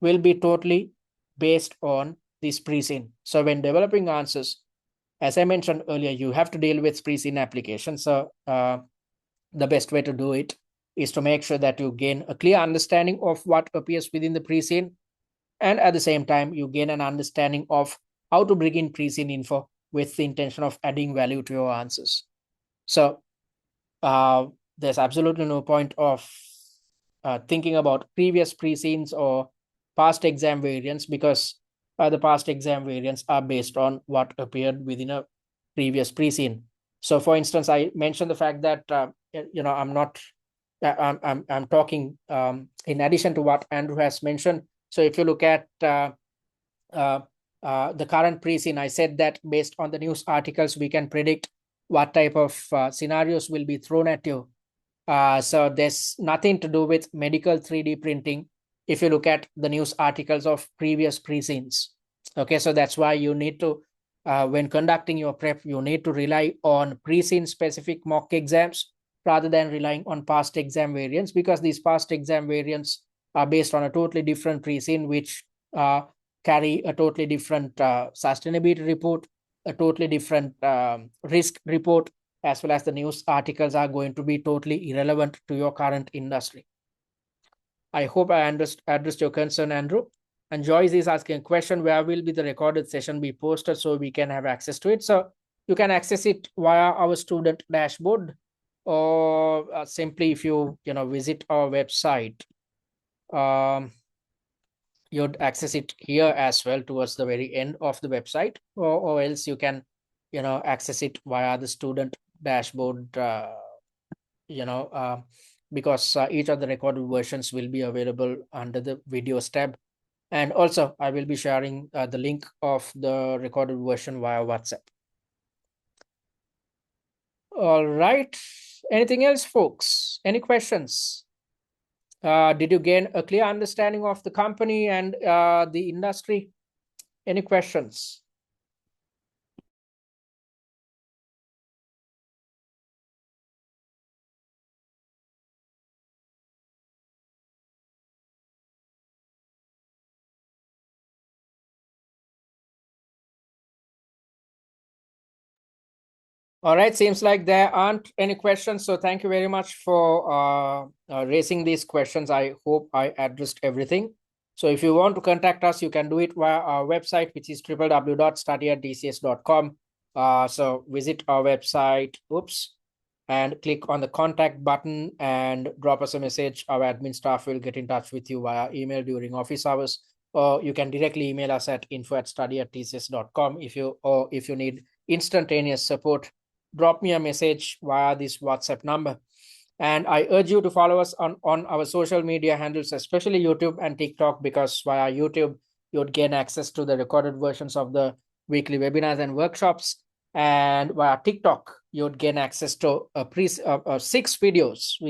A: will be totally based on this pre-seen. So when developing answers, as I mentioned earlier, you have to deal with pre-seen applications. So the best way to do it is to make sure that you gain a clear understanding of what appears within the pre-seen, and at the same time, you gain an understanding of how to bring in pre-seen info with the intention of adding value to your answers. So there's absolutely no point of thinking about previous pre-seens or past exam variants, because the past exam variants are based on what appeared within a previous pre-seen. So for instance, I mentioned the fact that I'm talking in addition to what Andrew has mentioned. So if you look at the current pre-seen, I said that based on the news articles, we can predict what type of scenarios will be thrown at you. So there's nothing to do with medical 3D printing if you look at the news articles of previous pre-seens. Okay, so that's why you need to, when conducting your prep, you need to rely on pre-seen specific mock exams rather than relying on past exam variants, because these past exam variants are based on a totally different pre-seen, which carry a totally different sustainability report, a totally different risk report, as well as the news articles are going to be totally irrelevant to your current industry. I hope I addressed your concern, Andrew. And Joyce is asking a question: where will be the recorded session be posted so we can have access to it? So you can access it via our student dashboard, or simply if you visit our website, you'd access it here as well towards the very end of the website, or else you can access it via the student dashboard, because each of the recorded versions will be available under the videos tab. And also I will be sharing the link of the recorded version via WhatsApp. All right, anything else, folks? Any questions? Did you gain a clear understanding of the company and the industry? Any questions? All right, seems like there aren't any questions. So thank you very much for raising these questions. I hope I addressed everything. So if you want to contact us, you can do it via our website, which is www.study@dcs.com. So visit our website. Oops. and click on the contact button and drop us a message. Our admin staff will get in touch with you via email during office hours, or you can directly email us at info@study@tcs.com. If you need instantaneous support, drop me a message via this WhatsApp number. And I urge you to follow us on our social media handles, especially YouTube and TikTok, because via YouTube, you'd gain access to the recorded versions of the weekly webinars and workshops. And via TikTok, you'd gain access to 6 videos,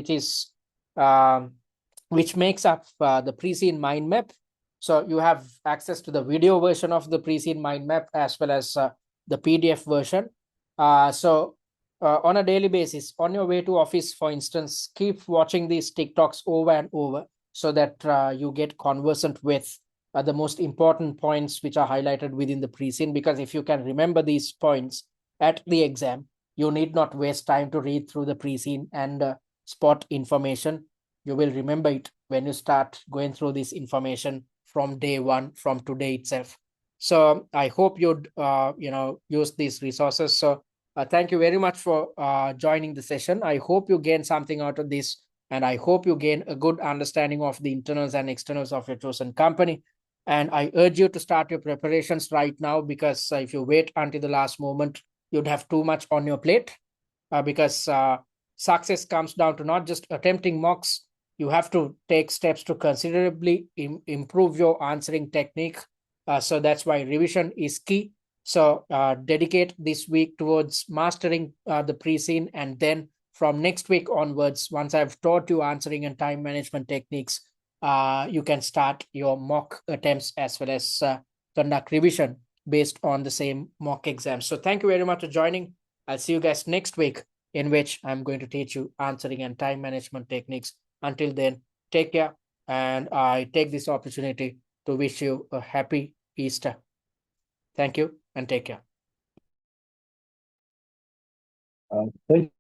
A: which makes up the pre-scene mind map. So you have access to the video version of the pre-scene mind map as well as the PDF version. On a daily basis, on your way to office, for instance, keep watching these TikToks over and over so that you get conversant with the most important points which are highlighted within the pre-scene. Because if you can remember these points at the exam, you need not waste time to read through the pre-scene and spot information. You will remember it when you start going through this information from day one, from today itself. So I hope you'd use these resources. So thank you very much for joining the session. I hope you gain something out of this, and I hope you gain a good understanding of the internals and externals of your chosen company. And I urge you to start your preparations right now, because if you wait until the last moment, you'd have too much on your plate. Because success comes down to not just attempting mocks. You have to take steps to considerably improve your answering technique. So that's why revision is key. So dedicate this week towards mastering the pre-scene, and then from next week onwards, once I've taught you answering and time management techniques, you can start your mock attempts as well as conduct revision based on the same mock exam. So thank you very much for joining. I'll see you guys next week, in which I'm going to teach you answering and time management techniques. Until then, take care, and I take this opportunity to wish you a happy Easter. Thank you and take care.
B: Thank